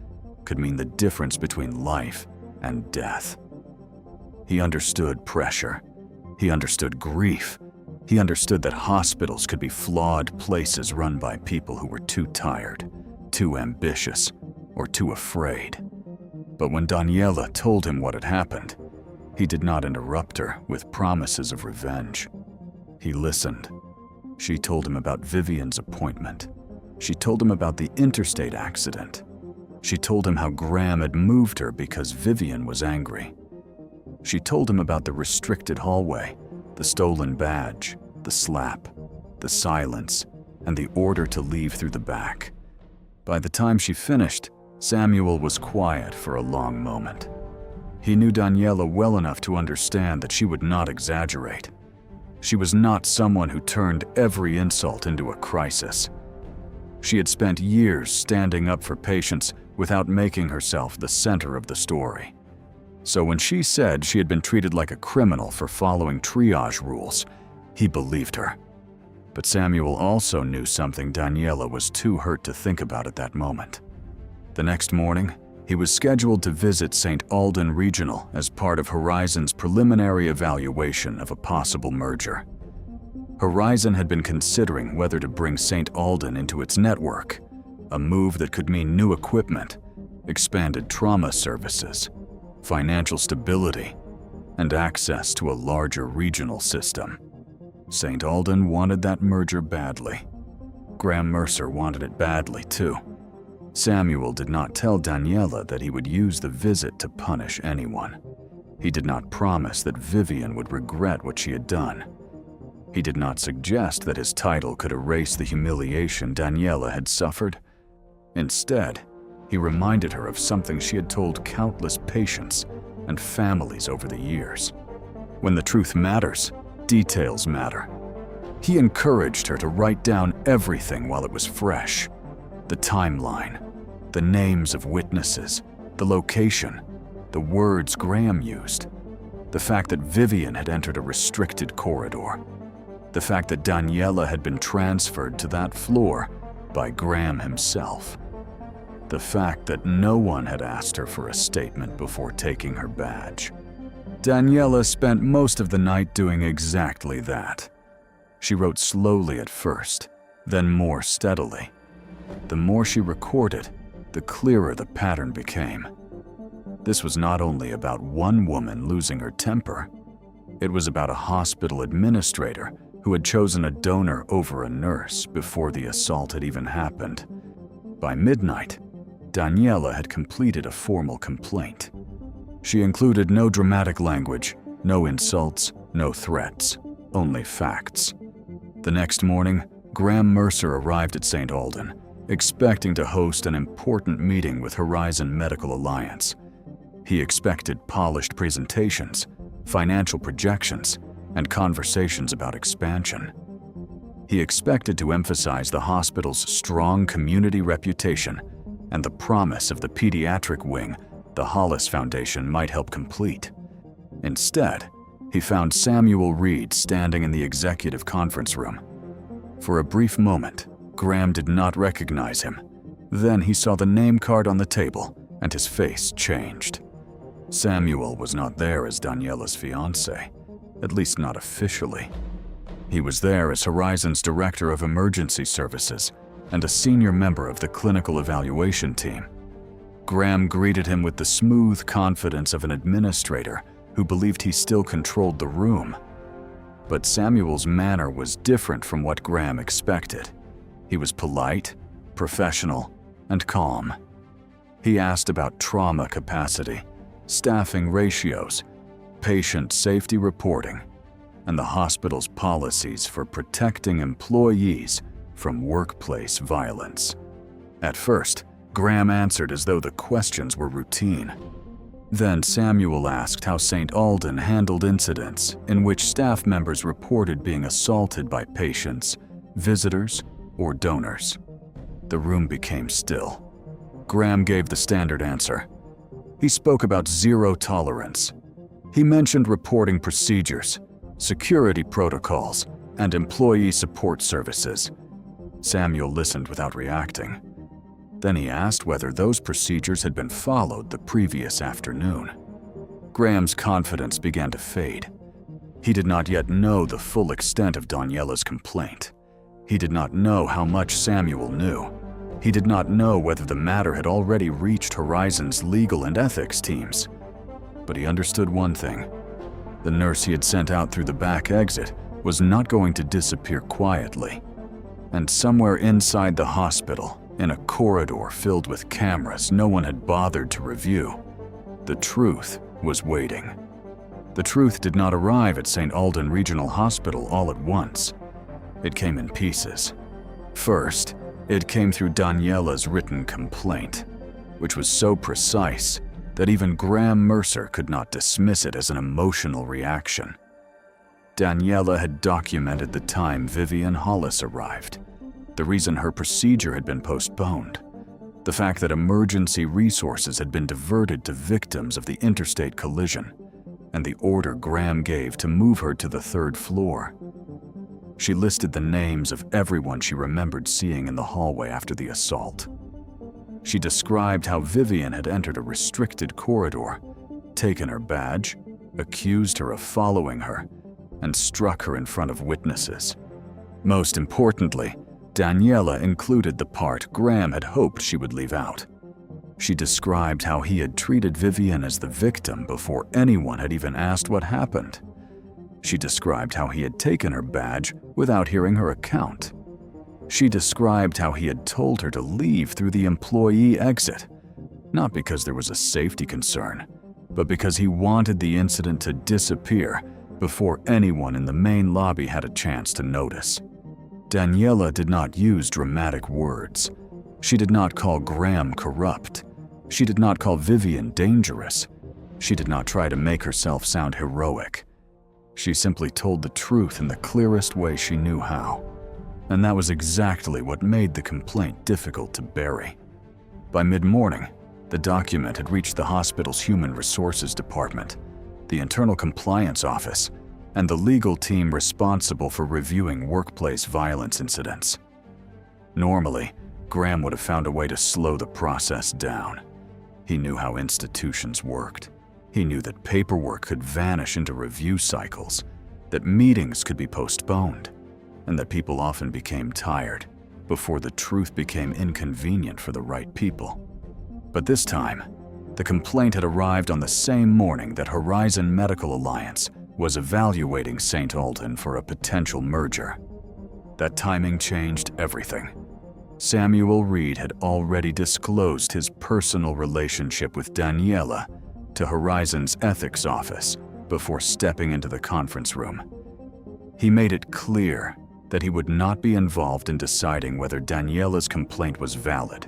could mean the difference between life and death. He understood pressure. He understood grief. He understood that hospitals could be flawed places run by people who were too tired, too ambitious, or too afraid. But when Daniela told him what had happened, he did not interrupt her with promises of revenge. He listened. She told him about Vivian's appointment. She told him about the interstate accident. She told him how Graham had moved her because Vivian was angry. She told him about the restricted hallway, the stolen badge, the slap, the silence, and the order to leave through the back. By the time she finished, Samuel was quiet for a long moment. He knew Daniela well enough to understand that she would not exaggerate. She was not someone who turned every insult into a crisis. She had spent years standing up for patients without making herself the center of the story. So when she said she had been treated like a criminal for following triage rules, he believed her. But Samuel also knew something Daniela was too hurt to think about at that moment. The next morning, he was scheduled to visit St. Alden Regional as part of Horizon's preliminary evaluation of a possible merger. Horizon had been considering whether to bring St. Alden into its network, a move that could mean new equipment, expanded trauma services, financial stability, and access to a larger regional system. St. Alden wanted that merger badly. Graham Mercer wanted it badly too. Samuel did not tell Daniela that he would use the visit to punish anyone. He did not promise that Vivian would regret what she had done. He did not suggest that his title could erase the humiliation Daniela had suffered. Instead, he reminded her of something she had told countless patients and families over the years. When the truth matters, details matter. He encouraged her to write down everything while it was fresh. The timeline, the names of witnesses, the location, the words Graham used, the fact that Vivian had entered a restricted corridor, the fact that Daniela had been transferred to that floor by Graham himself, the fact that no one had asked her for a statement before taking her badge. Daniela spent most of the night doing exactly that. She wrote slowly at first, then more steadily. The more she recorded, the clearer the pattern became. This was not only about one woman losing her temper. It was about a hospital administrator who had chosen a donor over a nurse before the assault had even happened. By midnight, Daniela had completed a formal complaint. She included no dramatic language, no insults, no threats, only facts. The next morning, Graham Mercer arrived at St. Alden, expecting to host an important meeting with Horizon Medical Alliance. He expected polished presentations, financial projections, and conversations about expansion. He expected to emphasize the hospital's strong community reputation and the promise of the pediatric wing the Hollis Foundation might help complete. Instead, he found Samuel Reed standing in the executive conference room. For a brief moment, Graham did not recognize him. Then he saw the name card on the table, and his face changed. Samuel was not there as Daniela's fiancé, at least not officially. He was there as Horizon's Director of Emergency Services and a senior member of the clinical evaluation team. Graham greeted him with the smooth confidence of an administrator who believed he still controlled the room. But Samuel's manner was different from what Graham expected. He was polite, professional, and calm. He asked about trauma capacity, staffing ratios, patient safety reporting, and the hospital's policies for protecting employees from workplace violence. At first, Graham answered as though the questions were routine. Then Samuel asked how St. Alden handled incidents in which staff members reported being assaulted by patients, visitors, or donors. The room became still. Graham gave the standard answer. He spoke about zero tolerance. He mentioned reporting procedures, security protocols, and employee support services. Samuel listened without reacting. Then he asked whether those procedures had been followed the previous afternoon. Graham's confidence began to fade. He did not yet know the full extent of Daniela's complaint. He did not know how much Samuel knew. He did not know whether the matter had already reached Horizon's legal and ethics teams. But he understood one thing. The nurse he had sent out through the back exit was not going to disappear quietly. And somewhere inside the hospital, in a corridor filled with cameras no one had bothered to review, the truth was waiting. The truth did not arrive at St. Alden Regional Hospital all at once. It came in pieces. First, it came through Daniela's written complaint, which was so precise that even Graham Mercer could not dismiss it as an emotional reaction. Daniela had documented the time Vivian Hollis arrived, the reason her procedure had been postponed, the fact that emergency resources had been diverted to victims of the interstate collision, and the order Graham gave to move her to the 3rd floor. She listed the names of everyone she remembered seeing in the hallway after the assault. She described how Vivian had entered a restricted corridor, taken her badge, accused her of following her, and struck her in front of witnesses. Most importantly, Daniela included the part Graham had hoped she would leave out. She described how he had treated Vivian as the victim before anyone had even asked what happened. She described how he had taken her badge without hearing her account. She described how he had told her to leave through the employee exit, not because there was a safety concern, but because he wanted the incident to disappear before anyone in the main lobby had a chance to notice. Daniela did not use dramatic words. She did not call Graham corrupt. She did not call Vivian dangerous. She did not try to make herself sound heroic. She simply told the truth in the clearest way she knew how. And that was exactly what made the complaint difficult to bury. By mid-morning, the document had reached the hospital's Human Resources Department, the Internal Compliance Office, and the legal team responsible for reviewing workplace violence incidents. Normally, Graham would have found a way to slow the process down. He knew how institutions worked. He knew that paperwork could vanish into review cycles, that meetings could be postponed, and that people often became tired before the truth became inconvenient for the right people. But this time, the complaint had arrived on the same morning that Horizon Medical Alliance was evaluating St. Alden for a potential merger. That timing changed everything. Samuel Reed had already disclosed his personal relationship with Daniela to Horizon's ethics office before stepping into the conference room. He made it clear that he would not be involved in deciding whether Daniela's complaint was valid,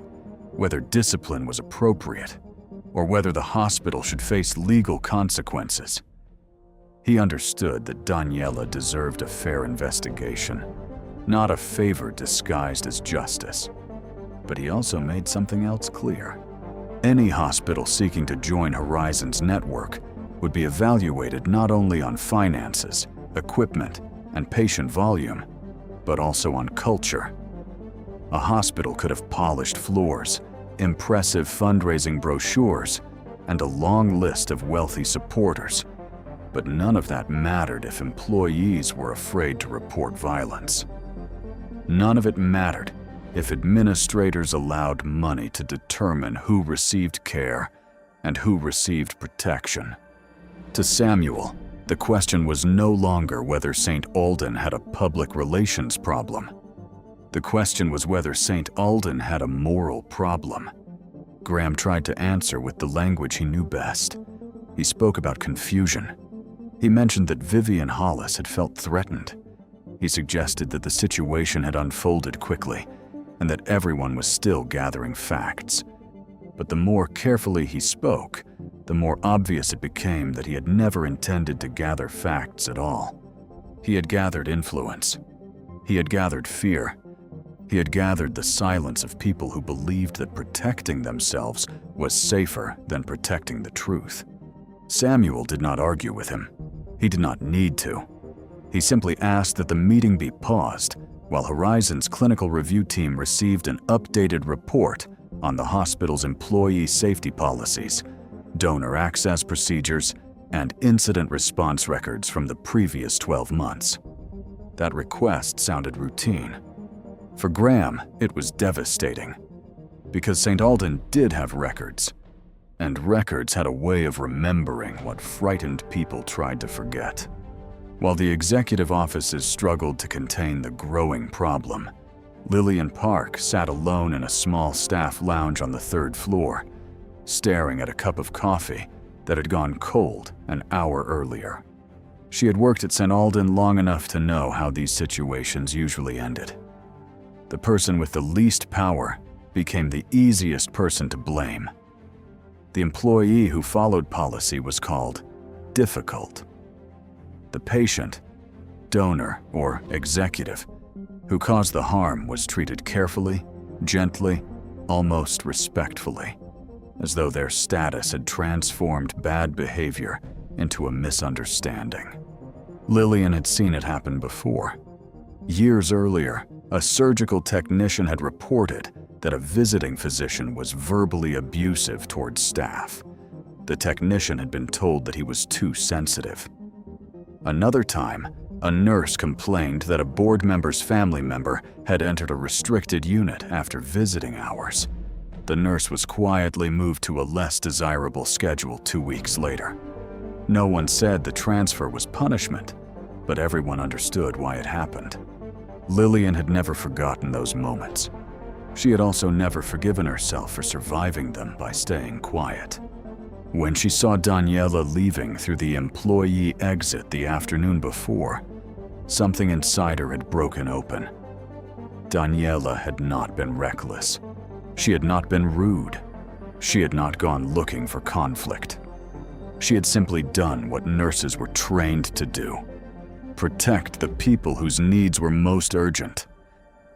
whether discipline was appropriate, or whether the hospital should face legal consequences. He understood that Daniela deserved a fair investigation, not a favor disguised as justice. But he also made something else clear. Any hospital seeking to join Horizon's network would be evaluated not only on finances, equipment, and patient volume, but also on culture. A hospital could have polished floors, impressive fundraising brochures, and a long list of wealthy supporters, but none of that mattered if employees were afraid to report violence. None of it mattered if administrators allowed money to determine who received care and who received protection. To Samuel, the question was no longer whether St. Alden had a public relations problem. The question was whether St. Alden had a moral problem. Graham tried to answer with the language he knew best. He spoke about confusion. He mentioned that Vivian Hollis had felt threatened. He suggested that the situation had unfolded quickly and that everyone was still gathering facts. But the more carefully he spoke, the more obvious it became that he had never intended to gather facts at all. He had gathered influence. He had gathered fear. He had gathered the silence of people who believed that protecting themselves was safer than protecting the truth. Samuel did not argue with him. He did not need to. He simply asked that the meeting be paused while Horizon's clinical review team received an updated report on the hospital's employee safety policies, donor access procedures, and incident response records from the previous 12 months. That request sounded routine. For Graham, it was devastating, because St. Alden did have records, and records had a way of remembering what frightened people tried to forget. While the executive offices struggled to contain the growing problem, Lillian Park sat alone in a small staff lounge on the 3rd floor, staring at a cup of coffee that had gone cold an hour earlier. She had worked at St. Alden long enough to know how these situations usually ended. The person with the least power became the easiest person to blame. The employee who followed policy was called difficult. The patient, donor, or executive who caused the harm was treated carefully, gently, almost respectfully, as though their status had transformed bad behavior into a misunderstanding. Lillian had seen it happen before. Years earlier, a surgical technician had reported that a visiting physician was verbally abusive towards staff. The technician had been told that he was too sensitive. Another time, a nurse complained that a board member's family member had entered a restricted unit after visiting hours. The nurse was quietly moved to a less desirable schedule 2 weeks later. No one said the transfer was punishment, but everyone understood why it happened. Lillian had never forgotten those moments. She had also never forgiven herself for surviving them by staying quiet. When she saw Daniela leaving through the employee exit the afternoon before, something inside her had broken open. Daniela had not been reckless. She had not been rude. She had not gone looking for conflict. She had simply done what nurses were trained to do: protect the people whose needs were most urgent.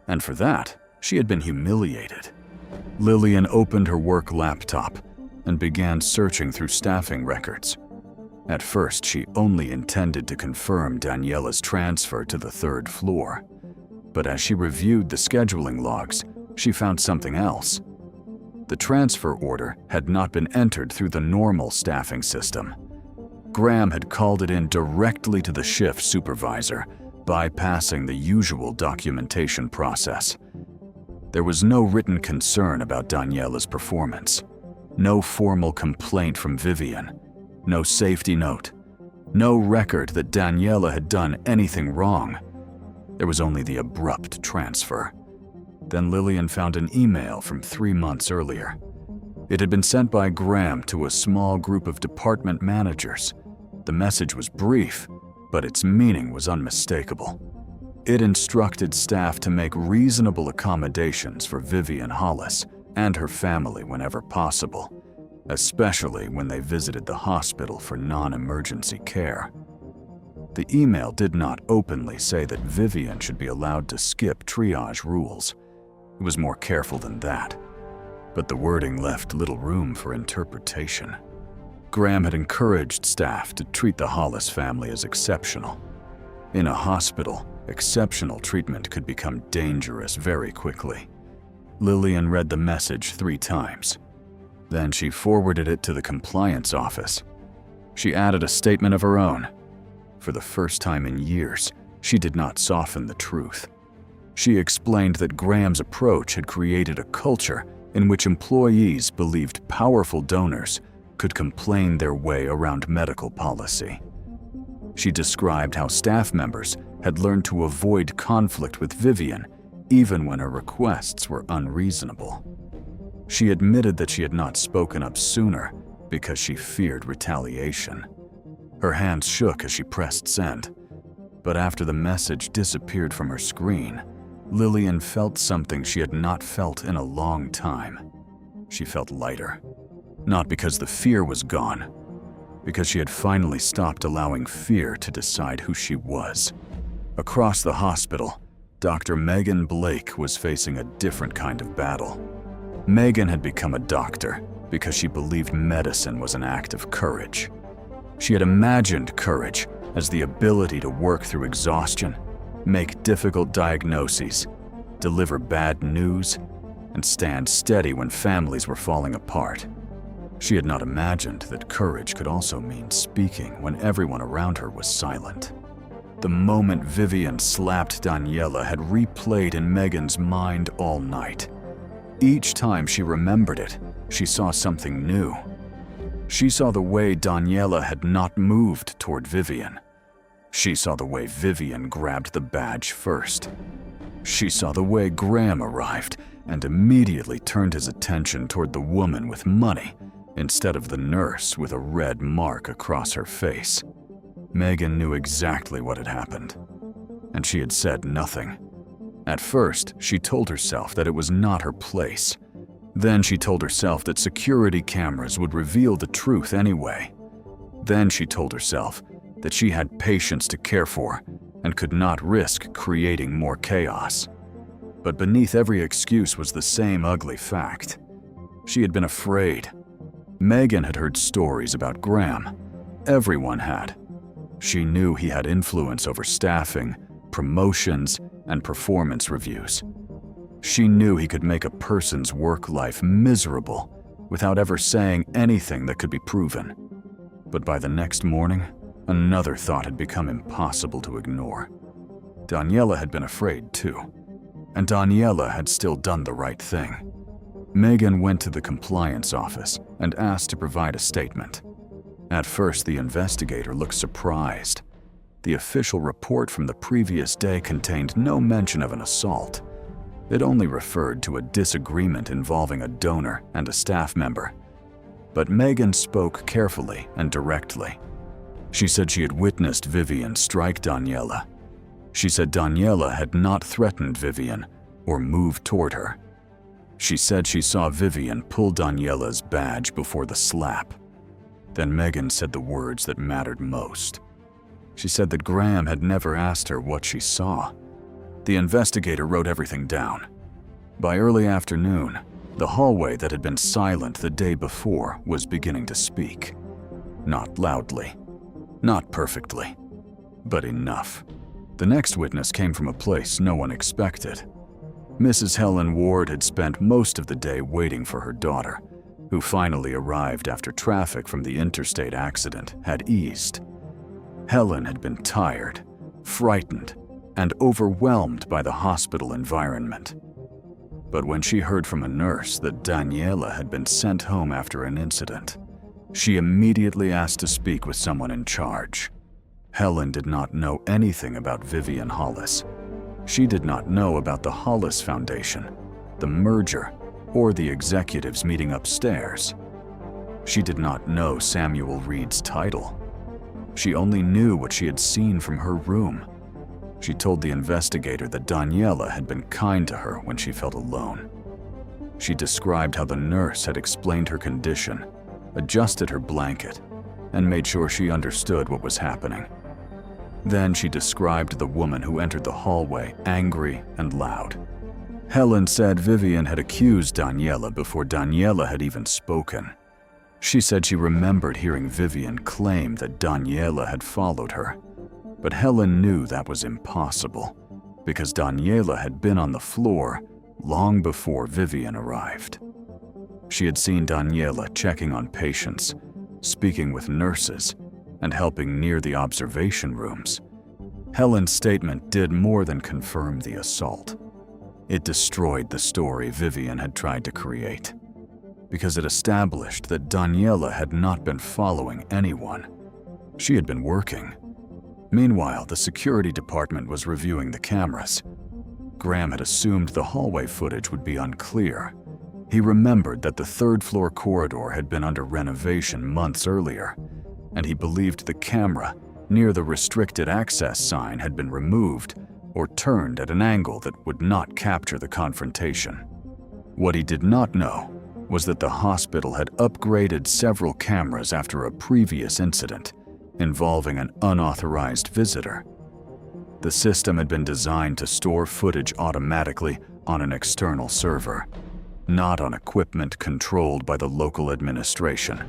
And for that, she had been humiliated. Lillian opened her work laptop and began searching through staffing records. At first, she only intended to confirm Daniela's transfer to the 3rd floor. But as she reviewed the scheduling logs, she found something else. The transfer order had not been entered through the normal staffing system. Graham had called it in directly to the shift supervisor, bypassing the usual documentation process. There was no written concern about Daniela's performance, no formal complaint from Vivian, no safety note, no record that Daniela had done anything wrong. There was only the abrupt transfer. Then Lillian found an email from 3 months earlier. It had been sent by Graham to a small group of department managers. The message was brief, but its meaning was unmistakable. It instructed staff to make reasonable accommodations for Vivian Hollis and her family whenever possible, especially when they visited the hospital for non-emergency care. The email did not openly say that Vivian should be allowed to skip triage rules. It was more careful than that, but the wording left little room for interpretation. Graham had encouraged staff to treat the Hollis family as exceptional. In a hospital, exceptional treatment could become dangerous very quickly. Lillian read the message 3 times. Then she forwarded it to the compliance office. She added a statement of her own. For the first time in years, she did not soften the truth. She explained that Graham's approach had created a culture in which employees believed powerful donors could complain their way around medical policy. She described how staff members had learned to avoid conflict with Vivian even when her requests were unreasonable. She admitted that she had not spoken up sooner because she feared retaliation. Her hands shook as she pressed send, but after the message disappeared from her screen, Lillian felt something she had not felt in a long time. She felt lighter. Not because the fear was gone, because she had finally stopped allowing fear to decide who she was. Across the hospital, Dr. Megan Blake was facing a different kind of battle. Megan had become a doctor because she believed medicine was an act of courage. She had imagined courage as the ability to work through exhaustion, make difficult diagnoses, deliver bad news, and stand steady when families were falling apart. She had not imagined that courage could also mean speaking when everyone around her was silent. The moment Vivian slapped Daniela had replayed in Megan's mind all night. Each time she remembered it, she saw something new. She saw the way Daniela had not moved toward Vivian. She saw the way Vivian grabbed the badge first. She saw the way Graham arrived and immediately turned his attention toward the woman with money instead of the nurse with a red mark across her face. Megan knew exactly what had happened, and she had said nothing. At first, she told herself that it was not her place. Then she told herself that security cameras would reveal the truth anyway. Then she told herself that she had patients to care for and could not risk creating more chaos. But beneath every excuse was the same ugly fact. She had been afraid. Megan had heard stories about Graham. Everyone had. She knew he had influence over staffing, promotions, and performance reviews. She knew he could make a person's work life miserable without ever saying anything that could be proven. But by the next morning, another thought had become impossible to ignore. Daniela had been afraid too, and Daniela had still done the right thing. Megan went to the compliance office and asked to provide a statement. At first, the investigator looked surprised. The official report from the previous day contained no mention of an assault. It only referred to a disagreement involving a donor and a staff member. But Megan spoke carefully and directly. She said she had witnessed Vivian strike Daniela. She said Daniela had not threatened Vivian or moved toward her. She said she saw Vivian pull Daniela's badge before the slap. Then Megan said the words that mattered most. She said that Graham had never asked her what she saw. The investigator wrote everything down. By early afternoon, the hallway that had been silent the day before was beginning to speak. Not loudly, not perfectly, but enough. The next witness came from a place no one expected. Mrs. Helen Ward had spent most of the day waiting for her daughter, who finally arrived after traffic from the interstate accident had eased. Helen had been tired, frightened, and overwhelmed by the hospital environment. But when she heard from a nurse that Daniela had been sent home after an incident, she immediately asked to speak with someone in charge. Helen did not know anything about Vivian Hollis. She did not know about the Hollis Foundation, the merger, or the executives meeting upstairs. She did not know Samuel Reed's title. She only knew what she had seen from her room. She told the investigator that Daniela had been kind to her when she felt alone. She described how the nurse had explained her condition, adjusted her blanket, and made sure she understood what was happening. Then she described the woman who entered the hallway, angry and loud. Helen said Vivian had accused Daniela before Daniela had even spoken. She said she remembered hearing Vivian claim that Daniela had followed her, but Helen knew that was impossible because Daniela had been on the floor long before Vivian arrived. She had seen Daniela checking on patients, speaking with nurses, and helping near the observation rooms. Helen's statement did more than confirm the assault. It destroyed the story Vivian had tried to create, because it established that Daniela had not been following anyone. She had been working. Meanwhile, the security department was reviewing the cameras. Graham had assumed the hallway footage would be unclear. He remembered that the third-floor corridor had been under renovation months earlier, and he believed the camera near the restricted access sign had been removed or turned at an angle that would not capture the confrontation. What he did not know was that the hospital had upgraded several cameras after a previous incident involving an unauthorized visitor. The system had been designed to store footage automatically on an external server, not on equipment controlled by the local administration.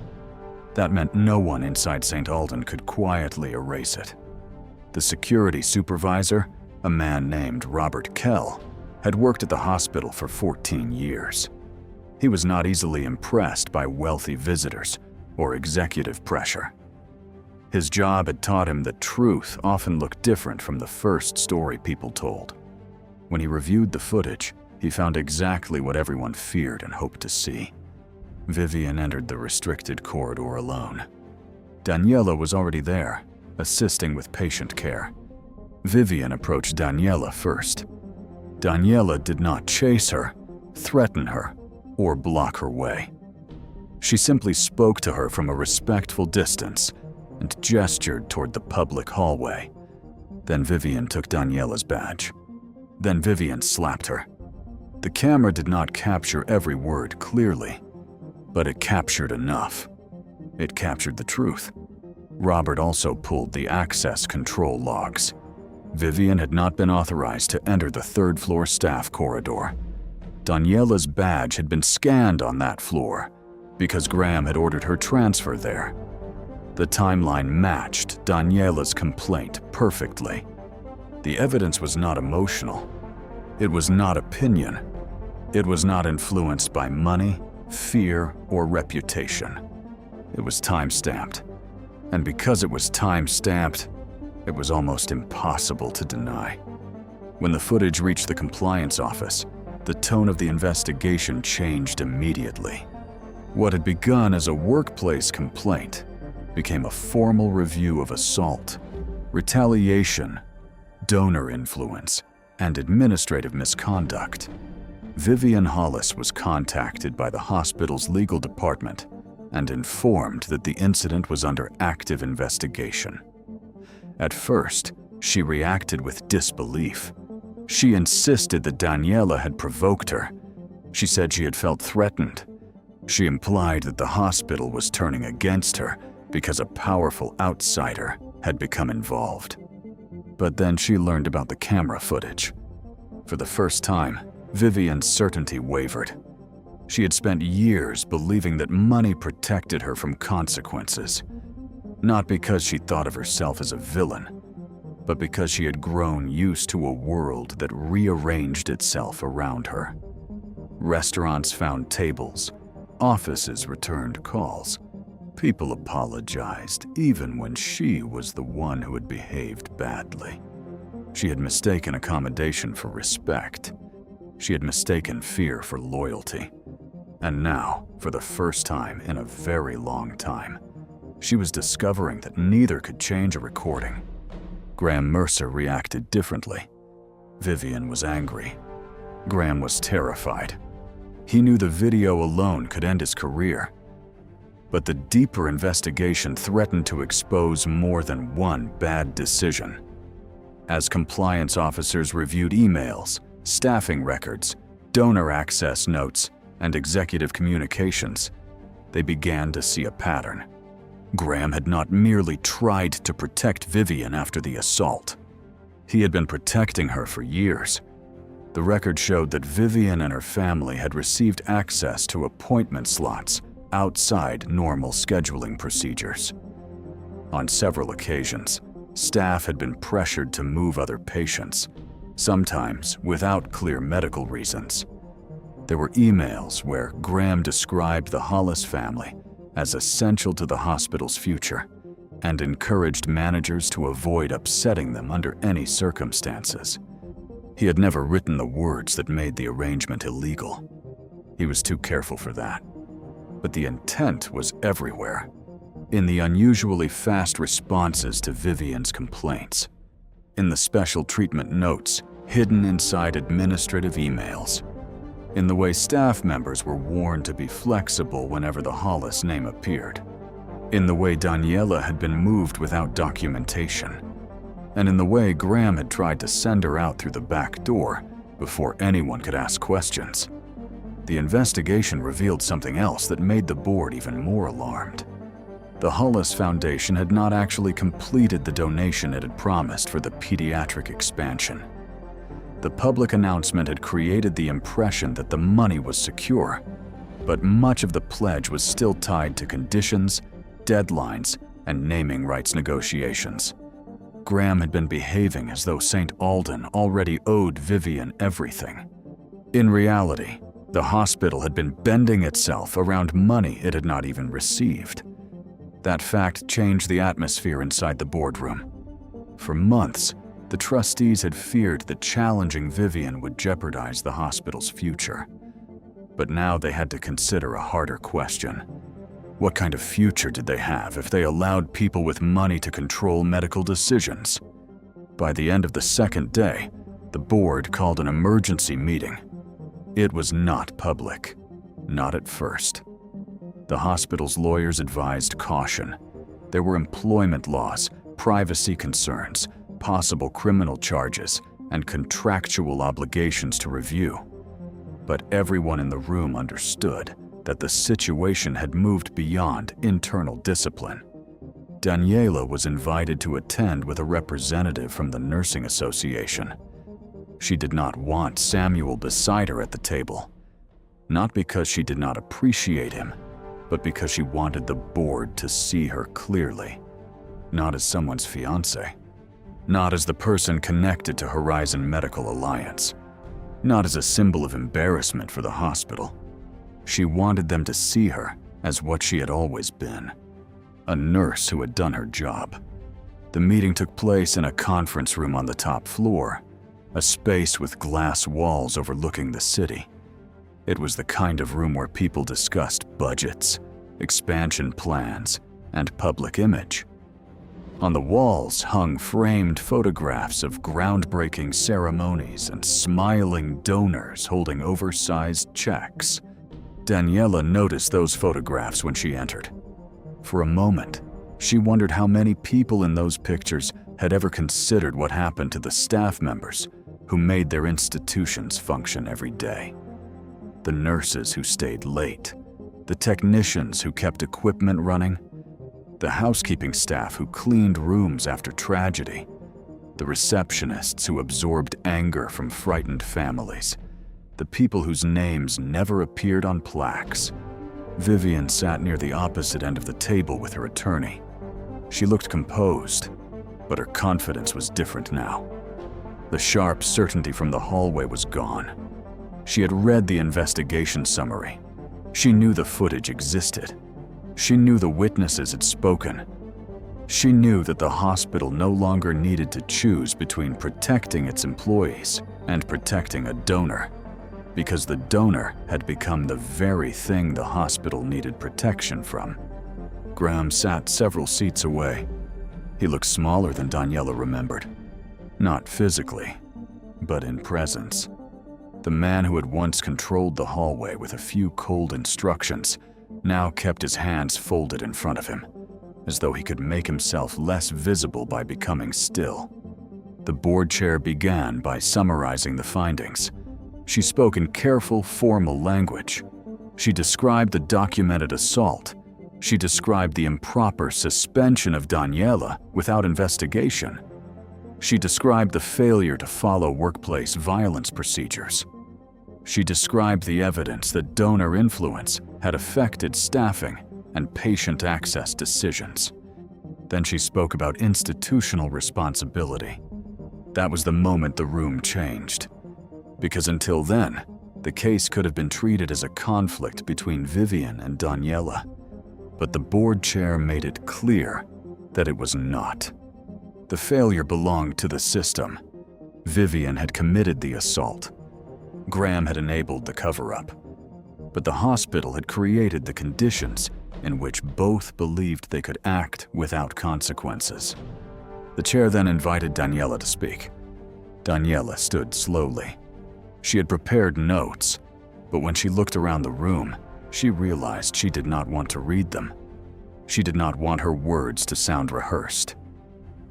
That meant no one inside St. Alden could quietly erase it. The security supervisor, a man named Robert Kell, had worked at the hospital for 14 years. He was not easily impressed by wealthy visitors or executive pressure. His job had taught him that truth often looked different from the first story people told. When he reviewed the footage, he found exactly what everyone feared and hoped to see. Vivian entered the restricted corridor alone. Daniela was already there, assisting with patient care. Vivian approached Daniela first. Daniela did not chase her, threaten her, or block her way. She simply spoke to her from a respectful distance and gestured toward the public hallway. Then Vivian took Daniela's badge. Then Vivian slapped her. The camera did not capture every word clearly, but it captured enough. It captured the truth. Robert also pulled the access control logs. Vivian had not been authorized to enter the third-floor staff corridor. Daniela's badge had been scanned on that floor because Graham had ordered her transfer there. The timeline matched Daniela's complaint perfectly. The evidence was not emotional. It was not opinion. It was not influenced by money, fear, or reputation. It was time-stamped. And because it was time-stamped, it was almost impossible to deny. When the footage reached the compliance office, the tone of the investigation changed immediately. What had begun as a workplace complaint became a formal review of assault, retaliation, donor influence, and administrative misconduct. Vivian Hollis was contacted by the hospital's legal department and informed that the incident was under active investigation. At first, she reacted with disbelief. She insisted that Daniela had provoked her. She said she had felt threatened. She implied that the hospital was turning against her because a powerful outsider had become involved. But then she learned about the camera footage. For the first time, Vivian's certainty wavered. She had spent years believing that money protected her from consequences, not because she thought of herself as a villain, but because she had grown used to a world that rearranged itself around her. Restaurants found tables, offices returned calls. People apologized, even when she was the one who had behaved badly. She had mistaken accommodation for respect. She had mistaken fear for loyalty. And now, for the first time in a very long time, she was discovering that neither could change a recording. Graham Mercer reacted differently. Vivian was angry. Graham was terrified. He knew the video alone could end his career. But the deeper investigation threatened to expose more than one bad decision. As compliance officers reviewed emails, staffing records, donor access notes, and executive communications, they began to see a pattern. Graham had not merely tried to protect Vivian after the assault. He had been protecting her for years. The record showed that Vivian and her family had received access to appointment slots outside normal scheduling procedures. On several occasions, staff had been pressured to move other patients, sometimes without clear medical reasons. There were emails where Graham described the Hollis family as essential to the hospital's future and encouraged managers to avoid upsetting them under any circumstances. He had never written the words that made the arrangement illegal. He was too careful for that. But the intent was everywhere, in the unusually fast responses to Vivian's complaints, in the special treatment notes hidden inside administrative emails, in the way staff members were warned to be flexible whenever the Hollis name appeared, in the way Daniela had been moved without documentation, and in the way Graham had tried to send her out through the back door before anyone could ask questions. The investigation revealed something else that made the board even more alarmed. The Hollis Foundation had not actually completed the donation it had promised for the pediatric expansion. The public announcement had created the impression that the money was secure, but much of the pledge was still tied to conditions deadlines, and naming rights negotiations. Graham had been behaving as though St. Alden already owed Vivian everything. In reality, the hospital had been bending itself around money it had not even received. That fact changed the atmosphere inside the boardroom. For months, the trustees had feared that challenging Vivian would jeopardize the hospital's future. But now they had to consider a harder question. What kind of future did they have if they allowed people with money to control medical decisions? By the end of the second day, the board called an emergency meeting. It was not public, not at first. The hospital's lawyers advised caution. There were employment laws, privacy concerns, possible criminal charges, and contractual obligations to review. But everyone in the room understood that the situation had moved beyond internal discipline. Daniela was invited to attend with a representative from the nursing association. She did not want Samuel beside her at the table, not because she did not appreciate him, but because she wanted the board to see her clearly, not as someone's fiancé, not as the person connected to Horizon Medical Alliance, not as a symbol of embarrassment for the hospital. She wanted them to see her as what she had always been, a nurse who had done her job. The meeting took place in a conference room on the top floor, a space with glass walls overlooking the city. It was the kind of room where people discussed budgets, expansion plans, and public image. On the walls hung framed photographs of groundbreaking ceremonies and smiling donors holding oversized checks. Daniela noticed those photographs when she entered. For a moment, she wondered how many people in those pictures had ever considered what happened to the staff members who made their institutions function every day. The nurses who stayed late, the technicians who kept equipment running, the housekeeping staff who cleaned rooms after tragedy, the receptionists who absorbed anger from frightened families, the people whose names never appeared on plaques. Vivian sat near the opposite end of the table with her attorney. She looked composed, but her confidence was different now. The sharp certainty from the hallway was gone. She had read the investigation summary. She knew the footage existed. She knew the witnesses had spoken. She knew that the hospital no longer needed to choose between protecting its employees and protecting a donor, because the donor had become the very thing the hospital needed protection from. Graham sat several seats away. He looked smaller than Daniela remembered. Not physically, but in presence. The man who had once controlled the hallway with a few cold instructions now kept his hands folded in front of him, as though he could make himself less visible by becoming still. The board chair began by summarizing the findings. She spoke in careful, formal language. She described the documented assault. She described the improper suspension of Daniela without investigation. She described the failure to follow workplace violence procedures. She described the evidence that donor influence had affected staffing and patient access decisions. Then she spoke about institutional responsibility. That was the moment the room changed. Because until then, the case could have been treated as a conflict between Vivian and Daniela. But the board chair made it clear that it was not. The failure belonged to the system. Vivian had committed the assault. Graham had enabled the cover-up. But the hospital had created the conditions in which both believed they could act without consequences. The chair then invited Daniela to speak. Daniela stood slowly. She had prepared notes, but when she looked around the room, she realized she did not want to read them. She did not want her words to sound rehearsed.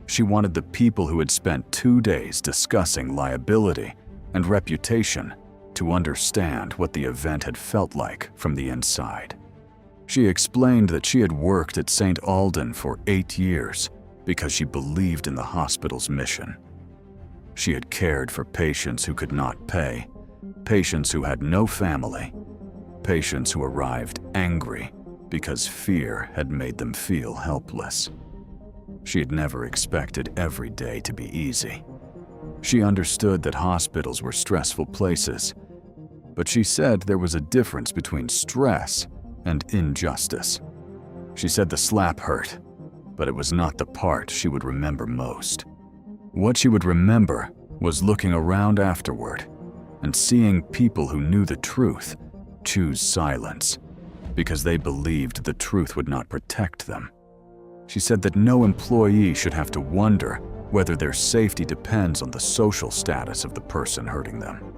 She wanted the people who had spent 2 days discussing liability and reputation to understand what the event had felt like from the inside. She explained that she had worked at St. Alden for 8 years because she believed in the hospital's mission. She had cared for patients who could not pay, patients who had no family, patients who arrived angry because fear had made them feel helpless. She had never expected every day to be easy. She understood that hospitals were stressful places, but she said there was a difference between stress and injustice. She said the slap hurt, but it was not the part she would remember most. What she would remember was looking around afterward and seeing people who knew the truth choose silence because they believed the truth would not protect them. She said that no employee should have to wonder whether their safety depends on the social status of the person hurting them.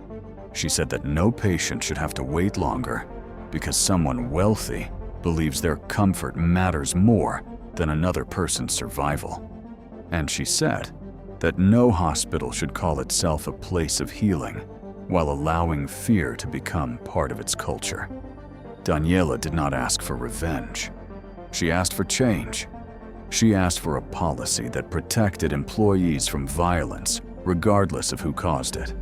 She said that no patient should have to wait longer because someone wealthy believes their comfort matters more than another person's survival. And she said that no hospital should call itself a place of healing while allowing fear to become part of its culture. Daniela did not ask for revenge. She asked for change. She asked for a policy that protected employees from violence, regardless of who caused it.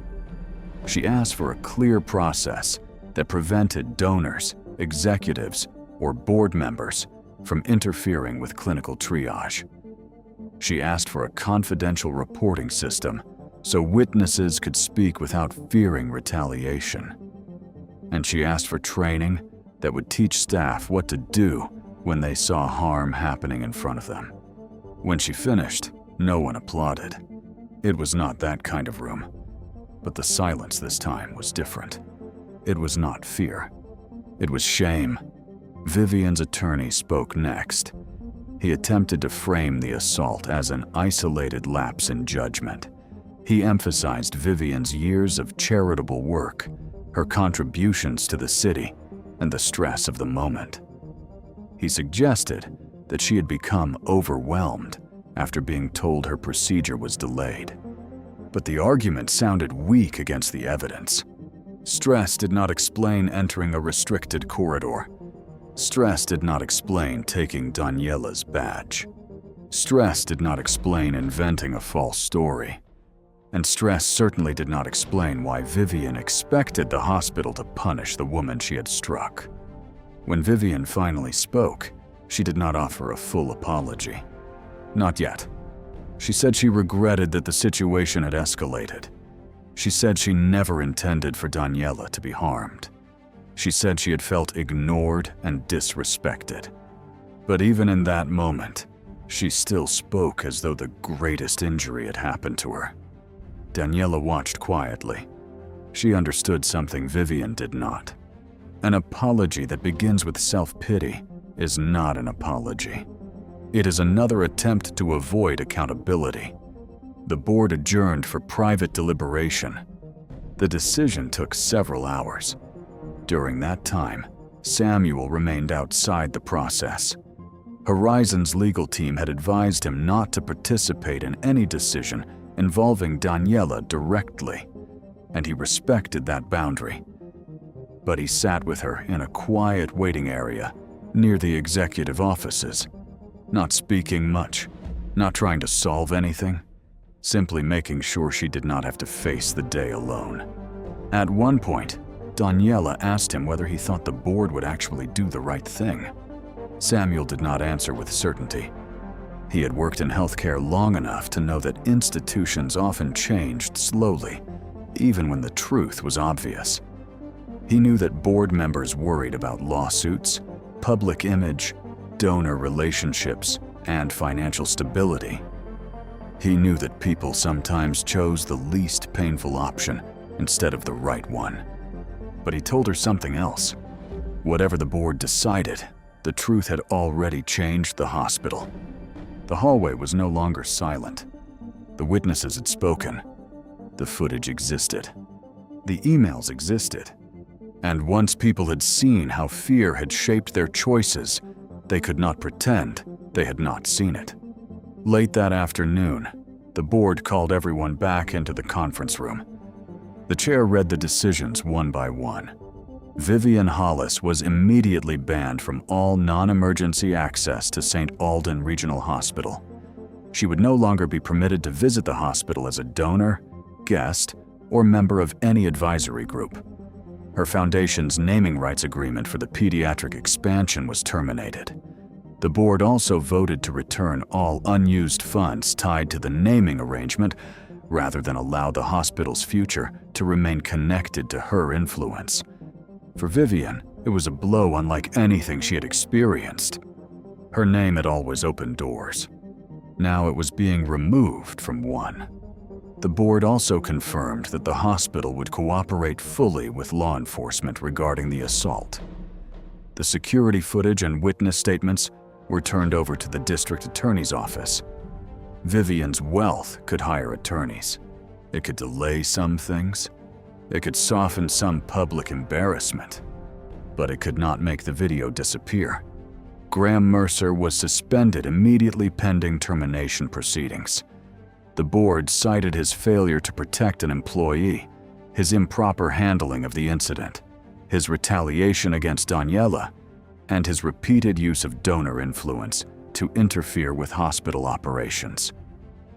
She asked for a clear process that prevented donors, executives, or board members from interfering with clinical triage. She asked for a confidential reporting system so witnesses could speak without fearing retaliation. And she asked for training that would teach staff what to do when they saw harm happening in front of them. When she finished, no one applauded. It was not that kind of room. But the silence this time was different. It was not fear. It was shame. Vivian's attorney spoke next. He attempted to frame the assault as an isolated lapse in judgment. He emphasized Vivian's years of charitable work, her contributions to the city, and the stress of the moment. He suggested that she had become overwhelmed after being told her procedure was delayed. But the argument sounded weak against the evidence. Stress did not explain entering a restricted corridor. Stress did not explain taking Daniela's badge. Stress did not explain inventing a false story. And stress certainly did not explain why Vivian expected the hospital to punish the woman she had struck. When Vivian finally spoke, she did not offer a full apology. Not yet. She said she regretted that the situation had escalated. She said she never intended for Daniela to be harmed. She said she had felt ignored and disrespected. But even in that moment, she still spoke as though the greatest injury had happened to her. Daniela watched quietly. She understood something Vivian did not. An apology that begins with self-pity is not an apology. It is another attempt to avoid accountability. The board adjourned for private deliberation. The decision took several hours. During that time, Samuel remained outside the process. Horizon's legal team had advised him not to participate in any decision involving Daniela directly, and he respected that boundary. But he sat with her in a quiet waiting area near the executive offices, not speaking much, not trying to solve anything, simply making sure she did not have to face the day alone. At one point, Daniela asked him whether he thought the board would actually do the right thing. Samuel did not answer with certainty. He had worked in healthcare long enough to know that institutions often changed slowly, even when the truth was obvious. He knew that board members worried about lawsuits, public image, donor relationships, and financial stability. He knew that people sometimes chose the least painful option instead of the right one. But he told her something else. Whatever the board decided, the truth had already changed the hospital. The hallway was no longer silent. The witnesses had spoken. The footage existed. The emails existed. And once people had seen how fear had shaped their choices, they could not pretend they had not seen it. Late that afternoon, the board called everyone back into the conference room. The chair read the decisions one by one. Vivian Hollis was immediately banned from all non-emergency access to St. Alden Regional Hospital. She would no longer be permitted to visit the hospital as a donor, guest, or member of any advisory group. Her foundation's naming rights agreement for the pediatric expansion was terminated. The board also voted to return all unused funds tied to the naming arrangement rather than allow the hospital's future to remain connected to her influence. For Vivian, it was a blow unlike anything she had experienced. Her name had always opened doors. Now it was being removed from one. The board also confirmed that the hospital would cooperate fully with law enforcement regarding the assault. The security footage and witness statements were turned over to the district attorney's office. Vivian's wealth could hire attorneys. It could delay some things. It could soften some public embarrassment. But it could not make the video disappear. Graham Mercer was suspended immediately pending termination proceedings. The board cited his failure to protect an employee, his improper handling of the incident, his retaliation against Daniela, and his repeated use of donor influence to interfere with hospital operations.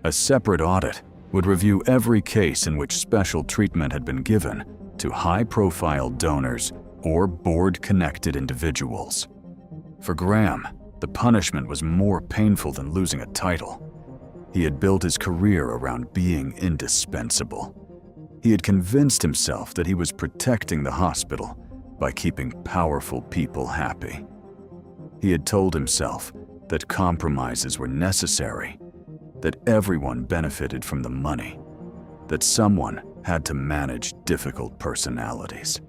A separate audit would review every case in which special treatment had been given to high-profile donors or board-connected individuals. For Graham, the punishment was more painful than losing a title. He had built his career around being indispensable. He had convinced himself that he was protecting the hospital by keeping powerful people happy. He had told himself that compromises were necessary, that everyone benefited from the money, that someone had to manage difficult personalities.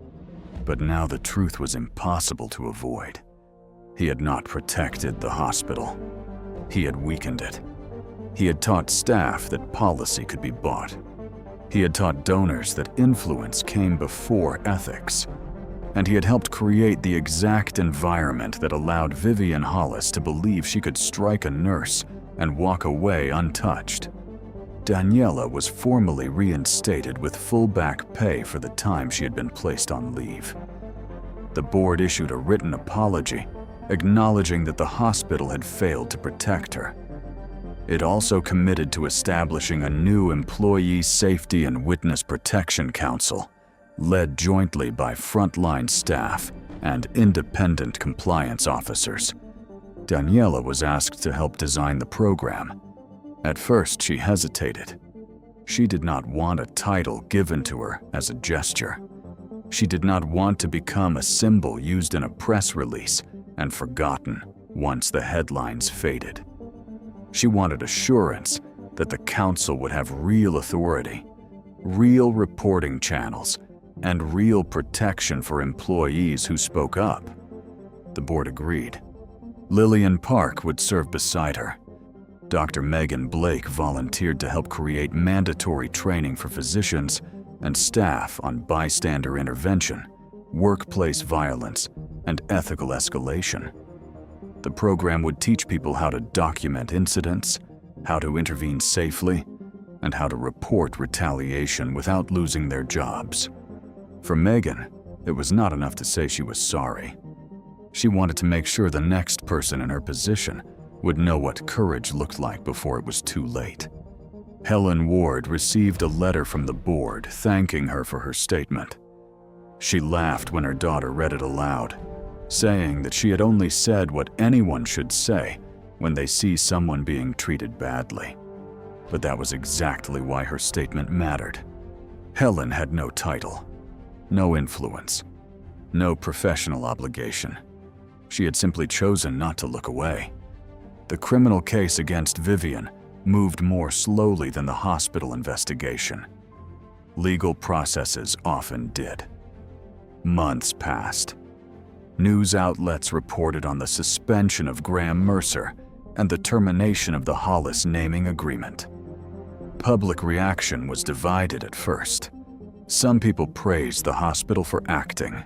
But now the truth was impossible to avoid. He had not protected the hospital. He had weakened it. He had taught staff that policy could be bought. He had taught donors that influence came before ethics. And he had helped create the exact environment that allowed Vivian Hollis to believe she could strike a nurse and walk away untouched. Daniela was formally reinstated with full back pay for the time she had been placed on leave. The board issued a written apology, acknowledging that the hospital had failed to protect her. It also committed to establishing a new Employee Safety and Witness Protection Council, led jointly by frontline staff and independent compliance officers. Daniela was asked to help design the program. At first, she hesitated. She did not want a title given to her as a gesture. She did not want to become a symbol used in a press release and forgotten once the headlines faded. She wanted assurance that the council would have real authority, real reporting channels, and real protection for employees who spoke up. The board agreed. Lillian Park would serve beside her. Dr. Megan Blake volunteered to help create mandatory training for physicians and staff on bystander intervention, workplace violence, and ethical escalation. The program would teach people how to document incidents, how to intervene safely, and how to report retaliation without losing their jobs. For Megan, it was not enough to say she was sorry. She wanted to make sure the next person in her position would know what courage looked like before it was too late. Helen Ward received a letter from the board thanking her for her statement. She laughed when her daughter read it aloud, saying that she had only said what anyone should say when they see someone being treated badly. But that was exactly why her statement mattered. Helen had no title, no influence, no professional obligation. She had simply chosen not to look away. The criminal case against Vivian moved more slowly than the hospital investigation. Legal processes often did. Months passed. News outlets reported on the suspension of Graham Mercer and the termination of the Hollis naming agreement. Public reaction was divided at first. Some people praised the hospital for acting.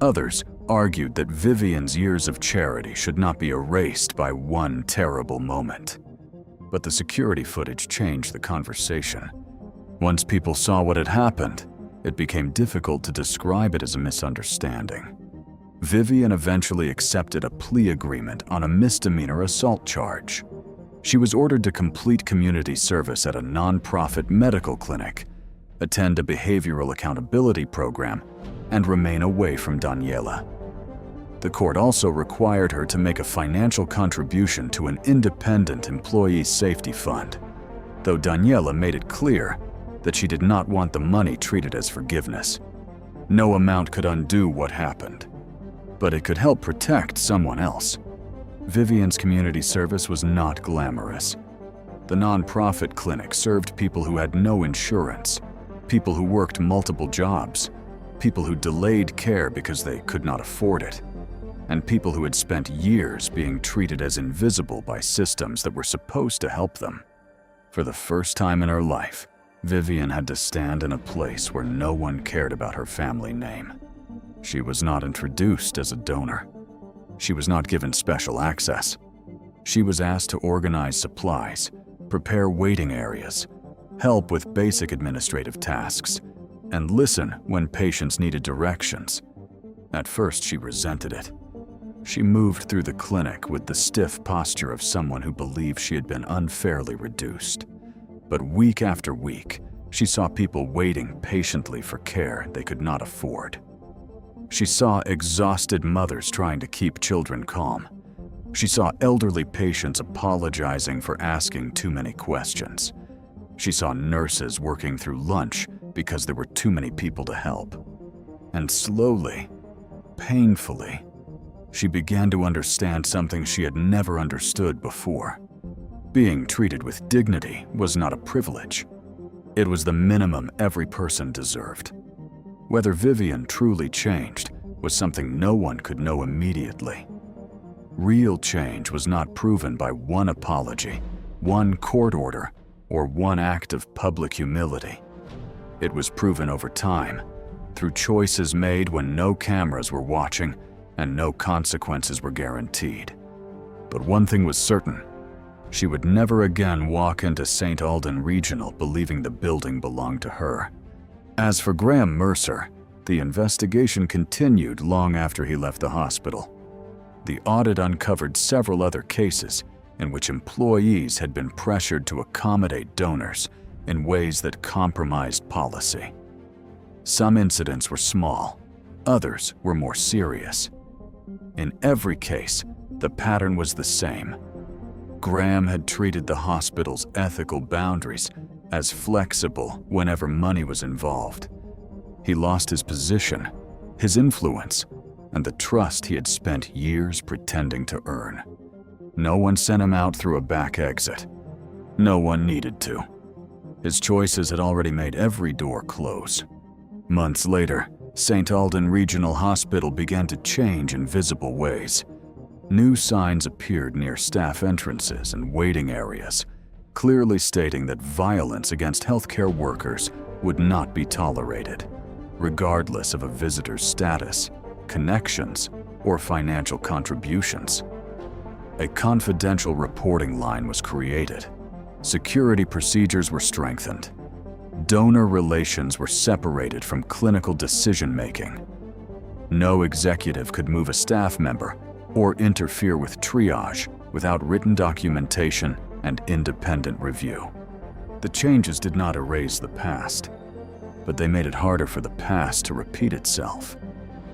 Others argued that Vivian's years of charity should not be erased by one terrible moment. But the security footage changed the conversation. Once people saw what had happened, it became difficult to describe it as a misunderstanding. Vivian eventually accepted a plea agreement on a misdemeanor assault charge. She was ordered to complete community service at a nonprofit medical clinic, attend a behavioral accountability program, and remain away from Daniela. The court also required her to make a financial contribution to an independent employee safety fund, though Daniela made it clear that she did not want the money treated as forgiveness. No amount could undo what happened, but it could help protect someone else. Vivian's community service was not glamorous. The nonprofit clinic served people who had no insurance, people who worked multiple jobs, people who delayed care because they could not afford it, and people who had spent years being treated as invisible by systems that were supposed to help them. For the first time in her life, Vivian had to stand in a place where no one cared about her family name. She was not introduced as a donor. She was not given special access. She was asked to organize supplies, prepare waiting areas, help with basic administrative tasks, and listen when patients needed directions. At first, she resented it. She moved through the clinic with the stiff posture of someone who believed she had been unfairly reduced. But week after week, she saw people waiting patiently for care they could not afford. She saw exhausted mothers trying to keep children calm. She saw elderly patients apologizing for asking too many questions. She saw nurses working through lunch because there were too many people to help. And slowly, painfully, she began to understand something she had never understood before. Being treated with dignity was not a privilege. It was the minimum every person deserved. Whether Vivian truly changed was something no one could know immediately. Real change was not proven by one apology, one court order, or one act of public humility. It was proven over time, through choices made when no cameras were watching and no consequences were guaranteed. But one thing was certain: she would never again walk into St. Aldan Regional believing the building belonged to her. As for Graham Mercer, the investigation continued long after he left the hospital. The audit uncovered several other cases in which employees had been pressured to accommodate donors in ways that compromised policy. Some incidents were small, others were more serious. In every case, the pattern was the same. Graham had treated the hospital's ethical boundaries as flexible whenever money was involved. He lost his position, his influence, and the trust he had spent years pretending to earn. No one sent him out through a back exit. No one needed to. His choices had already made every door close. Months later, St. Aldan Regional Hospital began to change in visible ways. New signs appeared near staff entrances and waiting areas, clearly stating that violence against healthcare workers would not be tolerated, regardless of a visitor's status, connections, or financial contributions. A confidential reporting line was created. Security procedures were strengthened. Donor relations were separated from clinical decision-making. No executive could move a staff member or interfere with triage without written documentation and independent review. The changes did not erase the past, but they made it harder for the past to repeat itself.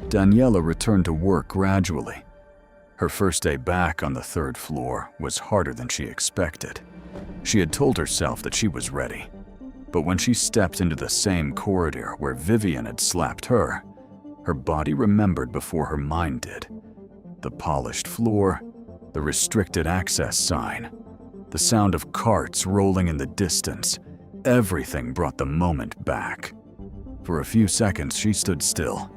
Daniela returned to work gradually. Her first day back on the 3rd floor was harder than she expected. She had told herself that she was ready, but when she stepped into the same corridor where Vivian had slapped her, her body remembered before her mind did. The polished floor, the restricted access sign, the sound of carts rolling in the distance, everything brought the moment back. For a few seconds, she stood still.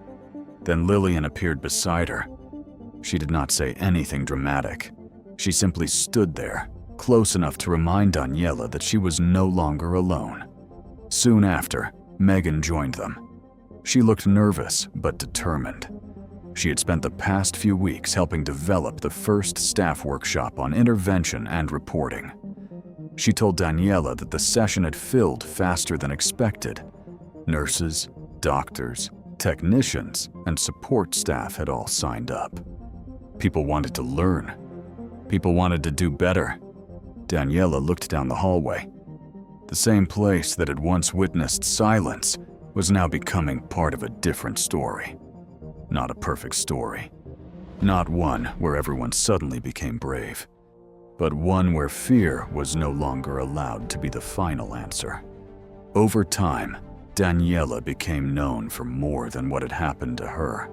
Then Lillian appeared beside her. She did not say anything dramatic. She simply stood there, close enough to remind Daniela that she was no longer alone. Soon after, Megan joined them. She looked nervous but determined. She had spent the past few weeks helping develop the first staff workshop on intervention and reporting. She told Daniela that the session had filled faster than expected. Nurses, doctors, technicians, and support staff had all signed up. People wanted to learn. People wanted to do better. Daniela looked down the hallway. The same place that had once witnessed silence was now becoming part of a different story. Not a perfect story. Not one where everyone suddenly became brave, but one where fear was no longer allowed to be the final answer. Over time, Daniela became known for more than what had happened to her.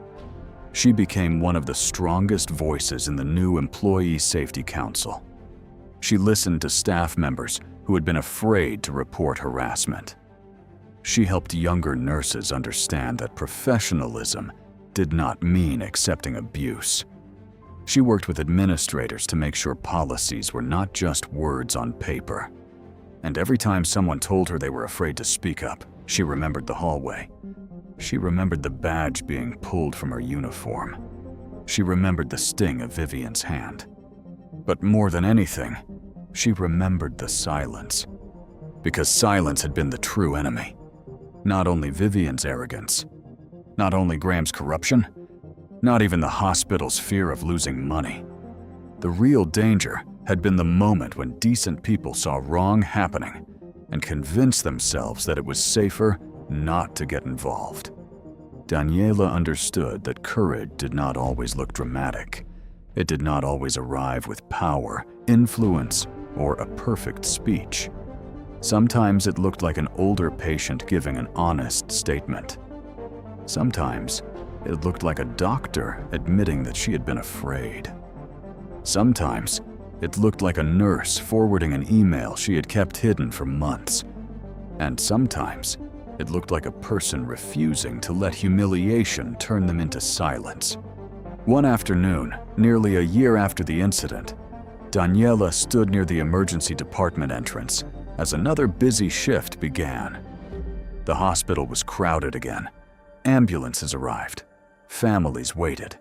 She became one of the strongest voices in the new Employee Safety Council. She listened to staff members who had been afraid to report harassment. She helped younger nurses understand that professionalism did not mean accepting abuse. She worked with administrators to make sure policies were not just words on paper. And every time someone told her they were afraid to speak up, she remembered the hallway. She remembered the badge being pulled from her uniform. She remembered the sting of Vivian's hand. But more than anything, she remembered the silence. Because silence had been the true enemy. Not only Vivian's arrogance, not only Graham's corruption, not even the hospital's fear of losing money. The real danger had been the moment when decent people saw wrong happening and convinced themselves that it was safer not to get involved. Daniela understood that courage did not always look dramatic. It did not always arrive with power, influence, or a perfect speech. Sometimes it looked like an older patient giving an honest statement. Sometimes it looked like a doctor admitting that she had been afraid. Sometimes it looked like a nurse forwarding an email she had kept hidden for months. And sometimes it looked like a person refusing to let humiliation turn them into silence. One afternoon, nearly a year after the incident, Daniela stood near the emergency department entrance as another busy shift began. The hospital was crowded again. Ambulances arrived. Families waited.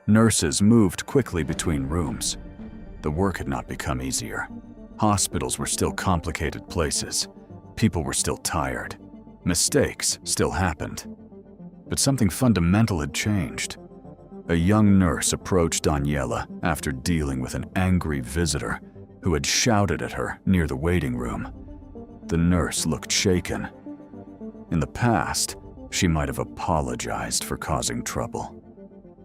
Nurses moved quickly between rooms. The work had not become easier. Hospitals were still complicated places. People were still tired. Mistakes still happened. But something fundamental had changed. A young nurse approached Daniela after dealing with an angry visitor who had shouted at her near the waiting room. The nurse looked shaken. In the past, she might have apologized for causing trouble.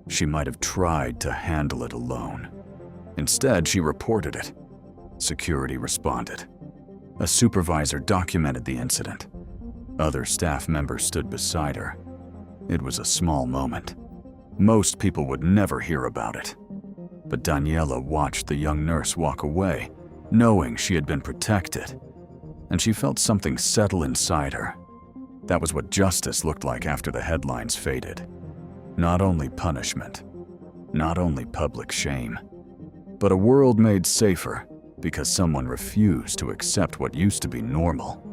She might have tried to handle it alone. Instead, she reported it. Security responded. A supervisor documented the incident. Other staff members stood beside her. It was a small moment. Most people would never hear about it. But Daniela watched the young nurse walk away, knowing she had been protected. And she felt something settle inside her. That was what justice looked like after the headlines faded. Not only punishment, not only public shame, but a world made safer because someone refused to accept what used to be normal.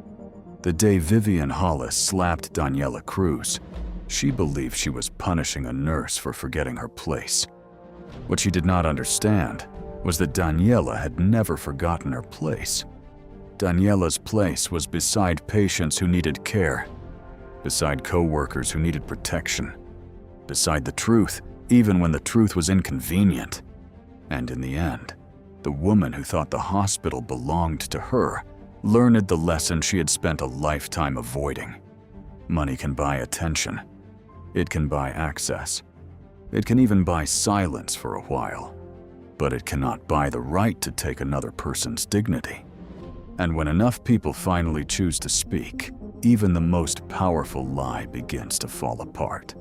The day Vivian Hollis slapped Daniela Cruz, she believed she was punishing a nurse for forgetting her place. What she did not understand was that Daniela had never forgotten her place. Daniela's place was beside patients who needed care, beside co-workers who needed protection, beside the truth, even when the truth was inconvenient. And in the end, the woman who thought the hospital belonged to her learned the lesson she had spent a lifetime avoiding. Money can buy attention. It can buy access. It can even buy silence for a while. But it cannot buy the right to take another person's dignity. And when enough people finally choose to speak, even the most powerful lie begins to fall apart.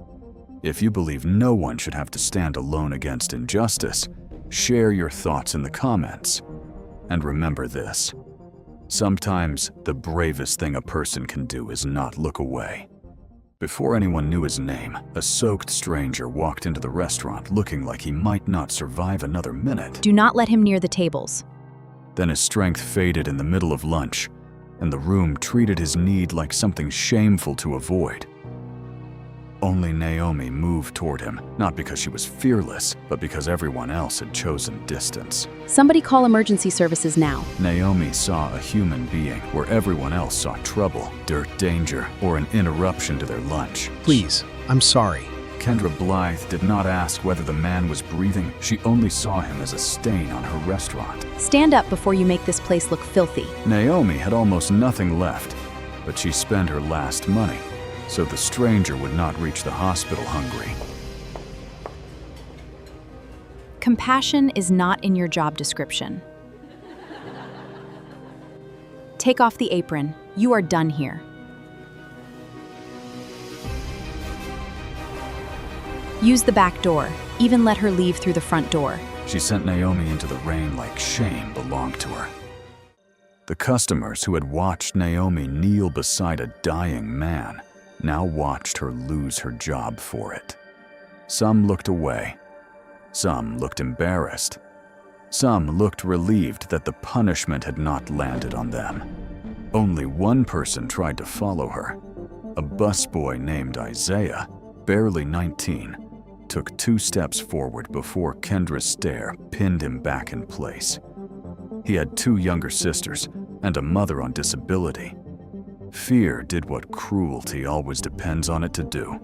If you believe no one should have to stand alone against injustice, share your thoughts in the comments. And remember this: sometimes the bravest thing a person can do is not look away. Before anyone knew his name, a soaked stranger walked into the restaurant looking like he might not survive another minute. Do not let him near the tables. Then his strength faded in the middle of lunch, and the room treated his need like something shameful to avoid. Only Naomi moved toward him, not because she was fearless, but because everyone else had chosen distance. Somebody call emergency services now. Naomi saw a human being where everyone else saw trouble, dirt, danger, or an interruption to their lunch. Please, I'm sorry. Kendra Blythe did not ask whether the man was breathing. She only saw him as a stain on her restaurant. Stand up before you make this place look filthy. Naomi had almost nothing left, but she spent her last money. so the stranger would not reach the hospital hungry. Compassion is not in your job description. Take off the apron. You are done here. Use the back door. Even let her leave through the front door. She sent Naomi into the rain like shame belonged to her. The customers who had watched Naomi kneel beside a dying man now watched her lose her job for it. Some looked away. Some looked embarrassed. Some looked relieved that the punishment had not landed on them. Only one person tried to follow her. A busboy named Isaiah, barely 19, took 2 steps forward before Kendra's stare pinned him back in place. He had 2 younger sisters and a mother on disability. Fear did what cruelty always depends on it to do.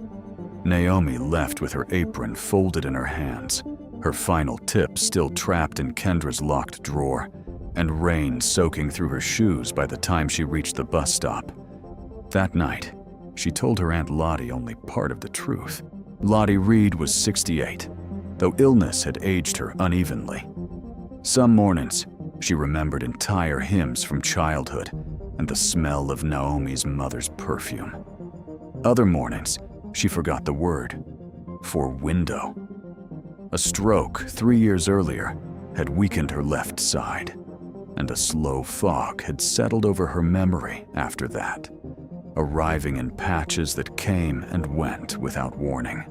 Naomi left with her apron folded in her hands, her final tip still trapped in Kendra's locked drawer, and rain soaking through her shoes by the time she reached the bus stop. That night, she told her Aunt Lottie only part of the truth. Lottie Reed was 68, though illness had aged her unevenly. Some mornings, she remembered entire hymns from childhood and the smell of Naomi's mother's perfume. Other mornings, she forgot the word for window. A stroke 3 years earlier had weakened her left side, and a slow fog had settled over her memory after that, arriving in patches that came and went without warning.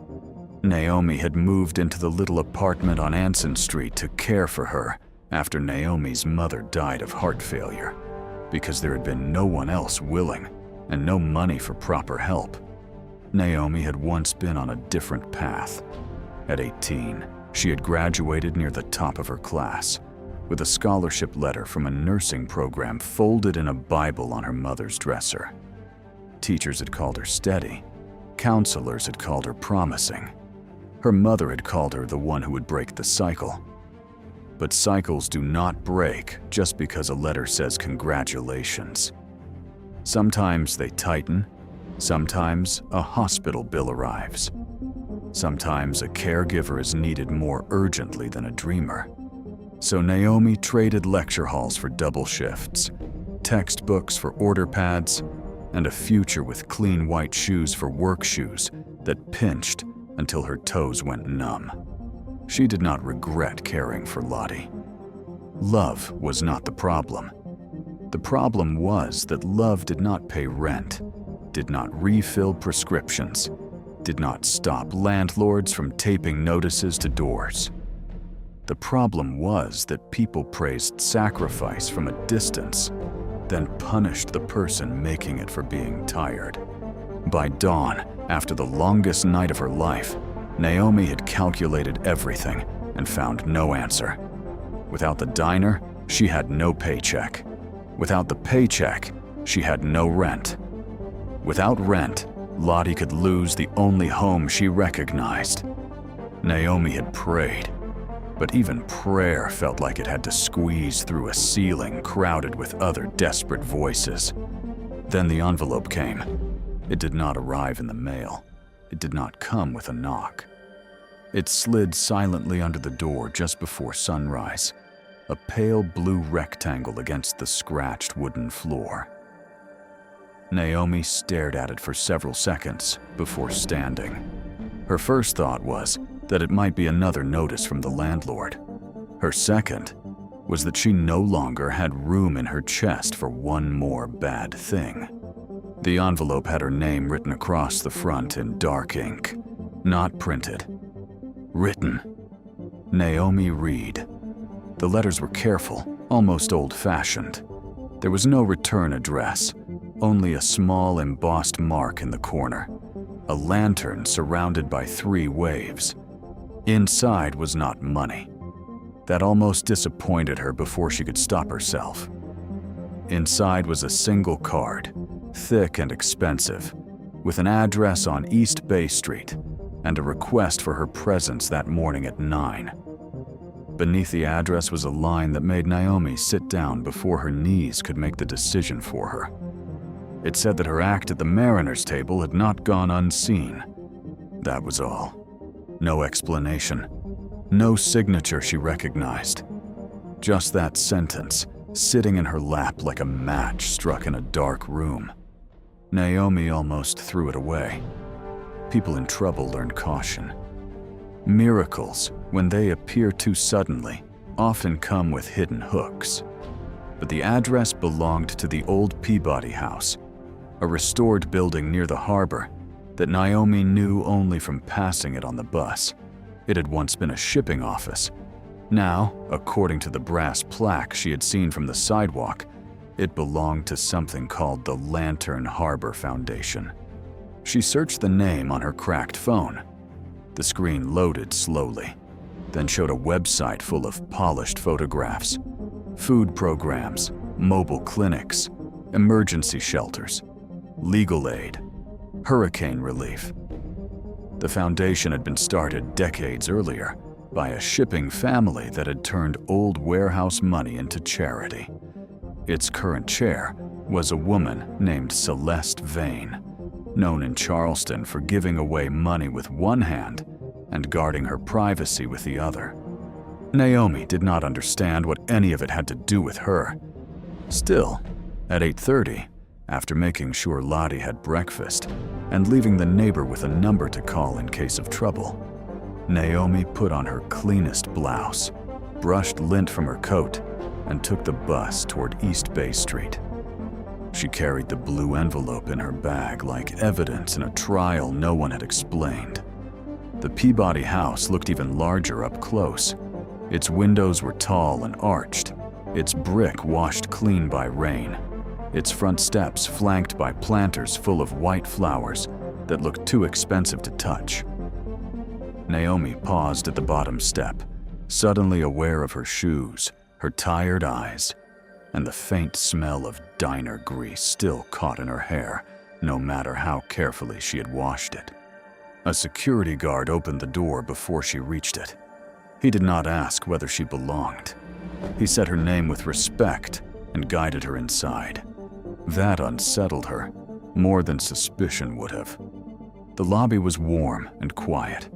Naomi had moved into the little apartment on Anson Street to care for her after Naomi's mother died of heart failure, because there had been no one else willing and no money for proper help. Naomi had once been on a different path. At 18, she had graduated near the top of her class, with a scholarship letter from a nursing program folded in a Bible on her mother's dresser. Teachers had called her steady. Counselors had called her promising. Her mother had called her the one who would break the cycle. But cycles do not break just because a letter says congratulations. Sometimes they tighten. Sometimes a hospital bill arrives. Sometimes a caregiver is needed more urgently than a dreamer. So Naomi traded lecture halls for double shifts, textbooks for order pads, and a future with clean white shoes for work shoes that pinched until her toes went numb. She did not regret caring for Lottie. Love was not the problem. The problem was that love did not pay rent, did not refill prescriptions, did not stop landlords from taping notices to doors. The problem was that people praised sacrifice from a distance, then punished the person making it for being tired. By dawn, after the longest night of her life, Naomi had calculated everything and found no answer. Without the diner, she had no paycheck. Without the paycheck, she had no rent. Without rent, Lottie could lose the only home she recognized. Naomi had prayed, but even prayer felt like it had to squeeze through a ceiling crowded with other desperate voices. Then the envelope came. It did not arrive in the mail. It did not come with a knock. It slid silently under the door just before sunrise, a pale blue rectangle against the scratched wooden floor. Naomi stared at it for several seconds before standing. Her first thought was that it might be another notice from the landlord. Her second was that she no longer had room in her chest for one more bad thing. The envelope had her name written across the front in dark ink, not printed. Written, Naomi Reed. The letters were careful, almost old-fashioned. There was no return address, only a small embossed mark in the corner, a lantern surrounded by 3 waves. Inside was not money. That almost disappointed her before she could stop herself. Inside was a single card, thick and expensive, with an address on East Bay Street and a request for her presence that morning at 9. Beneath the address was a line that made Naomi sit down before her knees could make the decision for her. It said that her act at the Mariners' table had not gone unseen. That was all. No explanation. No signature she recognized. Just that sentence, sitting in her lap like a match struck in a dark room. Naomi almost threw it away. People in trouble learn caution. Miracles, when they appear too suddenly, often come with hidden hooks. But the address belonged to the old Peabody House, a restored building near the harbor that Naomi knew only from passing it on the bus. It had once been a shipping office. Now, according to the brass plaque she had seen from the sidewalk, it belonged to something called the Lantern Harbor Foundation. She searched the name on her cracked phone. The screen loaded slowly, then showed a website full of polished photographs, food programs, mobile clinics, emergency shelters, legal aid, hurricane relief. The foundation had been started decades earlier by a shipping family that had turned old warehouse money into charity. Its current chair was a woman named Celeste Vane, known in Charleston for giving away money with one hand and guarding her privacy with the other. Naomi did not understand what any of it had to do with her. Still, at 8:30, after making sure Lottie had breakfast and leaving the neighbor with a number to call in case of trouble, Naomi put on her cleanest blouse, brushed lint from her coat, and took the bus toward East Bay Street. She carried the blue envelope in her bag like evidence in a trial no one had explained. The Peabody House looked even larger up close. Its windows were tall and arched, its brick washed clean by rain, its front steps flanked by planters full of white flowers that looked too expensive to touch. Naomi paused at the bottom step, suddenly aware of her shoes, her tired eyes, and the faint smell of diner grease still caught in her hair, no matter how carefully she had washed it. A security guard opened the door before she reached it. He did not ask whether she belonged. He said her name with respect and guided her inside. That unsettled her, more than suspicion would have. The lobby was warm and quiet.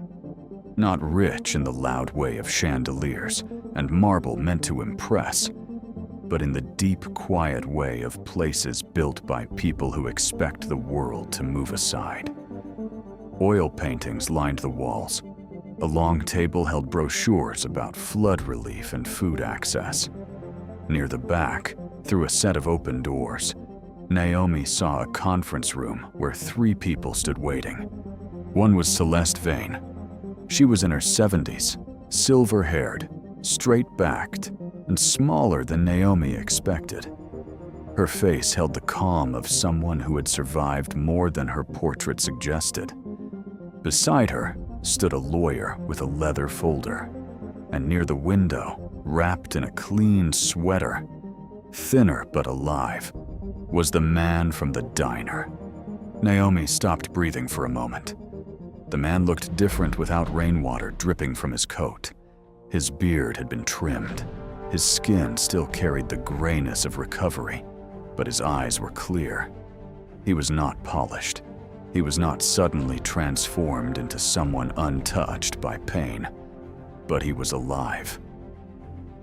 Not rich in the loud way of chandeliers and marble meant to impress, but in the deep, quiet way of places built by people who expect the world to move aside. Oil paintings lined the walls. A long table held brochures about flood relief and food access. Near the back, through a set of open doors, Naomi saw a conference room where 3 people stood waiting. One was Celeste Vane. She was in her 70s, silver-haired, straight-backed, and smaller than Naomi expected. Her face held the calm of someone who had survived more than her portrait suggested. Beside her stood a lawyer with a leather folder, and near the window, wrapped in a clean sweater, thinner but alive, was the man from the diner. Naomi stopped breathing for a moment. The man looked different without rainwater dripping from his coat. His beard had been trimmed. His skin still carried the grayness of recovery, but his eyes were clear. He was not polished. He was not suddenly transformed into someone untouched by pain, but he was alive.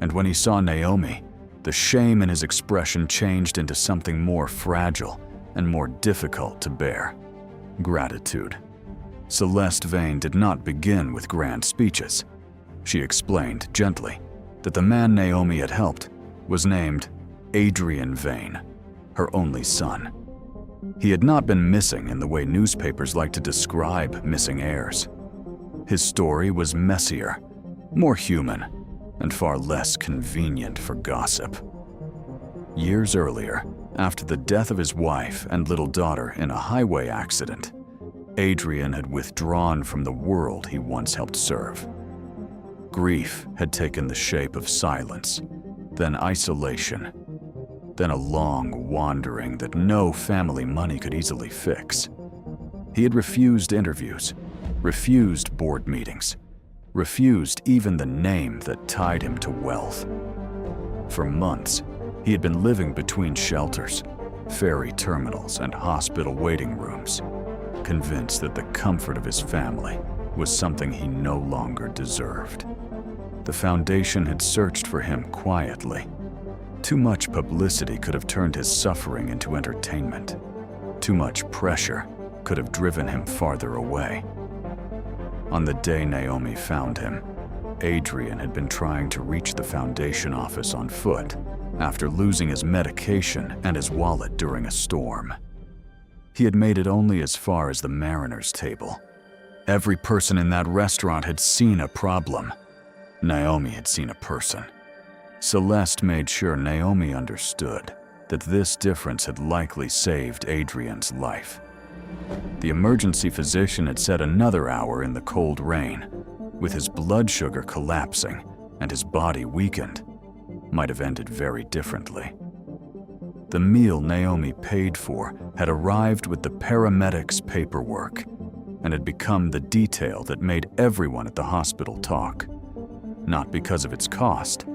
And when he saw Naomi, the shame in his expression changed into something more fragile and more difficult to bear: gratitude. Celeste Vane did not begin with grand speeches. She explained gently that the man Naomi had helped was named Adrian Vane, her only son. He had not been missing in the way newspapers like to describe missing heirs. His story was messier, more human, and far less convenient for gossip. Years earlier, after the death of his wife and little daughter in a highway accident, Adrian had withdrawn from the world he once helped serve. Grief had taken the shape of silence, then isolation, then a long wandering that no family money could easily fix. He had refused interviews, refused board meetings, refused even the name that tied him to wealth. For months, he had been living between shelters, ferry terminals, and hospital waiting rooms, convinced that the comfort of his family was something he no longer deserved. The Foundation had searched for him quietly. Too much publicity could have turned his suffering into entertainment. Too much pressure could have driven him farther away. On the day Naomi found him, Adrian had been trying to reach the Foundation office on foot after losing his medication and his wallet during a storm. He had made it only as far as the mariner's table. Every person in that restaurant had seen a problem. Naomi had seen a person. Celeste made sure Naomi understood that this difference had likely saved Adrian's life. The emergency physician had said another hour in the cold rain, with his blood sugar collapsing and his body weakened, might have ended very differently. The meal Naomi paid for had arrived with the paramedics' paperwork and had become the detail that made everyone at the hospital talk, not because of its cost,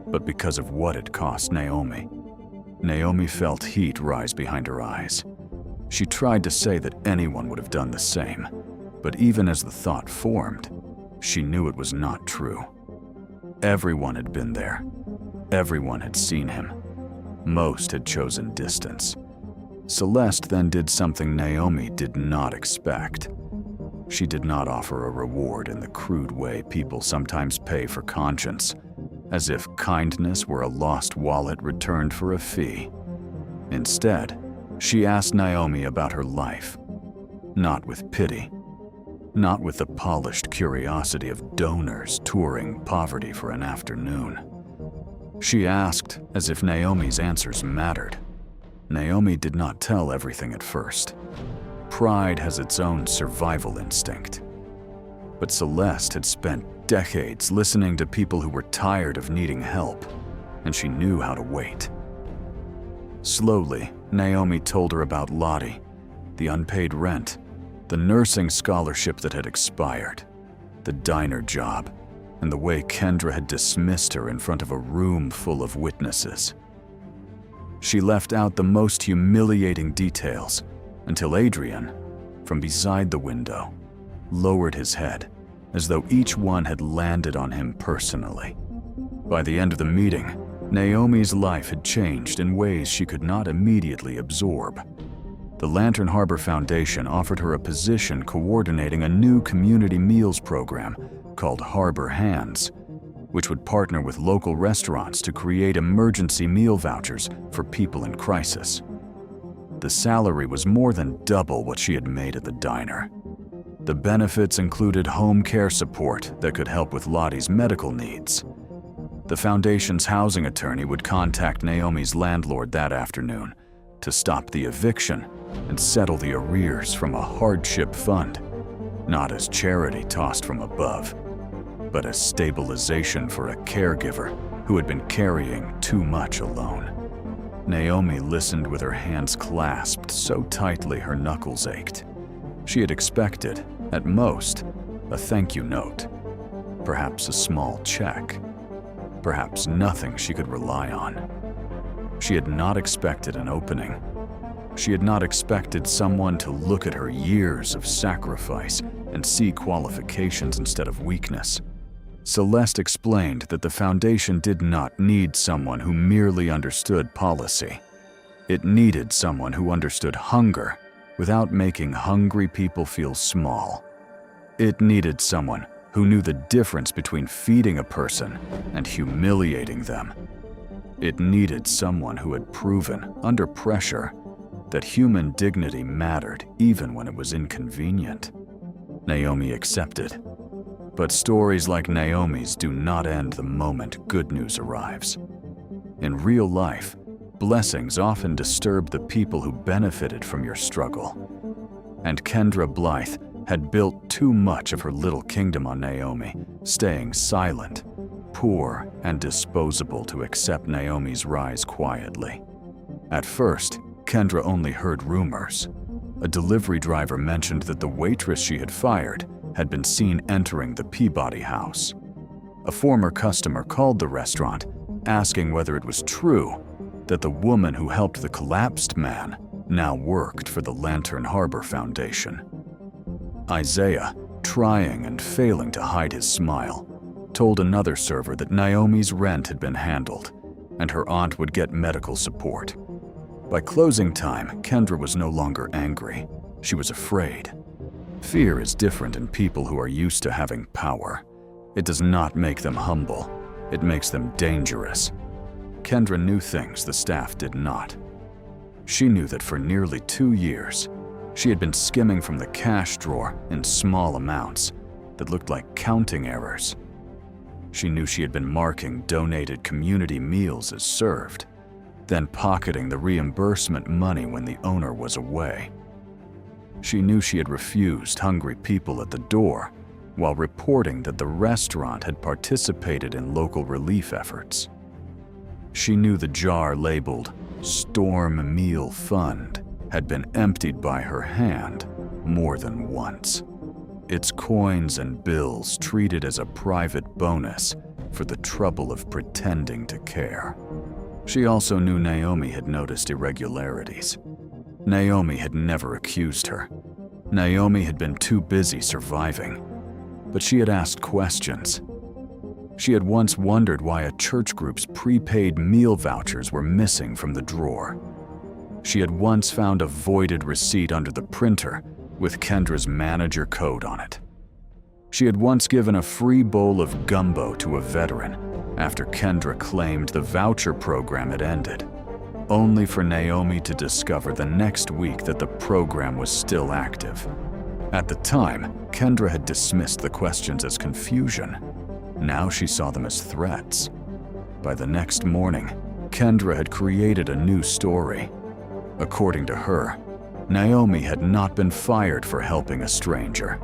but because of what it cost Naomi. Naomi felt heat rise behind her eyes. She tried to say that anyone would have done the same, but even as the thought formed, she knew it was not true. Everyone had been there. Everyone had seen him. Most had chosen distance. Celeste then did something Naomi did not expect. She did not offer a reward in the crude way people sometimes pay for conscience, as if kindness were a lost wallet returned for a fee. Instead, she asked Naomi about her life, not with pity, not with the polished curiosity of donors touring poverty for an afternoon. She asked as if Naomi's answers mattered. Naomi did not tell everything at first. Pride has its own survival instinct. But Celeste had spent decades listening to people who were tired of needing help, and she knew how to wait. Slowly, Naomi told her about Lottie, the unpaid rent, the nursing scholarship that had expired, the diner job, and the way Kendra had dismissed her in front of a room full of witnesses. She left out the most humiliating details until Adrian, from beside the window, lowered his head as though each one had landed on him personally. By the end of the meeting, Naomi's life had changed in ways she could not immediately absorb. The Lantern Harbor Foundation offered her a position coordinating a new community meals program called Harbor Hands, which would partner with local restaurants to create emergency meal vouchers for people in crisis. The salary was more than double what she had made at the diner. The benefits included home care support that could help with Lottie's medical needs. The Foundation's housing attorney would contact Naomi's landlord that afternoon to stop the eviction and settle the arrears from a hardship fund, not as charity tossed from above, but as stabilization for a caregiver who had been carrying too much alone. Naomi listened with her hands clasped so tightly her knuckles ached. She had expected, at most, a thank you note, perhaps a small check, perhaps nothing she could rely on. She had not expected an opening. She had not expected someone to look at her years of sacrifice and see qualifications instead of weakness. Celeste explained that the Foundation did not need someone who merely understood policy. It needed someone who understood hunger without making hungry people feel small. It needed someone who knew the difference between feeding a person and humiliating them. It needed someone who had proven, under pressure, that human dignity mattered even when it was inconvenient. Naomi accepted. But stories like Naomi's do not end the moment good news arrives. In real life, blessings often disturb the people who benefited from your struggle. And Kendra Blythe had built too much of her little kingdom on Naomi, staying silent, poor, and disposable to accept Naomi's rise quietly. At first, Kendra only heard rumors. A delivery driver mentioned that the waitress she had fired had been seen entering the Peabody house. A former customer called the restaurant, asking whether it was true, that the woman who helped the collapsed man now worked for the Lantern Harbor Foundation. Isaiah, trying and failing to hide his smile, told another server that Naomi's rent had been handled and her aunt would get medical support. By closing time, Kendra was no longer angry. She was afraid. Fear is different in people who are used to having power. It does not make them humble. It makes them dangerous. Kendra knew things the staff did not. She knew that for nearly 2 years, she had been skimming from the cash drawer in small amounts that looked like counting errors. She knew she had been marking donated community meals as served, then pocketing the reimbursement money when the owner was away. She knew she had refused hungry people at the door while reporting that the restaurant had participated in local relief efforts. She knew the jar labeled Storm Meal Fund had been emptied by her hand more than once. Its coins and bills treated as a private bonus for the trouble of pretending to care. She also knew Naomi had noticed irregularities. Naomi had never accused her. Naomi had been too busy surviving. But she had asked questions. She had once wondered why a church group's prepaid meal vouchers were missing from the drawer. She had once found a voided receipt under the printer with Kendra's manager code on it. She had once given a free bowl of gumbo to a veteran after Kendra claimed the voucher program had ended, only for Naomi to discover the next week that the program was still active. At the time, Kendra had dismissed the questions as confusion. Now she saw them as threats. By the next morning, Kendra had created a new story. According to her, Naomi had not been fired for helping a stranger.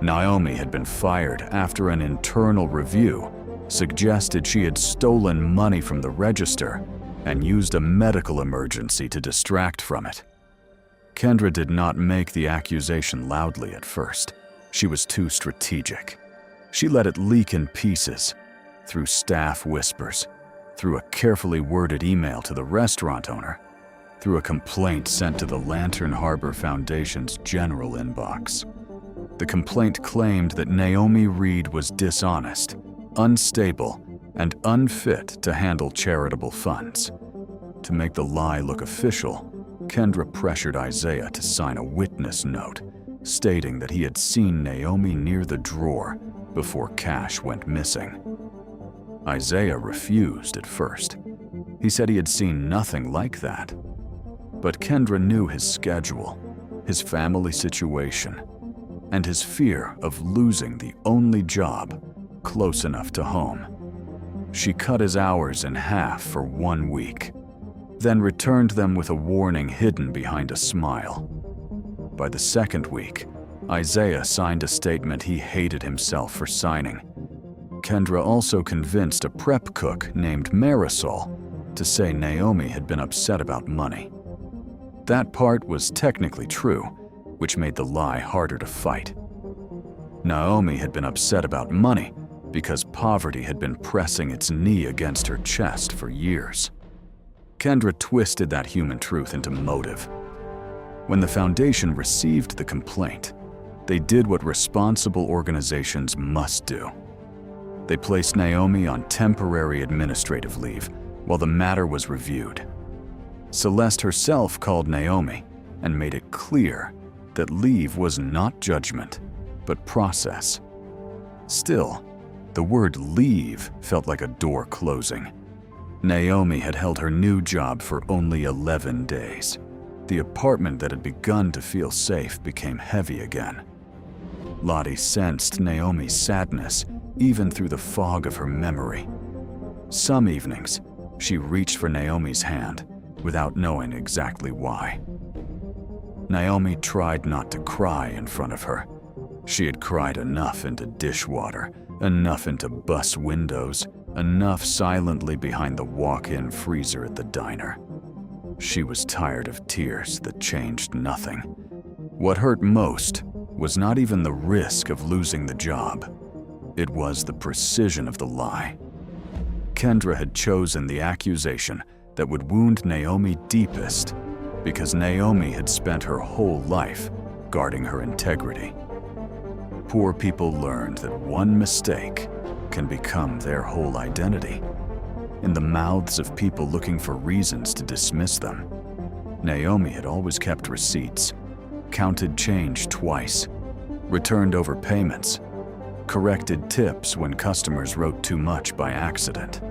Naomi had been fired after an internal review suggested she had stolen money from the register and used a medical emergency to distract from it. Kendra did not make the accusation loudly at first. She was too strategic. She let it leak in pieces, through staff whispers, through a carefully worded email to the restaurant owner, through a complaint sent to the Lantern Harbor Foundation's general inbox. The complaint claimed that Naomi Reed was dishonest, unstable, and unfit to handle charitable funds. To make the lie look official, Kendra pressured Isaiah to sign a witness note stating that he had seen Naomi near the drawer before cash went missing. Isaiah refused at first. He said he had seen nothing like that. But Kendra knew his schedule, his family situation, and his fear of losing the only job close enough to home. She cut his hours in half for 1 week, then returned them with a warning hidden behind a smile. By the second week, Isaiah signed a statement he hated himself for signing. Kendra also convinced a prep cook named Marisol to say Naomi had been upset about money. That part was technically true, which made the lie harder to fight. Naomi had been upset about money because poverty had been pressing its knee against her chest for years. Kendra twisted that human truth into motive. When the foundation received the complaint, they did what responsible organizations must do. They placed Naomi on temporary administrative leave while the matter was reviewed. Celeste herself called Naomi and made it clear that leave was not judgment, but process. Still, the word leave felt like a door closing. Naomi had held her new job for only 11 days. The apartment that had begun to feel safe became heavy again. Lottie sensed Naomi's sadness even through the fog of her memory. Some evenings, she reached for Naomi's hand without knowing exactly why. Naomi tried not to cry in front of her. She had cried enough into dishwater, enough into bus windows, enough silently behind the walk-in freezer at the diner. She was tired of tears that changed nothing. What hurt most was not even the risk of losing the job. It was the precision of the lie. Kendra had chosen the accusation that would wound Naomi deepest because Naomi had spent her whole life guarding her integrity. Poor people learned that one mistake can become their whole identity. In the mouths of people looking for reasons to dismiss them, Naomi had always kept receipts, counted change twice, returned overpayments, corrected tips when customers wrote too much by accident.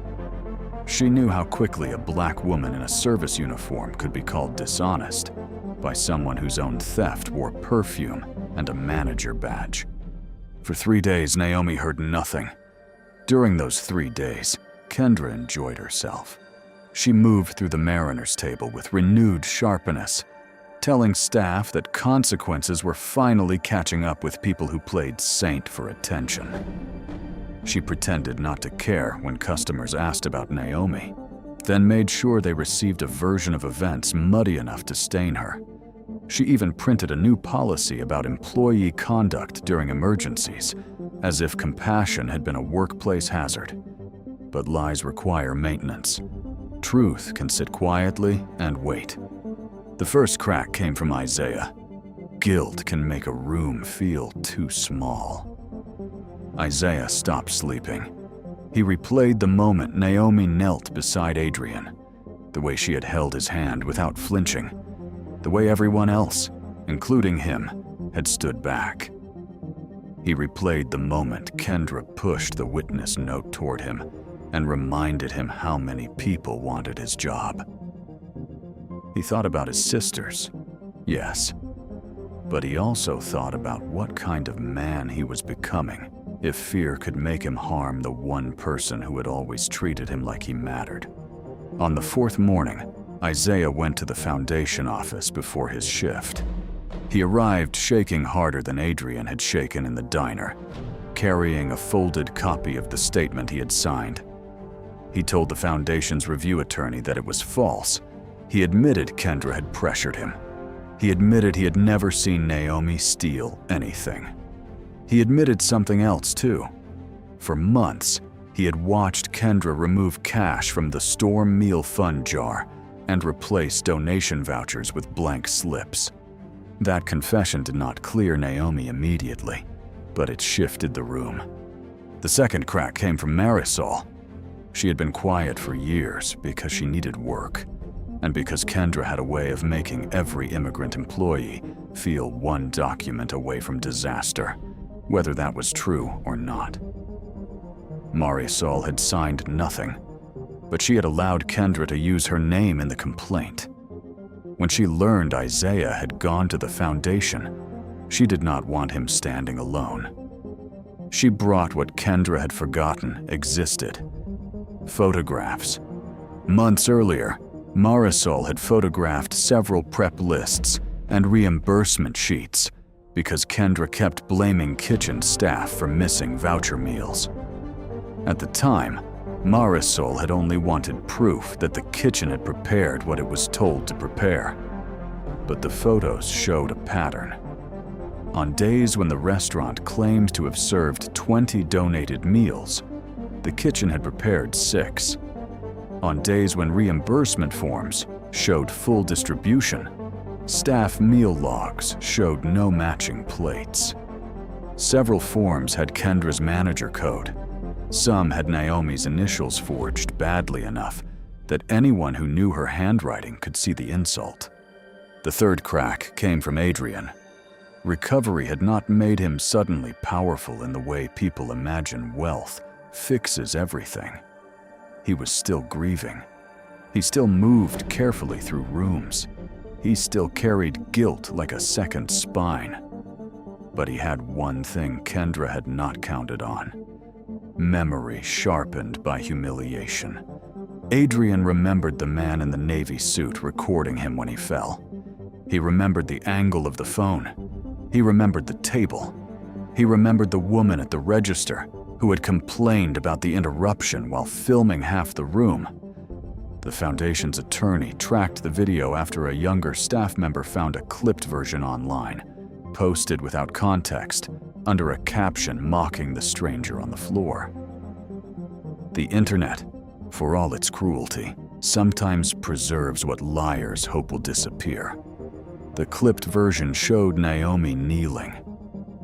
She knew how quickly a black woman in a service uniform could be called dishonest by someone whose own theft wore perfume and a manager badge. For 3 days, Naomi heard nothing. During those 3 days, Kendra enjoyed herself. She moved through the mariner's table with renewed sharpness, telling staff that consequences were finally catching up with people who played saint for attention. She pretended not to care when customers asked about Naomi, then made sure they received a version of events muddy enough to stain her. She even printed a new policy about employee conduct during emergencies, as if compassion had been a workplace hazard. But lies require maintenance. Truth can sit quietly and wait. The first crack came from Isaiah. Guilt can make a room feel too small. Isaiah stopped sleeping. He replayed the moment Naomi knelt beside Adrian, the way she had held his hand without flinching, the way everyone else, including him, had stood back. He replayed the moment Kendra pushed the witness note toward him and reminded him how many people wanted his job. He thought about his sisters, yes, but he also thought about what kind of man he was becoming if fear could make him harm the one person who had always treated him like he mattered. On the 4th morning, Isaiah went to the foundation office before his shift. He arrived shaking harder than Adrian had shaken in the diner, carrying a folded copy of the statement he had signed. He told the foundation's review attorney that it was false. He admitted Kendra had pressured him. He admitted he had never seen Naomi steal anything. He admitted something else, too. For months, he had watched Kendra remove cash from the Storm Meal Fund jar and replace donation vouchers with blank slips. That confession did not clear Naomi immediately, but it shifted the room. The second crack came from Marisol. She had been quiet for years because she needed work, and because Kendra had a way of making every immigrant employee feel one document away from disaster, whether that was true or not. Marisol had signed nothing, but she had allowed Kendra to use her name in the complaint. When she learned Isaiah had gone to the foundation, she did not want him standing alone. She brought what Kendra had forgotten existed: photographs. Months earlier, Marisol had photographed several prep lists and reimbursement sheets because Kendra kept blaming kitchen staff for missing voucher meals. At the time, Marisol had only wanted proof that the kitchen had prepared what it was told to prepare. But the photos showed a pattern. On days when the restaurant claimed to have served 20 donated meals, the kitchen had prepared 6. On days when reimbursement forms showed full distribution, staff meal logs showed no matching plates. Several forms had Kendra's manager code. Some had Naomi's initials forged badly enough that anyone who knew her handwriting could see the insult. The third crack came from Adrian. Recovery had not made him suddenly powerful in the way people imagine wealth fixes everything. He was still grieving. He still moved carefully through rooms. He still carried guilt like a second spine. But he had one thing Kendra had not counted on: memory sharpened by humiliation. Adrian remembered the man in the navy suit recording him when he fell. He remembered the angle of the phone. He remembered the table. He remembered the woman at the register who had complained about the interruption while filming half the room. The foundation's attorney tracked the video after a younger staff member found a clipped version online, posted without context, under a caption mocking the stranger on the floor. The internet, for all its cruelty, sometimes preserves what liars hope will disappear. The clipped version showed Naomi kneeling.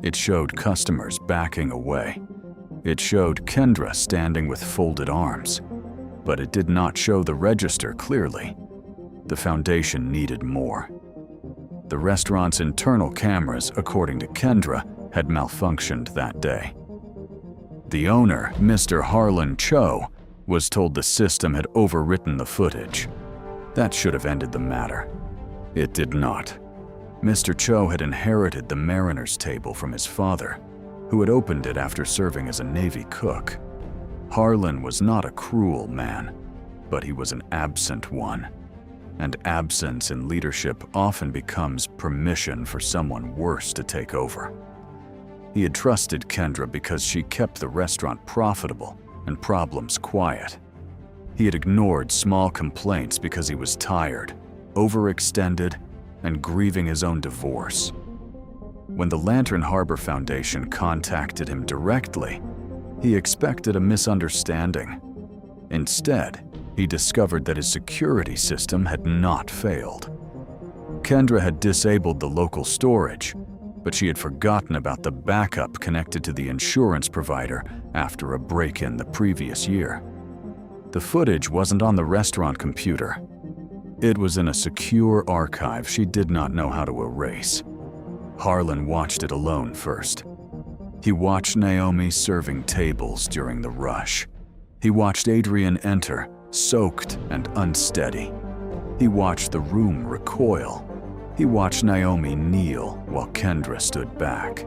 It showed customers backing away. It showed Kendra standing with folded arms. But it did not show the register clearly. The foundation needed more. The restaurant's internal cameras, according to Kendra, had malfunctioned that day. The owner, Mr. Harlan Cho, was told the system had overwritten the footage. That should have ended the matter. It did not. Mr. Cho had inherited the mariner's table from his father, who had opened it after serving as a Navy cook. Harlan was not a cruel man, but he was an absent one. And absence in leadership often becomes permission for someone worse to take over. He had trusted Kendra because she kept the restaurant profitable and problems quiet. He had ignored small complaints because he was tired, overextended, and grieving his own divorce. When the Lantern Harbor Foundation contacted him directly, he expected a misunderstanding. Instead, he discovered that his security system had not failed. Kendra had disabled the local storage, but she had forgotten about the backup connected to the insurance provider after a break-in the previous year. The footage wasn't on the restaurant computer. It was in a secure archive she did not know how to erase. Harlan watched it alone first. He watched Naomi serving tables during the rush. He watched Adrian enter, soaked and unsteady. He watched the room recoil. He watched Naomi kneel while Kendra stood back.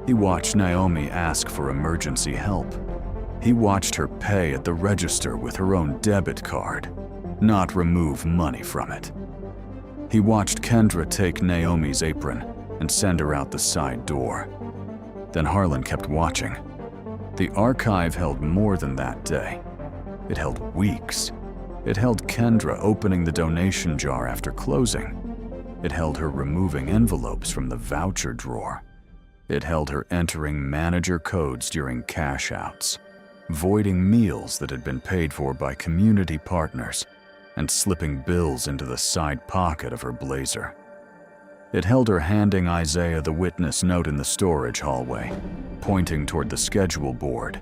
He watched Naomi ask for emergency help. He watched her pay at the register with her own debit card, not remove money from it. He watched Kendra take Naomi's apron and send her out the side door. Then Harlan kept watching. The archive held more than that day. It held weeks. It held Kendra opening the donation jar after closing. It held her removing envelopes from the voucher drawer. It held her entering manager codes during cash outs, voiding meals that had been paid for by community partners, and slipping bills into the side pocket of her blazer. It held her handing Isaiah the witness note in the storage hallway, pointing toward the schedule board,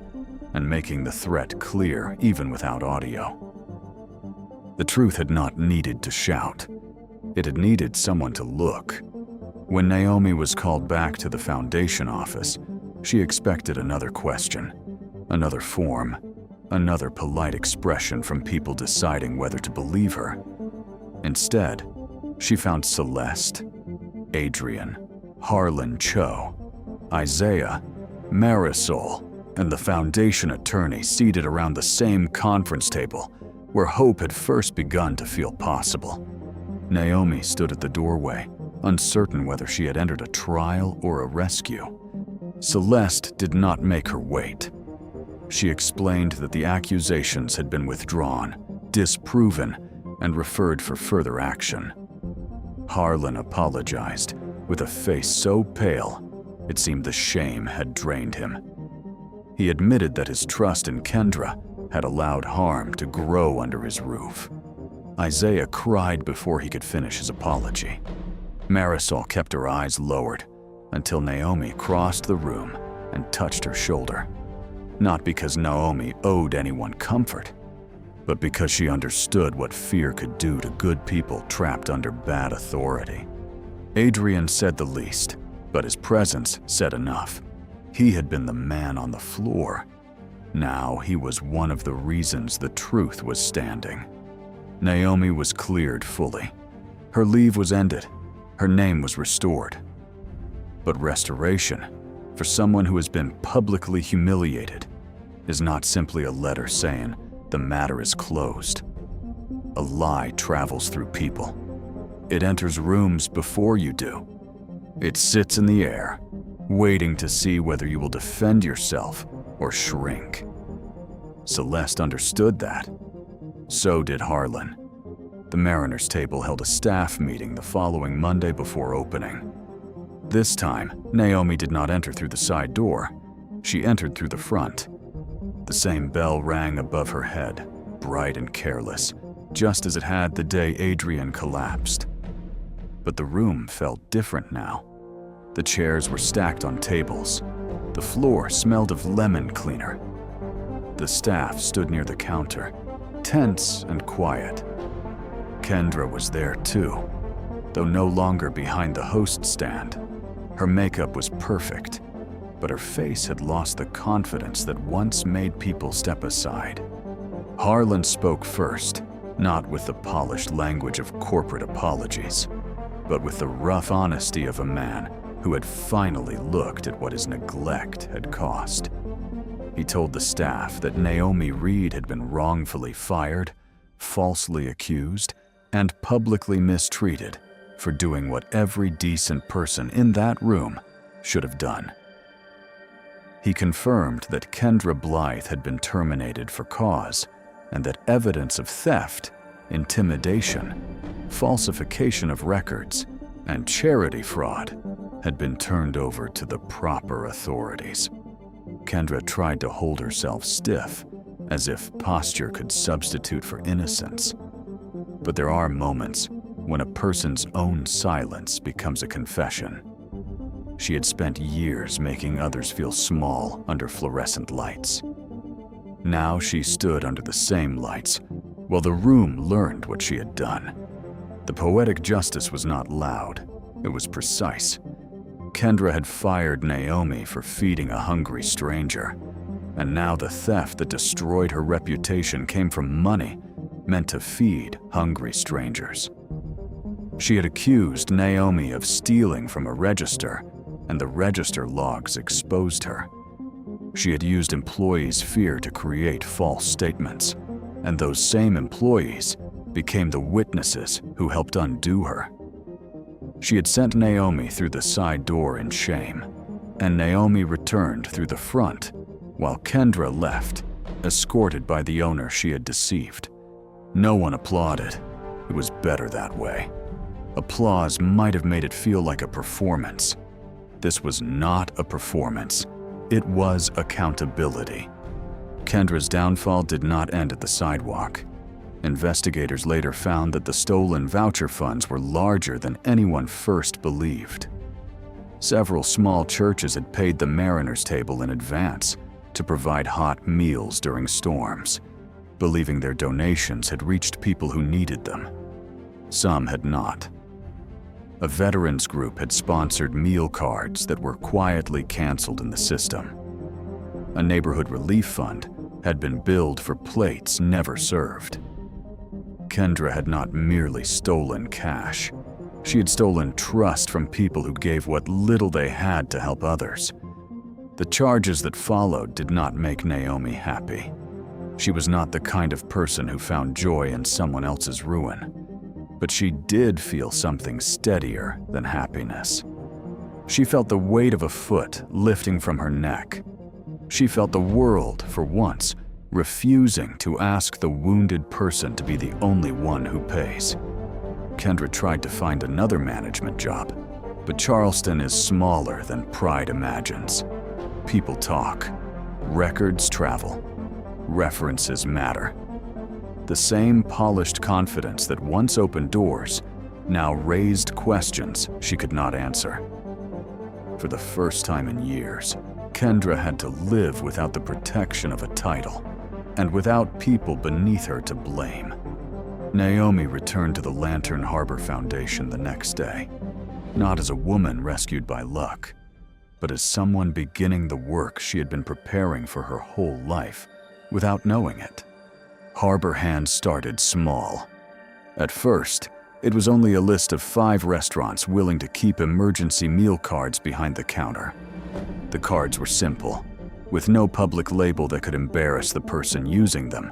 and making the threat clear even without audio. The truth had not needed to shout. It had needed someone to look. When Naomi was called back to the foundation office, she expected another question, another form, another polite expression from people deciding whether to believe her. Instead, she found Celeste, Adrian, Harlan Cho, Isaiah, Marisol, and the foundation attorney seated around the same conference table where hope had first begun to feel possible. Naomi stood at the doorway, uncertain whether she had entered a trial or a rescue. Celeste did not make her wait. She explained that the accusations had been withdrawn, disproven, and referred for further action. Harlan apologized, with a face so pale, it seemed the shame had drained him. He admitted that his trust in Kendra had allowed harm to grow under his roof. Isaiah cried before he could finish his apology. Marisol kept her eyes lowered until Naomi crossed the room and touched her shoulder. Not because Naomi owed anyone comfort, but because she understood what fear could do to good people trapped under bad authority. Adrian said the least, but his presence said enough. He had been the man on the floor. Now he was one of the reasons the truth was standing. Naomi was cleared fully. Her leave was ended. Her name was restored. But restoration, for someone who has been publicly humiliated, is not simply a letter saying the matter is closed. A lie travels through people. It enters rooms before you do. It sits in the air, waiting to see whether you will defend yourself or shrink. Celeste understood that. So did Harlan. The Mariners' table held a staff meeting the following Monday before opening. This time, Naomi did not enter through the side door. She entered through the front. The same bell rang above her head, bright and careless, just as it had the day Adrian collapsed. But the room felt different now. The chairs were stacked on tables. The floor smelled of lemon cleaner. The staff stood near the counter, tense and quiet. Kendra was there too, though no longer behind the host stand. Her makeup was perfect, but her face had lost the confidence that once made people step aside. Harlan spoke first, not with the polished language of corporate apologies, but with the rough honesty of a man who had finally looked at what his neglect had cost. He told the staff that Naomi Reed had been wrongfully fired, falsely accused, and publicly mistreated for doing what every decent person in that room should have done. He confirmed that Kendra Blythe had been terminated for cause, and that evidence of theft, intimidation, falsification of records, and charity fraud had been turned over to the proper authorities. Kendra tried to hold herself stiff, as if posture could substitute for innocence. But there are moments when a person's own silence becomes a confession. She had spent years making others feel small under fluorescent lights. Now she stood under the same lights, while the room learned what she had done. The poetic justice was not loud, it was precise. Kendra had fired Naomi for feeding a hungry stranger, and now the theft that destroyed her reputation came from money meant to feed hungry strangers. She had accused Naomi of stealing from a register, and the register logs exposed her. She had used employees' fear to create false statements, and those same employees became the witnesses who helped undo her. She had sent Naomi through the side door in shame, and Naomi returned through the front, while Kendra left, escorted by the owner she had deceived. No one applauded. It was better that way. Applause might have made it feel like a performance. This was not a performance. It was accountability. Kendra's downfall did not end at the sidewalk. Investigators later found that the stolen voucher funds were larger than anyone first believed. Several small churches had paid the Mariners' Table in advance to provide hot meals during storms, believing their donations had reached people who needed them. Some had not. A veterans group had sponsored meal cards that were quietly canceled in the system. A neighborhood relief fund had been billed for plates never served. Kendra had not merely stolen cash. She had stolen trust from people who gave what little they had to help others. The charges that followed did not make Naomi happy. She was not the kind of person who found joy in someone else's ruin. But she did feel something steadier than happiness. She felt the weight of a foot lifting from her neck. She felt the world, for once, refusing to ask the wounded person to be the only one who pays. Kendra tried to find another management job, but Charleston is smaller than pride imagines. People talk. Records travel. References matter. The same polished confidence that once opened doors now raised questions she could not answer. For the first time in years, Kendra had to live without the protection of a title, and without people beneath her to blame. Naomi returned to the Lantern Harbor Foundation the next day, not as a woman rescued by luck, but as someone beginning the work she had been preparing for her whole life without knowing it. Harbor Hand started small. At first, it was only a list of 5 restaurants willing to keep emergency meal cards behind the counter. The cards were simple, with no public label that could embarrass the person using them.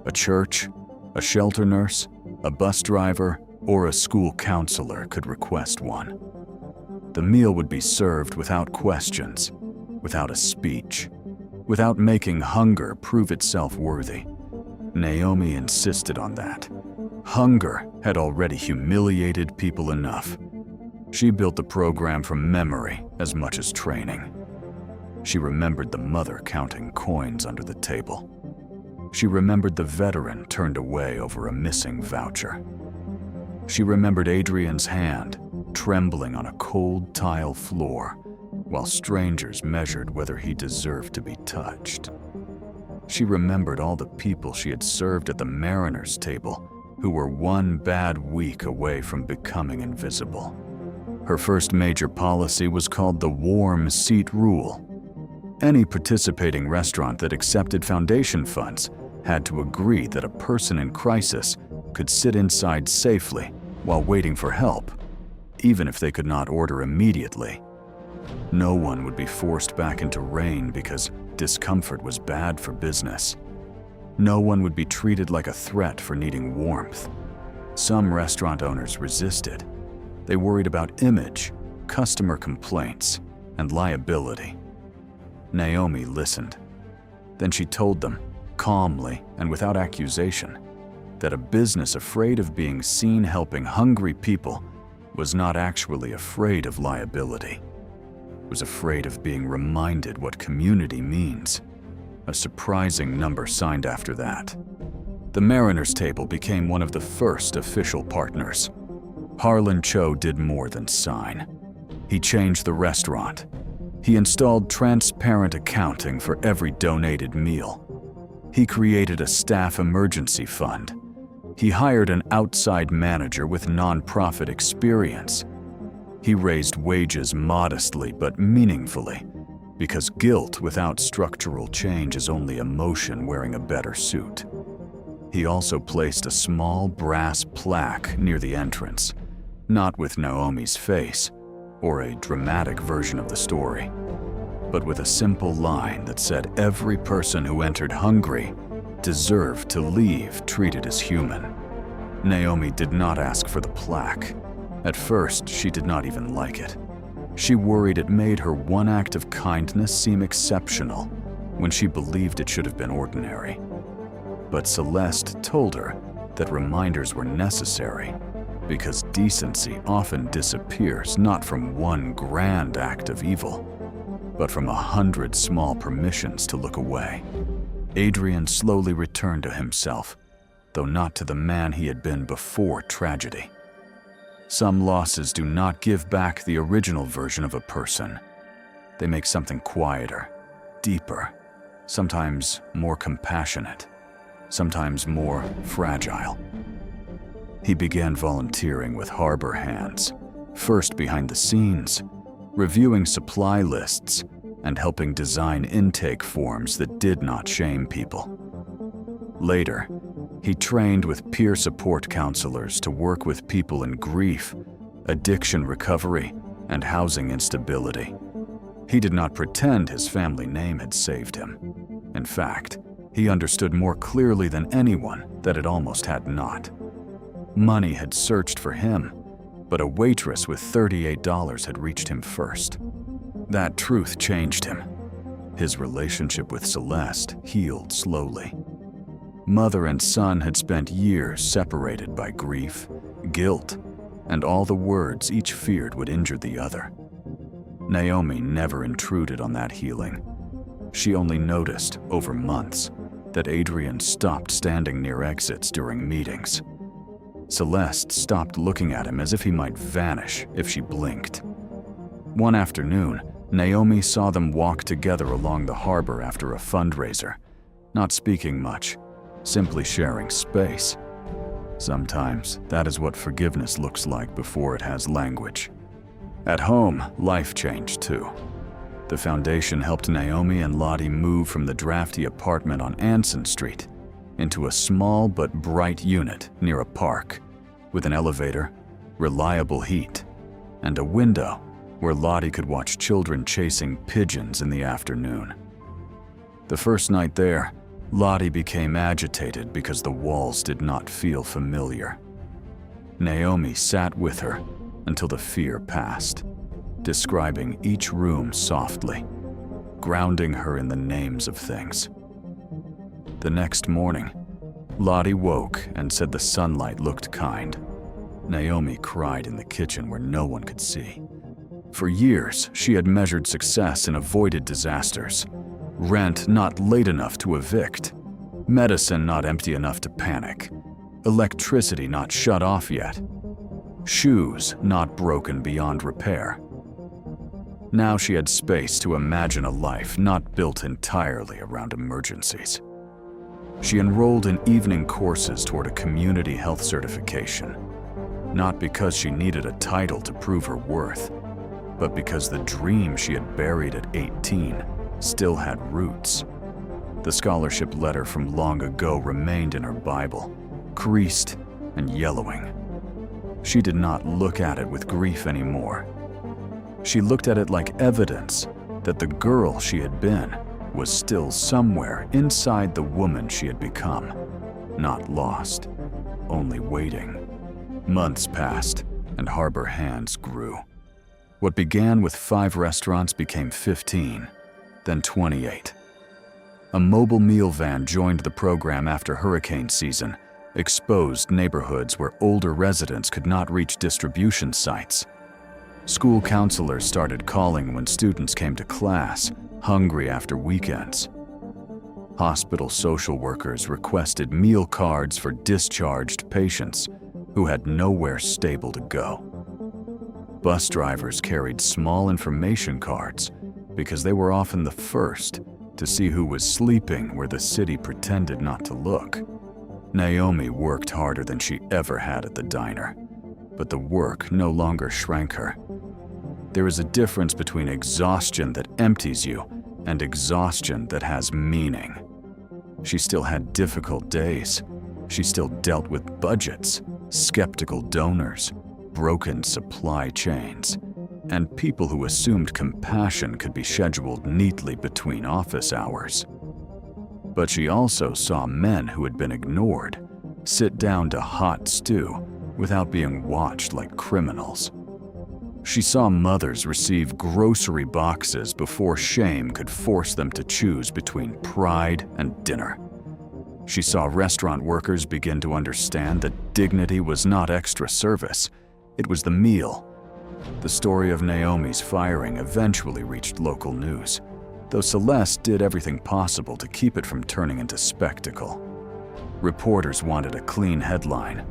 A church, a shelter nurse, a bus driver, or a school counselor could request one. The meal would be served without questions, without a speech, without making hunger prove itself worthy. Naomi insisted on that. Hunger had already humiliated people enough. She built the program from memory as much as training. She remembered the mother counting coins under the table. She remembered the veteran turned away over a missing voucher. She remembered Adrian's hand trembling on a cold tile floor while strangers measured whether he deserved to be touched. She remembered all the people she had served at the mariners' table who were one bad week away from becoming invisible. Her first major policy was called the warm seat rule. Any participating restaurant that accepted foundation funds had to agree that a person in crisis could sit inside safely while waiting for help, even if they could not order immediately. No one would be forced back into rain because discomfort was bad for business. No one would be treated like a threat for needing warmth. Some restaurant owners resisted. They worried about image, customer complaints, and liability. Naomi listened. Then she told them, calmly and without accusation, that a business afraid of being seen helping hungry people was not actually afraid of liability. It was afraid of being reminded what community means. A surprising number signed after that. The mariners' table became one of the first official partners. Harlan Cho did more than sign. He changed the restaurant. He installed transparent accounting for every donated meal. He created a staff emergency fund. He hired an outside manager with nonprofit experience. He raised wages modestly but meaningfully, because guilt without structural change is only emotion wearing a better suit. He also placed a small brass plaque near the entrance, not with Naomi's face or a dramatic version of the story, but with a simple line that said every person who entered hungry deserved to leave treated as human. Naomi did not ask for the plaque. At first, she did not even like it. She worried it made her one act of kindness seem exceptional when she believed it should have been ordinary. But Celeste told her that reminders were necessary because decency often disappears not from one grand act of evil, but from 100 small permissions to look away. Adrian slowly returned to himself, though not to the man he had been before tragedy. Some losses do not give back the original version of a person. They make something quieter, deeper, sometimes more compassionate, sometimes more fragile. He began volunteering with Harbor Hands, first behind the scenes, reviewing supply lists and helping design intake forms that did not shame people. Later, he trained with peer support counselors to work with people in grief, addiction recovery, and housing instability. He did not pretend his family name had saved him. In fact, he understood more clearly than anyone that it almost had not. Money had searched for him, but a waitress with $38 had reached him first. That truth changed him. His relationship with Celeste healed slowly. Mother and son had spent years separated by grief, guilt, and all the words each feared would injure the other. Naomi never intruded on that healing. She only noticed, over months, that Adrian stopped standing near exits during meetings. Celeste stopped looking at him as if he might vanish if she blinked. One afternoon, Naomi saw them walk together along the harbor after a fundraiser, not speaking much, simply sharing space. Sometimes that is what forgiveness looks like before it has language. At home, life changed too. The foundation helped Naomi and Lottie move from the drafty apartment on Anson Street into a small but bright unit near a park, with an elevator, reliable heat, and a window where Lottie could watch children chasing pigeons in the afternoon. The first night there, Lottie became agitated because the walls did not feel familiar. Naomi sat with her until the fear passed, describing each room softly, grounding her in the names of things. The next morning, Lottie woke and said the sunlight looked kind. Naomi cried in the kitchen where no one could see. For years, she had measured success in avoided disasters. Rent not late enough to evict, Medicine not empty enough to panic. Electricity not shut off yet. Shoes not broken beyond repair. Now she had space to imagine a life not built entirely around emergencies. She enrolled in evening courses toward a community health certification, not because she needed a title to prove her worth, but because the dream she had buried at 18 still had roots. The scholarship letter from long ago remained in her Bible, creased and yellowing. She did not look at it with grief anymore. She looked at it like evidence that the girl she had been was still somewhere inside the woman she had become. Not lost, only waiting. Months passed, and Harbor Hands grew. What began with 5 restaurants became 15, then 28. A mobile meal van joined the program after hurricane season, exposed neighborhoods where older residents could not reach distribution sites. School counselors started calling when students came to class, hungry after weekends. Hospital social workers requested meal cards for discharged patients who had nowhere stable to go. Bus drivers carried small information cards because they were often the first to see who was sleeping where the city pretended not to look. Naomi worked harder than she ever had at the diner, but the work no longer shrank her. There is a difference between exhaustion that empties you and exhaustion that has meaning. She still had difficult days. She still dealt with budgets, skeptical donors, broken supply chains, and people who assumed compassion could be scheduled neatly between office hours. But she also saw men who had been ignored sit down to hot stew without being watched like criminals. She saw mothers receive grocery boxes before shame could force them to choose between pride and dinner. She saw restaurant workers begin to understand that dignity was not extra service, it was the meal. The story of Naomi's firing eventually reached local news, though Celeste did everything possible to keep it from turning into spectacle. Reporters wanted a clean headline.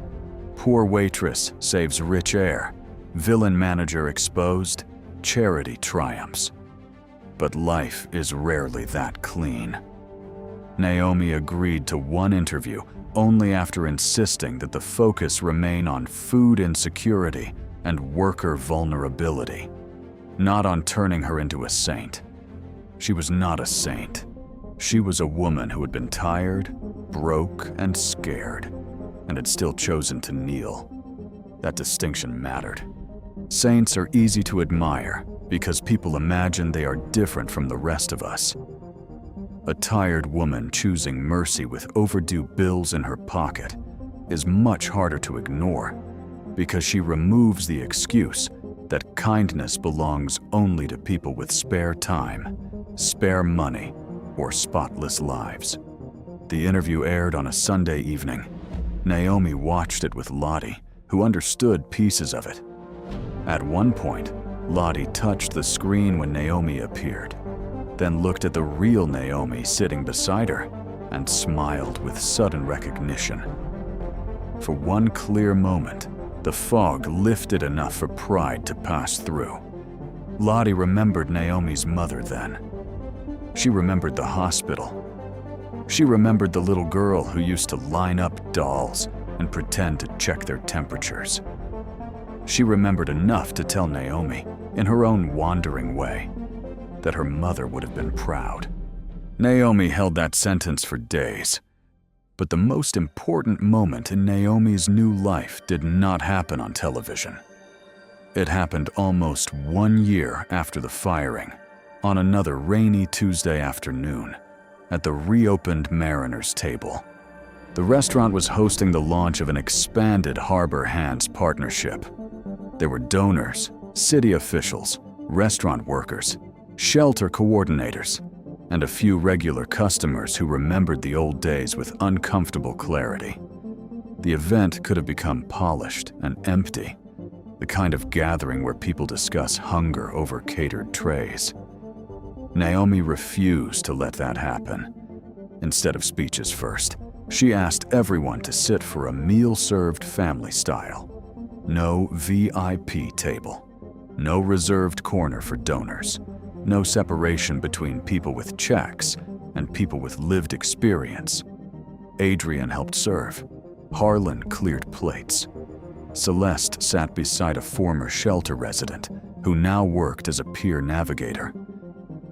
Poor waitress saves rich heir. Villain manager exposed. Charity triumphs. But life is rarely that clean. Naomi agreed to one interview only after insisting that the focus remain on food insecurity and worker vulnerability, not on turning her into a saint. She was not a saint. She was a woman who had been tired, broke, and scared, and had still chosen to kneel. That distinction mattered. Saints are easy to admire because people imagine they are different from the rest of us. A tired woman choosing mercy with overdue bills in her pocket is much harder to ignore because she removes the excuse that kindness belongs only to people with spare time, spare money, or spotless lives. The interview aired on a Sunday evening. Naomi watched it with Lottie, who understood pieces of it. At one point, Lottie touched the screen when Naomi appeared, then looked at the real Naomi sitting beside her and smiled with sudden recognition. For one clear moment, the fog lifted enough for pride to pass through. Lottie remembered Naomi's mother then. She remembered the hospital. She remembered the little girl who used to line up dolls and pretend to check their temperatures. She remembered enough to tell Naomi, in her own wandering way, that her mother would have been proud. Naomi held that sentence for days. But the most important moment in Naomi's new life did not happen on television. It happened almost 1 year after the firing, on another rainy Tuesday afternoon, at the reopened Mariner's Table. The restaurant was hosting the launch of an expanded Harbor Hands partnership. There were donors, city officials, restaurant workers, shelter coordinators, and a few regular customers who remembered the old days with uncomfortable clarity. The event could have become polished and empty, the kind of gathering where people discuss hunger over catered trays. Naomi refused to let that happen. Instead of speeches first, she asked everyone to sit for a meal served family style. No VIP table. No reserved corner for donors. No separation between people with checks and people with lived experience. Adrian helped serve. Harlan cleared plates. Celeste sat beside a former shelter resident who now worked as a peer navigator.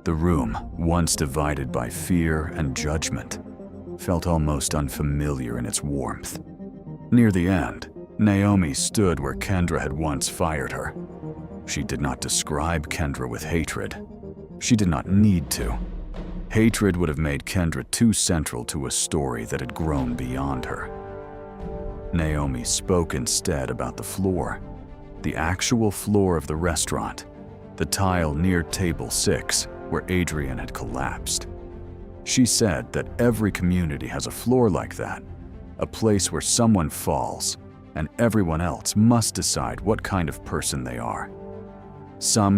The room, once divided by fear and judgment, felt almost unfamiliar in its warmth. Near the end, Naomi stood where Kendra had once fired her. She did not describe Kendra with hatred. She did not need to. Hatred would have made Kendra too central to a story that had grown beyond her. Naomi spoke instead about the floor, the actual floor of the restaurant, the tile near table 6 where Adrian had collapsed. She said that every community has a floor like that, a place where someone falls and everyone else must decide what kind of person they are. Some